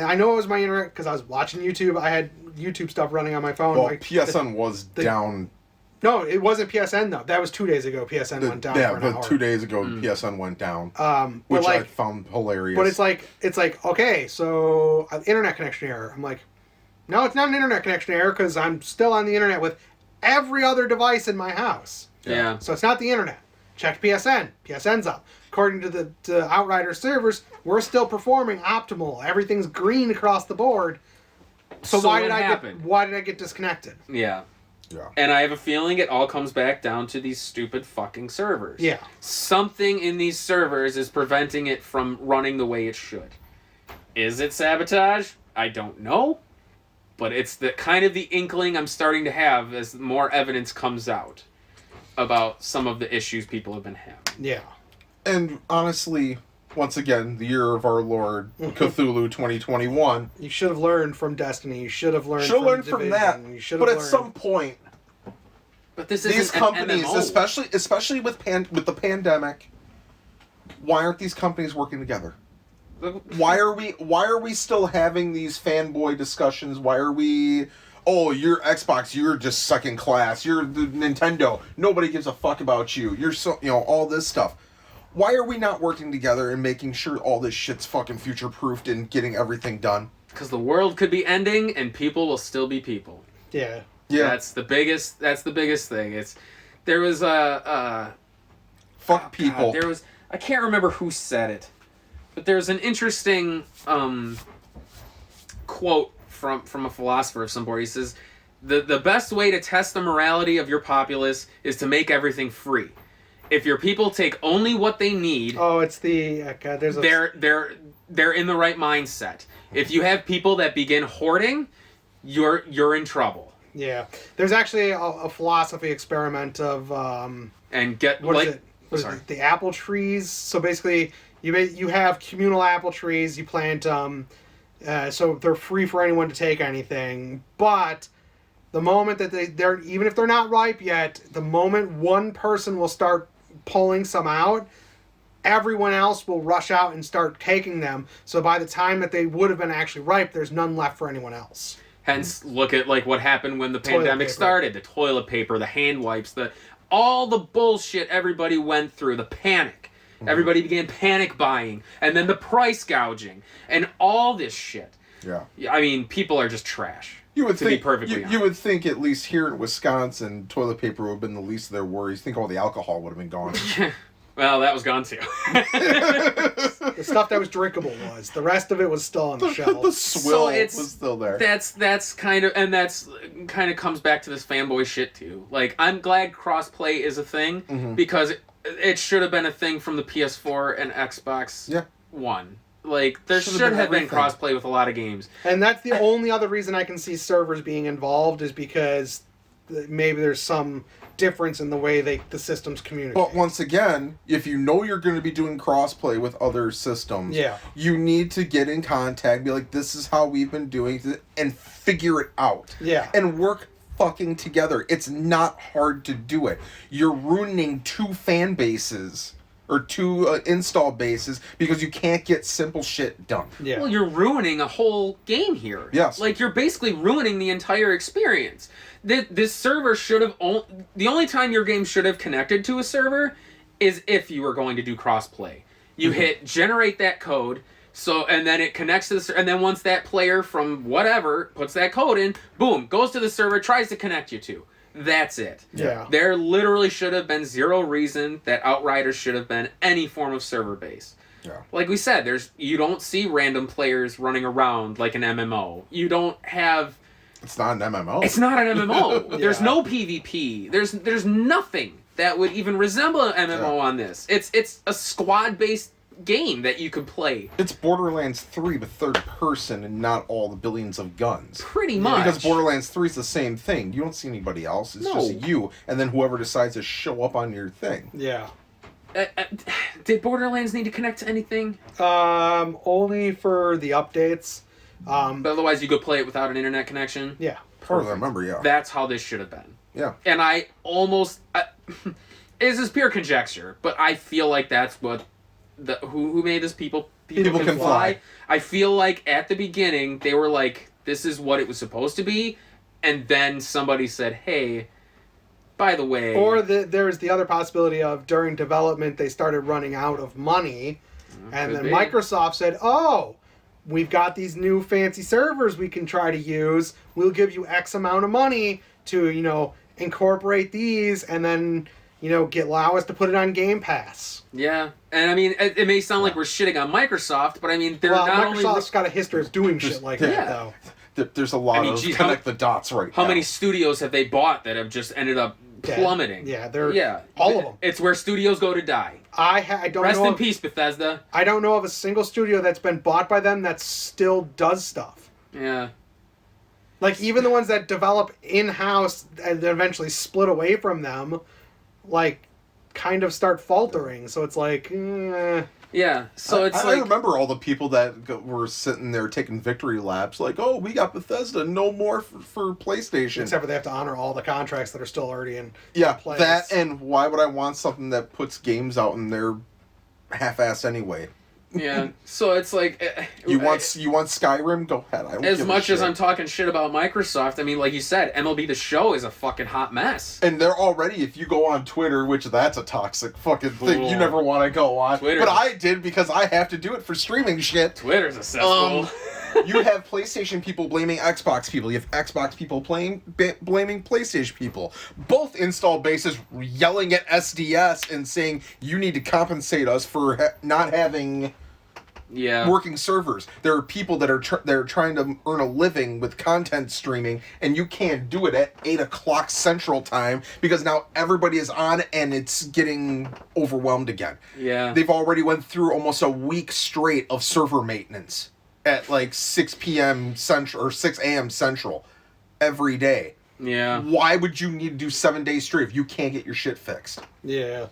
I know it was my internet because I was watching YouTube. I had YouTube stuff running on my phone. Well, PSN was down. No, it wasn't PSN though. That was 2 days ago. PSN went down for an hour. 2 days ago, PSN went down, which I found hilarious. But it's like okay, so internet connection error. I'm like, no, it's not an internet connection error because I'm still on the internet with every other device in my house. Yeah. So it's not the internet. Checked PSN. PSN's up. According to the Outriders servers, we're still performing optimal. Everything's green across the board. So why did I get disconnected? Yeah. Yeah. And I have a feeling it all comes back down to these stupid fucking servers. Yeah. Something in these servers is preventing it from running the way it should. Is it sabotage? I don't know. But it's the kind of the inkling I'm starting to have as more evidence comes out about some of the issues people have been having. Yeah. And honestly, once again, the year of our Lord, Cthulhu 2021. You should have learned from Destiny. You should have learned from that. You But at some point, but this these companies, especially with the pandemic, why aren't these companies working together? Why are we still having these fanboy discussions? Why are we? Oh, you're Xbox. You're just second class. You're the Nintendo. Nobody gives a fuck about you. You're all this stuff. Why are we not working together and making sure all this shit's fucking future-proofed and getting everything done? Because the world could be ending and people will still be people. Yeah. Yeah. That's the biggest thing. There was fuck people. God, I can't remember who said it, but there's an interesting quote from a philosopher of some sort. He says, the best way to test the morality of your populace is to make everything free. If your people take only what they need, it's the there's a they're in the right mindset. If you have people that begin hoarding, you're in trouble. Yeah, there's actually a philosophy experiment of and get what is it? The apple trees. So basically, you have communal apple trees. You plant so they're free for anyone to take anything, but the moment that they're even if they're not ripe yet, the moment one person will start pulling some out, everyone else will rush out and start taking them. So by the time that they would have been actually ripe, there's none left for anyone else. Hence, look at like what happened when the pandemic started. The toilet paper, the hand wipes, all the bullshit everybody went through, the panic. Mm-hmm. Everybody began panic buying, and then the price gouging, and all this shit. Yeah. I mean, people are just trash. You would think, be perfectly honest. You would think at least here in Wisconsin, toilet paper would have been the least of their worries. Think all the alcohol would have been gone. Well, that was gone too. The stuff that was drinkable was. The rest of it was still on the shelf. The swill was still there. That's kind of comes back to this fanboy shit too. Like, I'm glad crossplay is a thing because it should have been a thing from the PS4 and Xbox One. Like, there should have been crossplay with a lot of games. And that's the only other reason I can see servers being involved is because maybe there's some difference in the way the systems communicate. But once again, if you know you're going to be doing crossplay with other systems, you need to get in contact, be like, this is how we've been doing it, and figure it out. Yeah. And work fucking together. It's not hard to do it. You're ruining 2 fan bases or 2 install bases because you can't get simple shit done. Yeah. Well, you're ruining a whole game here. Yes. Like, you're basically ruining the entire experience. This server should have... The only time your game should have connected to a server is if you were going to do crossplay. You hit generate that code, and then it connects to the server, and then once that player from whatever puts that code in, boom, goes to the server, tries to connect you to. That's it. Yeah. There literally should have been zero reason that Outriders should have been any form of server base. Yeah. Like we said, you don't see random players running around like an MMO. You don't have... It's not an MMO. It's not an MMO. Yeah. There's no PvP. There's nothing that would even resemble an MMO on this. It's a squad-based game that you could play. It's Borderlands 3 but third person and not all the billions of guns. Pretty much. Because Borderlands 3 is the same thing. You don't see anybody else. It's just you and then whoever decides to show up on your thing. Yeah. Did Borderlands need to connect to anything? Only for the updates. But otherwise, you could play it without an internet connection? Yeah. As far as I remember, yeah. That's how this should have been. Yeah. And I almost... this is pure conjecture, but I feel like that's what... who made this People Can Fly? I feel like at the beginning, they were like, this is what it was supposed to be, and then somebody said, hey, by the way... Or there's the other possibility of during development, they started running out of money, and then Microsoft said, oh... We've got these new fancy servers we can try to use. We'll give you X amount of money to, incorporate these and then, allow us to put it on Game Pass. Yeah. And I mean, it may sound like we're shitting on Microsoft, but I mean, they're not Microsoft's got a history of doing shit like that, though. There's a lot of connect the dots right now. How many studios have they bought that have just ended up plummeting? Yeah, all of them. It's where studios go to die. I don't Rest know. in peace, Bethesda. I don't know of a single studio that's been bought by them that still does stuff. Yeah. Like, even the ones that develop in-house and then eventually split away from them, kind of start faltering. So it's like, Yeah, so I remember all the people that were sitting there taking victory laps, like, oh, we got Bethesda, no more for PlayStation. Except for they have to honor all the contracts that are still already in place. That, and why would I want something that puts games out and they're half-assed anyway? Yeah, so it's like... You want Skyrim? Go ahead. I don't as give a much shit. as I'm talking shit about Microsoft, I mean, like you said, MLB The Show is a fucking hot mess. And they're already, if you go on Twitter, which that's a toxic fucking thing you never want to go on. Twitter. But I did because I have to do it for streaming shit. Twitter's a cesspool. You have PlayStation people blaming Xbox people. You have Xbox people blaming PlayStation people. Both install bases yelling at SDS and saying, you need to compensate us for not having... working servers. There are people that are trying to earn a living with content streaming, and you can't do it at 8 o'clock Central Time because now everybody is on and it's getting overwhelmed again. Yeah. They've already went through almost a week straight of server maintenance at 6 p.m. Central or 6 a.m. Central every day. Yeah. Why would you need to do 7 days straight if you can't get your shit fixed? Yeah.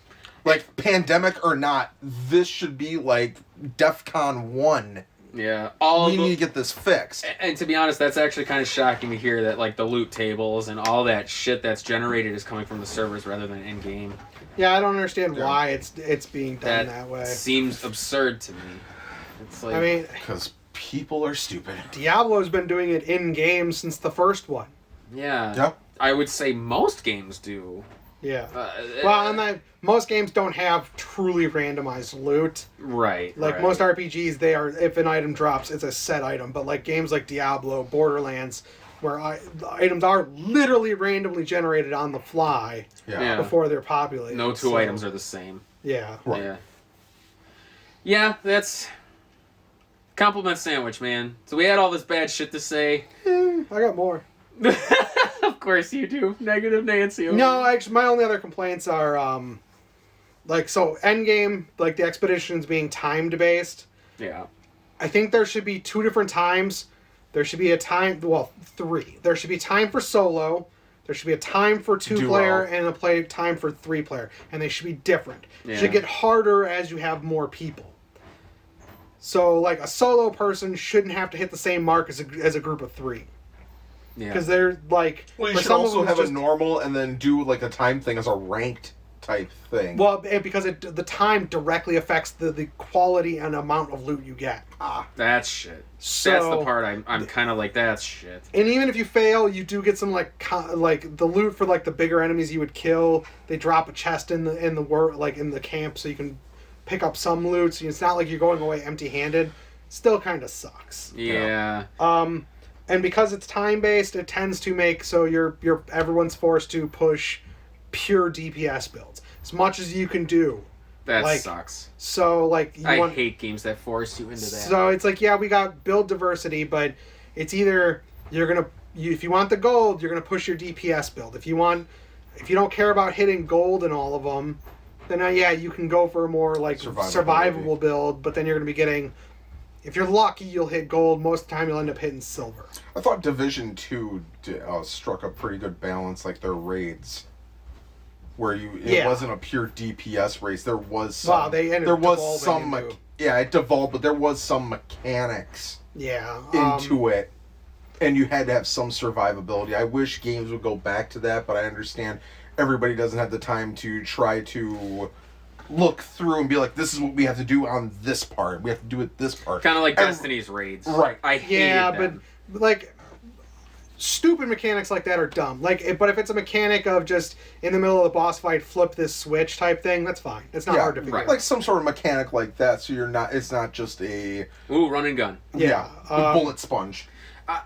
Pandemic or not, this should be DEFCON 1. Yeah. We need to get this fixed. And to be honest, that's actually kind of shocking to hear that the loot tables and all that shit that's generated is coming from the servers rather than in-game. Yeah, I don't understand why it's being done that way. Seems absurd to me. It's like... because people are stupid. Diablo's been doing it in-game since the first one. Yeah. Yep. I would say most games do. Yeah. Most games don't have truly randomized loot. Right. Most RPGs, if an item drops, it's a set item. But games like Diablo, Borderlands, where the items are literally randomly generated on the fly before they're populated. No two items are the same. Yeah. Right. Yeah. Yeah, that's... Compliment sandwich, man. So we had all this bad shit to say. I got more. Of course you do. Negative Nancy. No, actually, my only other complaints are, endgame, the expeditions being timed based. Yeah. I think there should be 2 different times. There should be 3. There should be time for solo. There should be a time for 2-player and a time for 3-player, and they should be different. Yeah. Should get harder as you have more people. So, like, a solo person shouldn't have to hit the same mark as a group of 3. Yeah. Because they're, like... Well, you should also have a normal and then do, like, a time thing as a ranked type thing. Well, because the time directly affects the quality and amount of loot you get. That's shit. So, that's the part I'm kind of like, that's shit. And even if you fail, you do get some, like the loot for, like, the bigger enemies you would kill. They drop a chest in the camp so you can pick up some loot. So it's not like you're going away empty-handed. Still kind of sucks. Yeah. And because it's time-based, it tends to make so everyone's forced to push pure DPS builds as much as you can do. That sucks. So, like, I hate games that force you into that. So it's like, yeah, we got build diversity, but it's either if you want the gold, you're gonna push your DPS build. If you don't care about hitting gold in all of them, then you can go for a more like survivable build. But then you're gonna be getting, if you're lucky, you'll hit gold. Most of the time, you'll end up hitting silver. I thought Division 2 struck a pretty good balance, like their raids. Where it wasn't a pure DPS race. There was some. It devolved, but there was some mechanics. Into it, and you had to have some survivability. I wish games would go back to that, but I understand everybody doesn't have the time to try to look through and be like, this is what we have to do on this part. We have to do it this part. Kind of like Destiny's raids. Right. I hated them. But like, stupid mechanics like that are dumb. Like, but if it's a mechanic of just in the middle of the boss fight, flip this switch type thing, that's fine. It's not hard to figure out. Like some sort of mechanic like that, so it's not just a run and gun. The bullet sponge.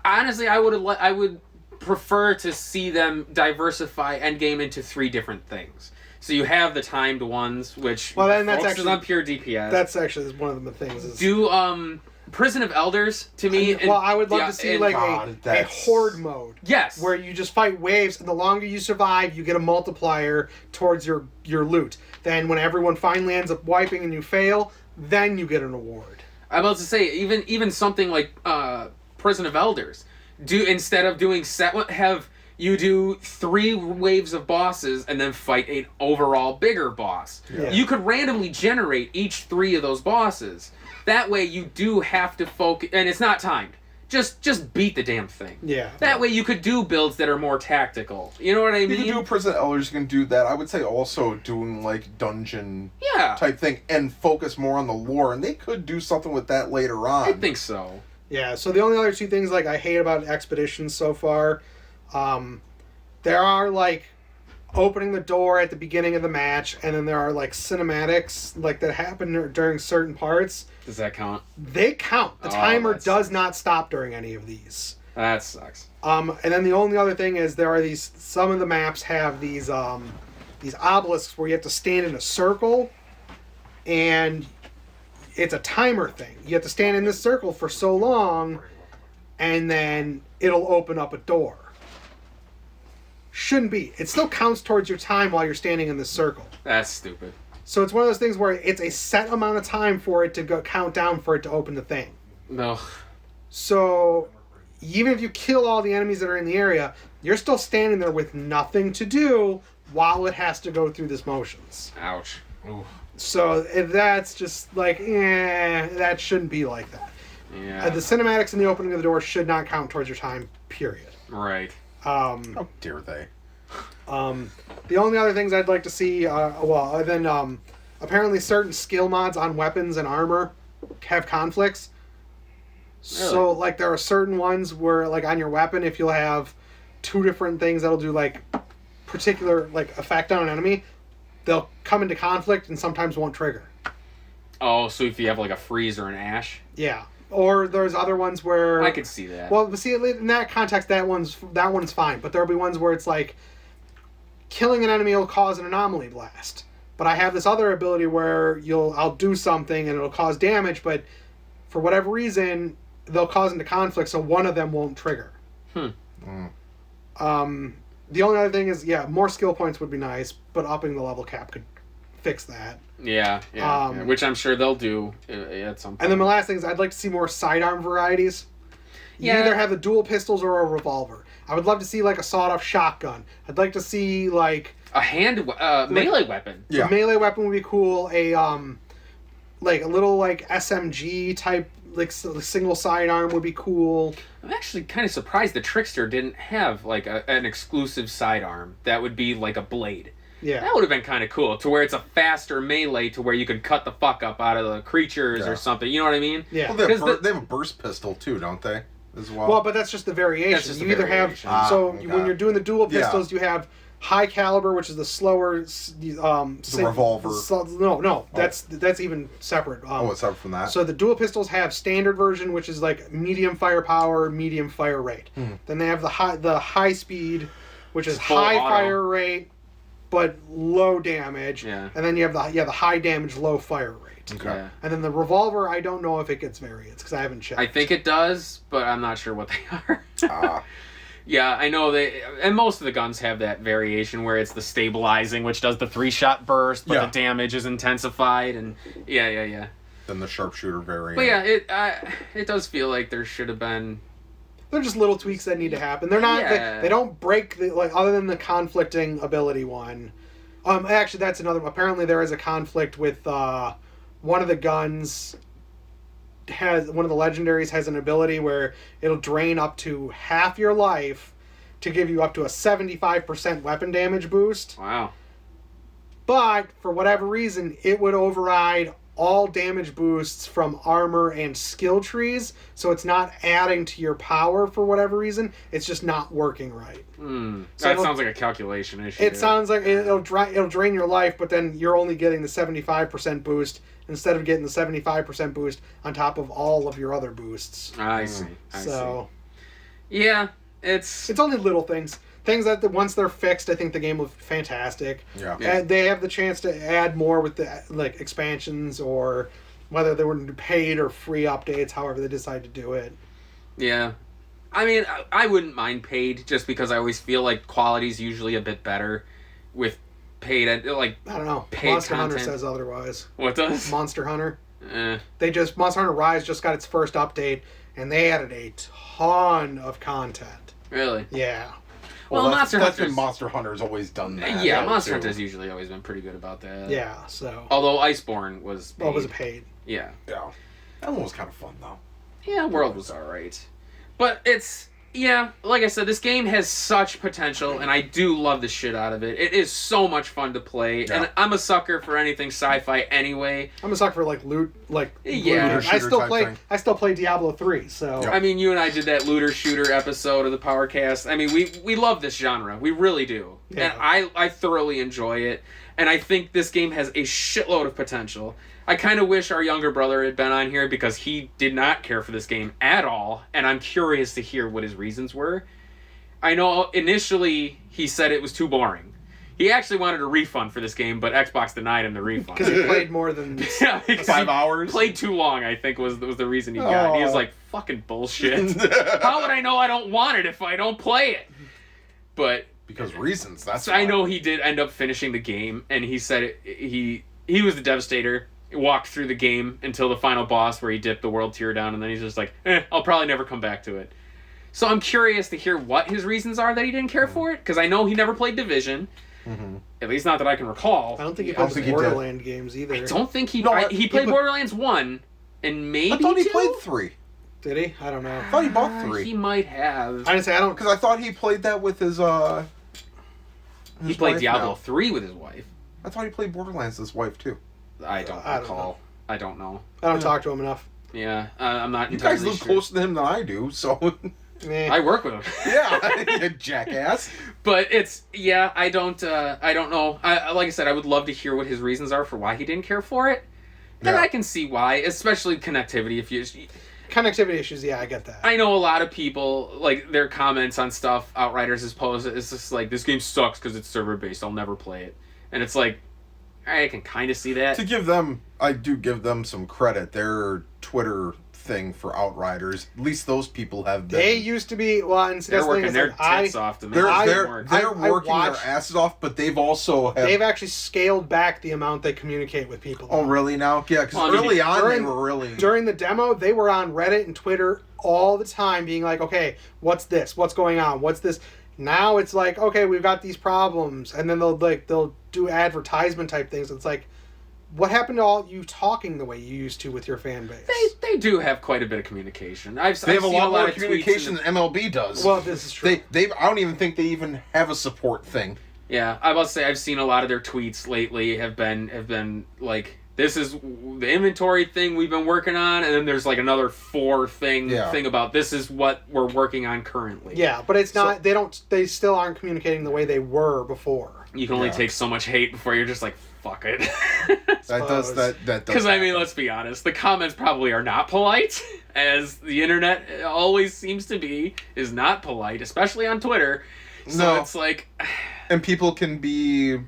Honestly, I would prefer to see them diversify endgame into 3 different things. So you have the timed ones, which focuses on pure DPS. That's actually one of the things. Do Prison of Elders to me. I would love to see a horde mode. Yes, where you just fight waves, and the longer you survive, you get a multiplier towards your loot. Then when everyone finally ends up wiping and you fail, then you get an award. I'm about to say even something like Prison of Elders. Instead of doing have you do 3 waves of bosses and then fight an overall bigger boss. Yeah. You could randomly generate each 3 of those bosses. That way you do have to focus, and it's not timed. Just beat the damn thing. Yeah. That way you could do builds that are more tactical. You know what I mean? You can do Prison Elders, you can do that. I would say also doing like dungeon type thing and focus more on the lore, and they could do something with that later on. I think so. Yeah, so the only other 2 things like I hate about Expeditions so far, there are like opening the door at the beginning of the match, and then there are like cinematics like that happen during certain parts. Does that count? They count. The timer does not stop during any of these. That sucks. And then the only other thing is there are some of the maps have these obelisks where you have to stand in a circle, and it's a timer thing. You have to stand in this circle for so long, and then it'll open up a door. Shouldn't be. It still counts towards your time while you're standing in this circle. That's stupid. So it's one of those things where it's a set amount of time for it to go count down for it to open the thing. No. So even if you kill all the enemies that are in the area, you're still standing there with nothing to do while it has to go through this motions. Ouch. Ooh. So that's just like, that shouldn't be like that. Yeah. The cinematics in the opening of the door should not count towards your time, period. Right. How dare they? The only other things I'd like to see, other than apparently certain skill mods on weapons and armor have conflicts. Really? So, like, there are certain ones where, like, on your weapon, if you'll have 2 different things that'll do, like, particular, like, effect on an enemy, they'll come into conflict and sometimes won't trigger. Oh, so if you have, like, a freeze or an ash? Yeah. Or there's other ones where... I could see that. Well, but see, in that context, that one's fine. But there'll be ones where it's like, killing an enemy will cause an anomaly blast. But I have this other ability where I'll do something and it'll cause damage, but for whatever reason, they'll cause into conflict, so one of them won't trigger. The only other thing is, more skill points would be nice, but upping the level cap could fix that. Yeah, which I'm sure they'll do at some point. And then my last thing is I'd like to see more sidearm varieties. You either have the dual pistols or a revolver. I would love to see like a sawed-off shotgun. I'd like to see like a melee weapon. a melee weapon would be cool. A like a little like SMG type like single sidearm would be cool. I'm actually kind of surprised the Trickster didn't have like an exclusive sidearm that would be like a blade. Yeah, that would have been kind of cool, to where it's a faster melee, to where you could cut the fuck up out of the creatures or something. You know what I mean? Yeah. Well, they have a burst pistol too, don't they? As well. Well, but that's just the variation. That's just you the either variation. have when you're doing the dual pistols, you have high caliber, which is the slower. The revolver. No, that's even separate. It's separate from that. So the dual pistols have standard version, which is like medium firepower, medium fire rate. Then they have the high speed, which is high fire rate, but low damage. Yeah. And then you have the high damage, low fire rate. Okay. Yeah. And then the revolver, I don't know if it gets variants because I haven't checked. I think it does, but I'm not sure what they are. Ah. Yeah, I know and most of the guns have that variation where it's the stabilizing, which does the 3-shot burst, but the damage is intensified, and yeah. Then the sharpshooter variant. But yeah, it does feel like there should have been. They're just little tweaks that need to happen. They're not. Yeah. They don't break the other than the conflicting ability one. Actually, that's another. Apparently, there is a conflict with one of the guns. One of the legendaries has an ability where it'll drain up to half your life to give you up to a 75% weapon damage boost. Wow. But for whatever reason, it would override all damage boosts from armor and skill trees, so it's not adding to your power for whatever reason. It's just not working right. So that it'll- sounds like a calculation issue. It sounds like it'll drain your life, but then you're only getting the 75% boost instead of getting the 75% boost on top of all of your other boosts. I see. I So see. Yeah, it's only little things. Things that once they're fixed, I think the game will be fantastic. Yeah. And they have the chance to add more with the like expansions, or whether they were paid or free updates, however they decide to do it. Yeah. I mean, I wouldn't mind paid, just because I always feel like quality's usually a bit better with paid. Like, I don't know. Paid Monster Hunter content. says otherwise. what does? Monster Hunter. Eh. Monster Hunter Rise just got its first update, and they added a ton of content. Really? Yeah. Well, that's been Hunter's... Monster Hunter's always done that. Yeah, Monster too. Hunter's usually always been pretty good about that. Yeah, so. Although Iceborne was paid. Well, was it paid? Yeah. Yeah. That one was kind of fun, though. Yeah, World was alright. But it's... Yeah, like I said, this game has such potential, and I do love the shit out of it. It is so much fun to play, and I'm a sucker for anything sci-fi anyway. I'm a sucker for like loot, Yeah. looter. I still play Diablo 3, so. Yeah. I mean, you and I did that looter shooter episode of the Powercast. I mean, we love this genre. We really do. Yeah. And I thoroughly enjoy it. And I think this game has a shitload of potential. I kind of wish our younger brother had been on here, because he did not care for this game at all. And I'm curious to hear what his reasons were. I know initially he said it was too boring. He actually wanted a refund for this game, but Xbox denied him the refund. Because he played more than. Yeah, because 5 he hours? Played too long, I think, was the reason he got. And he was like, fucking bullshit. How would I know I don't want it if I don't play it? But Because reasons, that's I know he did end up finishing the game, and he said he was the Devastator. He walked through the game until the final boss, where he dipped the world tier down, and then he's just like, I'll probably never come back to it. So I'm curious to hear what his reasons are that he didn't care for it, because I know he never played Division. Mm-hmm. At least not that I can recall. I don't think he I don't played think he did. Borderland games either. I don't think he... No, he played Borderlands 1, and maybe I thought he 2? played 3. Did he? I don't know. I thought he bought 3. He might have. I didn't say I don't. Because I thought he played that with his He played wife Diablo now. 3 with his wife. I thought he played Borderlands with his wife, too. I don't I don't recall. know. I don't know. I don't talk to him enough. Yeah, I'm not You entirely guys live sure. closer to him than I do, so... Eh. I work with him. yeah, you jackass. But it's... Yeah, I don't know. Like I said, I would love to hear what his reasons are for why he didn't care for it. And Yeah. I can see why, especially connectivity. If you... Connectivity issues, yeah, I get that. I know a lot of people, like, their comments on stuff Outriders has posted, it's just like, this game sucks because it's server-based, I'll never play it. And it's like, I can kind of see that. To give them... I do give them some credit. Their Twitter thing for Outriders. At least those people have been. They used to be, well, and They're working their tits off to make They're it work. working their asses off, but they've also they've actually scaled back the amount they communicate with people. Oh, really now? Yeah, because early on they were really... During the demo, they were on Reddit and Twitter all the time being like, okay, what's this? What's going on? What's this? Now it's like, okay, we've got these problems. And then they'll do advertisement type things. It's like, what happened to all you talking the way you used to with your fan base? They do have quite a bit of communication. They have a lot more communication than MLB does. Well, this is true. I don't even think they even have a support thing. Yeah, I will say I've seen a lot of their tweets lately have been like, this is the inventory thing we've been working on, and then there's like another 4 thing about this is what we're working on currently. Yeah, but it's not. They still aren't communicating the way they were before. You can only take so much hate before you're just like, fuck it. That does. Because I mean, let's be honest, the comments probably are not polite, as the internet always seems to be, is not polite, especially on Twitter. So it's like, and people can be,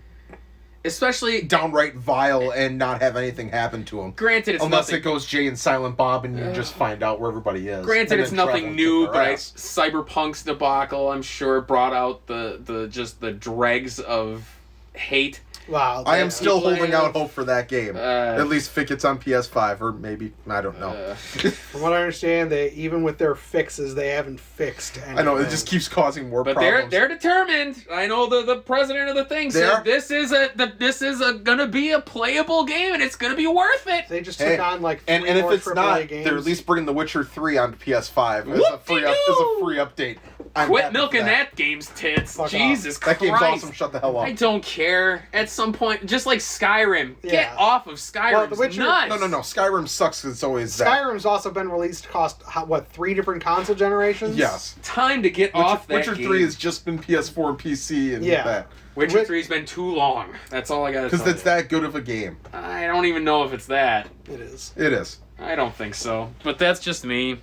especially downright vile and not have anything happen to them. Granted, it's unless nothing, it goes Jay and Silent Bob, and you just find out where everybody is. Granted, it's nothing new, but Cyberpunk's debacle, I'm sure, brought out the dregs of hate. Wow, I am still holding out hope for that game. At least if it gets on PS5, or maybe, I don't know. From what I understand, even with their fixes, they haven't fixed anything. I know, it just keeps causing more problems. But they're determined. I know the president of the thing said this is gonna be a playable game, and it's gonna be worth it. They just took on like 3 and if more it's not, games. they're at least bringing The Witcher 3 onto PS5 as a free update. Quit milking that game's tits. Fuck Jesus off. Christ. That game's awesome. Shut the hell up. I don't care. At some point, just like Skyrim. Get off of Skyrim. Well, The Witcher, nuts. No. Skyrim sucks because it's always Skyrim's also been released cost, 3 different console generations? Yes. Time to get off that Witcher game. 3 has just been PS4 and PC and that. Witcher 3's been too long. That's all I gotta say. Because it's that good of a game. I don't even know if it's that. It is. It is. I don't think so. But that's just me.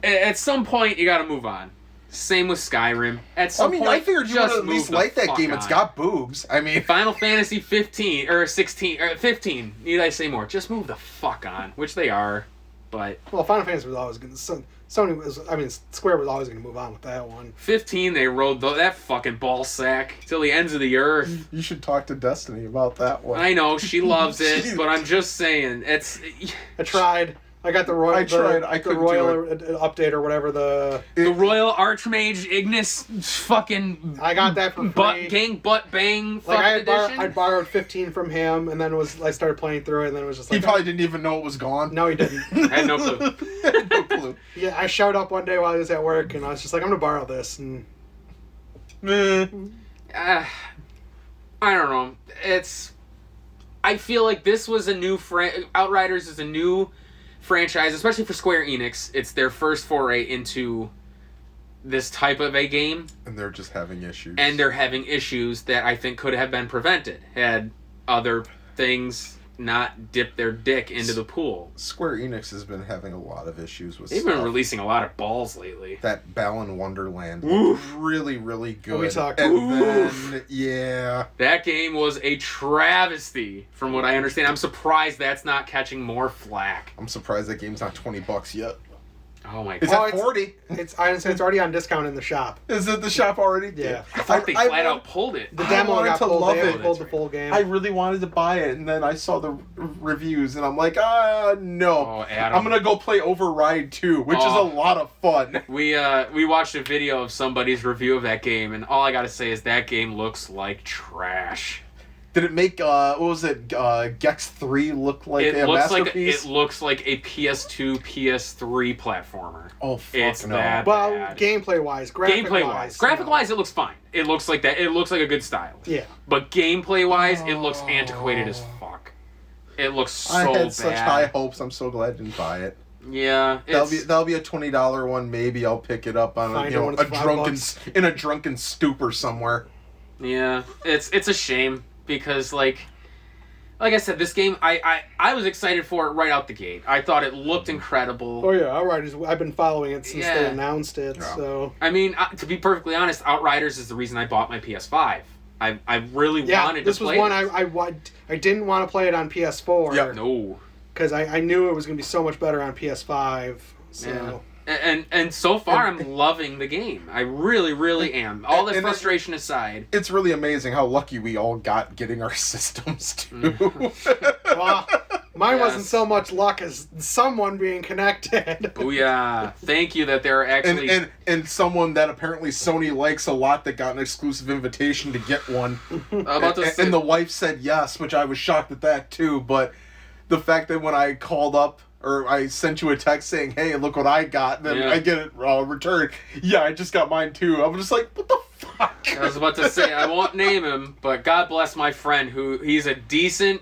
At some point, you gotta move on. Same with Skyrim. At some point, I figured you would at least like that game. On. It's got boobs. I mean, Final Fantasy 15 or 16 or 15. Need I say more? Just move the fuck on, which they are. But Final Fantasy was always going to. Square was always going to move on with that one. 15, they rode that fucking ball sack till the ends of the earth. You should talk to Destiny about that one. I know she loves it, but I'm just saying it's. I tried. I got the Royal. I tried. I couldn't Royal do it. update or whatever the Royal Archmage Ignis fucking. I got that for free. Butt bang. Like I borrowed 15 from him, and then I started playing through it, and then it was just like he probably didn't even know it was gone. No, he didn't. I had no clue. No clue. Yeah, I showed up one day while he was at work, and I was just like, I'm gonna borrow this, and. I don't know. I feel like this was a new Outriders is a new franchise, especially for Square Enix. It's their first foray into this type of a game. And they're just having issues. And they're having issues that I think could have been prevented had other things not dipped their dick into the pool. Square Enix has been having a lot of issues with They've been releasing a lot of balls lately. That Balan Wonderland was really, really good. We talked. Then, yeah. That game was a travesty, from what I understand. I'm surprised that's not catching more flack. I'm surprised that game's not $20 yet. Oh my god. It's at 40. It's already on discount in the shop. Is it the shop already? Yeah. I thought they flat out pulled it. The demo got pulled. They pulled the right. full game. I really wanted to buy it, and then I saw the reviews, and I'm like, no. Oh, Adam. I'm gonna go play Override 2, which is a lot of fun. We watched a video of somebody's review of that game, and all I gotta say is that game looks like trash. Did it make what was it? Gex 3 look like a masterpiece? It looks like a PS2, PS3 platformer. Oh fuck it's no! That well, bad. Graphic wise, it looks fine. It looks like that. It looks like a good style. Yeah. But gameplay wise, it looks antiquated as fuck. It looks so bad. I had such high hopes. I'm so glad I didn't buy it. Yeah, that'll be a $20 one. Maybe I'll pick it up on a drunken stupor somewhere. Yeah, it's a shame. Because like I said, this game I was excited for it right out the gate. I thought it looked incredible. Oh yeah, Outriders. I've been following it since they announced it. Yeah. So I mean, to be perfectly honest, Outriders is the reason I bought my PS5. I really wanted to play. This was one I didn't want to play it on PS4. Yep. No. because I knew it was going to be so much better on PS5. So. Yeah. And so far, I'm loving the game. I really, really am. All the frustration aside. It's really amazing how lucky we all got getting our systems, too. Well, mine wasn't so much luck as someone being connected. Oh, yeah. Thank you that they're actually... And someone that apparently Sony likes a lot that got an exclusive invitation to get one. And the wife said yes, which I was shocked at that, too. But the fact that when I called up, or I sent you a text saying, hey, look what I got, and then I get it returned. Yeah, I just got mine too. I'm just like, what the fuck? I was about to say, I won't name him, but God bless my friend, he's a decent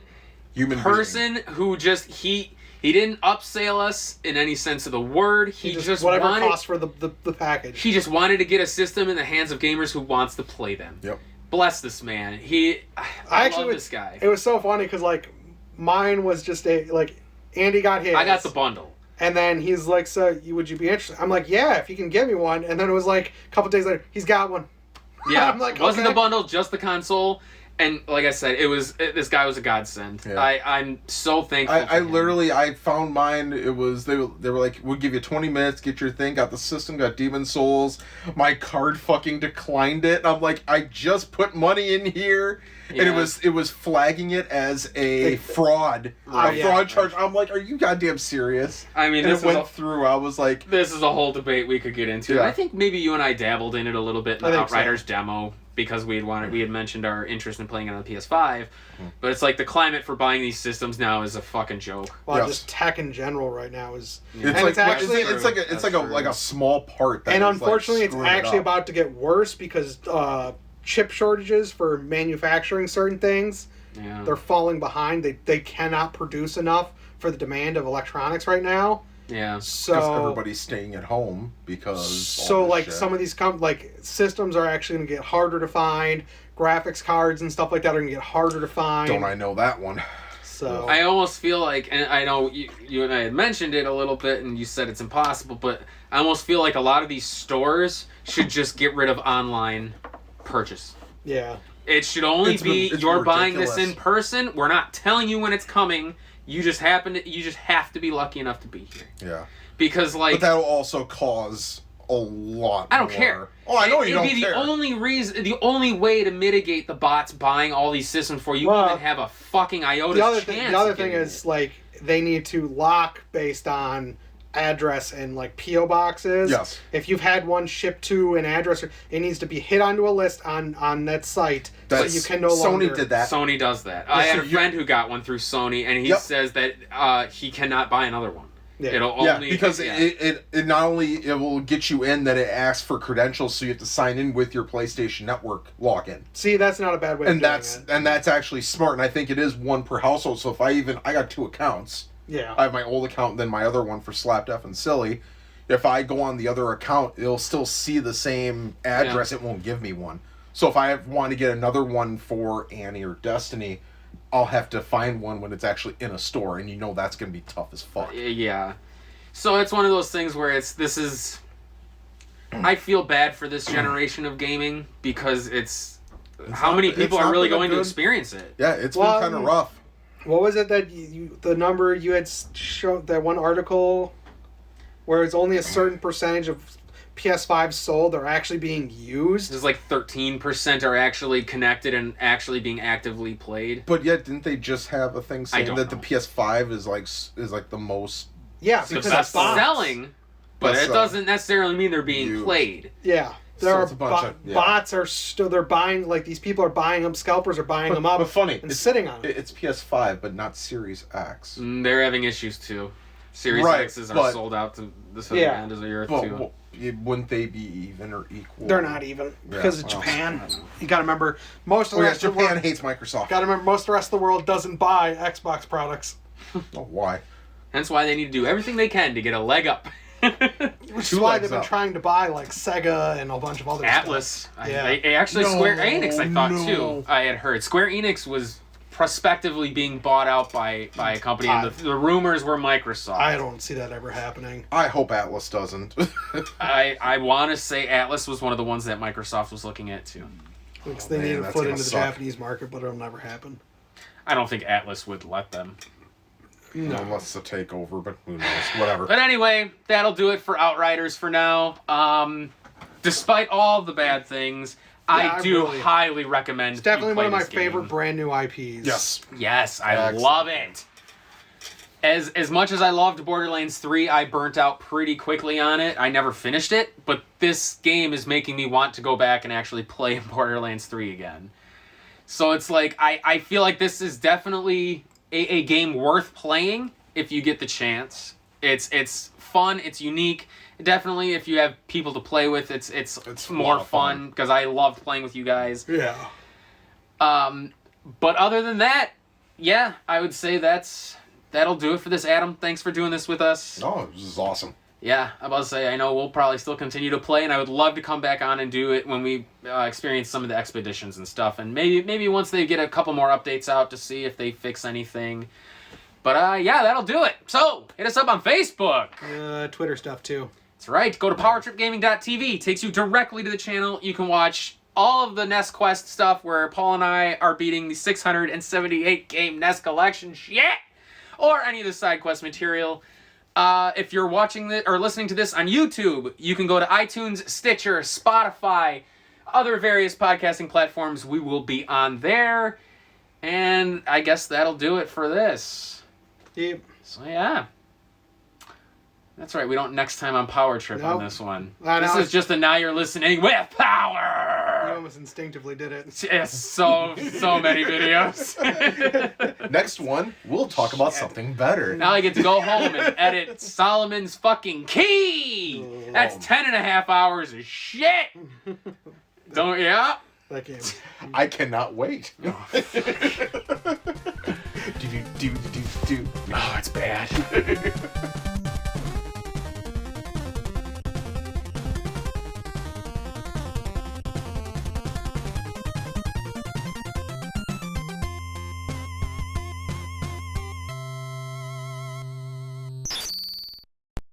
human person being. Who just, he didn't upsell us in any sense of the word. He just whatever wanted, cost for the package. He just wanted to get a system in the hands of gamers who wants to play them. Yep. Bless this man. I love this guy. It was so funny because, like, mine was just Andy got his. I got the bundle. And then he's like, so would you be interested? I'm like, yeah, if you can give me one. And then it was like a couple days later, he's got one. Yeah, I'm like, it wasn't okay. the bundle, just the console. And like I said, this guy was a godsend. Yeah. I'm so thankful. I found mine. It was they were like, we'll give you 20 minutes, get your thing. Got the system, got Demon Souls. My card fucking declined it. I'm like, I just put money in here, and it was flagging it as a fraud, fraud charge. I'm like, are you goddamn serious? I mean, and it went through. I was like, this is a whole debate we could get into. Yeah. I think maybe you and I dabbled in it a little bit in the Outriders demo. Because we had mentioned our interest in playing it on the PS5, but it's like the climate for buying these systems now is a fucking joke. Well, just tech in general right now is. Yeah. It's like a small part. That and unfortunately, it's actually about to get worse because chip shortages for manufacturing certain things. Yeah. They're falling behind. They cannot produce enough for the demand of electronics right now. Yeah. So because everybody's staying at home because. So like some of these systems are actually going to get harder to find. Graphics cards and stuff like that are going to get harder to find. Don't I know that one? So I almost feel like, and I know you and I had mentioned it a little bit, and you said it's impossible, but I almost feel like a lot of these stores should just get rid of online purchase. Yeah. It should only be you're ridiculous. Buying this in person. We're not telling you when it's coming. You just have to be lucky enough to be here. Yeah. Because but that'll also cause a lot. I don't care. Oh, I know you don't care. It'd be the only way to mitigate the bots buying all these systems for you. Even have a fucking iota chance. The other thing is like they need to lock based on address and like PO boxes. Yes. If you've had one shipped to an address, it needs to be hit onto a list on that site. So you can no longer. Sony did that. Sony does that. I had a friend who got one through Sony, and he says that he cannot buy another one. Yeah. It'll only because it not only it will get you in, that it asks for credentials, so you have to sign in with your PlayStation Network login. See, that's not a bad way. And that's actually smart, and I think it is one per household. So if I got 2 accounts. Yeah. I have my old account and then my other one for Slapdeaf and Silly. If I go on the other account, it'll still see the same address. Yeah. It won't give me one. So if I want to get another one for Annie or Destiny, I'll have to find one when it's actually in a store, and that's going to be tough as fuck. Yeah. So it's one of those things where I feel bad for this generation of gaming because it's how many people are really going to experience it. Yeah, it's been kind of rough. What was it that the number you had shown, that one article where it's only a certain percentage of PS5 sold are actually being used? There's like 13% are actually connected and actually being actively played. But yet, didn't they just have a thing saying that the PS5 is like the most? Yeah, because it's selling, but it doesn't necessarily mean they're being played. Yeah. There are bots are still, they're buying, like these people are buying them, scalpers are buying them up. But funny, and sitting on it. It's PS5, but not Series X. They're having issues too. Series X's are sold out to the end of the year too. Wouldn't they be even or equal? They're not even because of Japan. You got to remember most of the rest of the Japan world hates Microsoft. Got to remember most of the rest of the world doesn't buy Xbox products. Why? Hence why they need to do everything they can to get a leg up. Which is why they've been trying to buy like Sega and a bunch of other Atlas. Stuff. Square Enix, I thought too. I had heard Square Enix was prospectively being bought out by a company, and the rumors were Microsoft. I don't see that ever happening. I hope Atlas doesn't. I want to say Atlas was one of the ones that Microsoft was looking at too. They need to foot into the Japanese market, but it'll never happen. I don't think Atlas would let them. No. Unless it's a takeover, but who knows? Whatever. But anyway, that'll do it for Outriders for now. Despite all the bad things, I do really highly recommend. It's definitely you play one of my this game. favorite brand new IPs. Yes. Yes, I Excellent. love it. As much as I loved Borderlands 3, I burnt out pretty quickly on it. I never finished it, but this game is making me want to go back and actually play Borderlands 3 again. So it's like, I feel like this is definitely a game worth playing if you get the chance. It's fun, it's unique. Definitely, if you have people to play with, it's a more lot of fun, because I loved playing with you guys. Yeah. But other than that, yeah, I would say that'll do it for this, Adam. Thanks for doing this with us. Oh, this is awesome. Yeah, I'm about to say, I know we'll probably still continue to play, and I would love to come back on and do it when we experience some of the expeditions and stuff, and maybe once they get a couple more updates out to see if they fix anything. But yeah, that'll do it. So, hit us up on Facebook. Twitter stuff too. That's right. Go to powertripgaming.tv. Takes you directly to the channel. You can watch all of the NES Quest stuff where Paul and I are beating the 678 game NES collection shit, or any of the side quest material. If you're watching this or listening to this on YouTube, you can go to iTunes, Stitcher, Spotify, other various podcasting platforms. We will be on there. And I guess that'll do it for this. Yep. So yeah. That's right, we don't next time on Power Trip Nope. on this one. I know. This is just a now you're listening with You power! almost instinctively did it. Yes, so many videos. Next one, we'll talk about something better. Now I get to go home and edit Solomon's fucking key! That's 10.5 hours of shit! Don't, yeah? That game. I cannot wait. Oh, it's bad.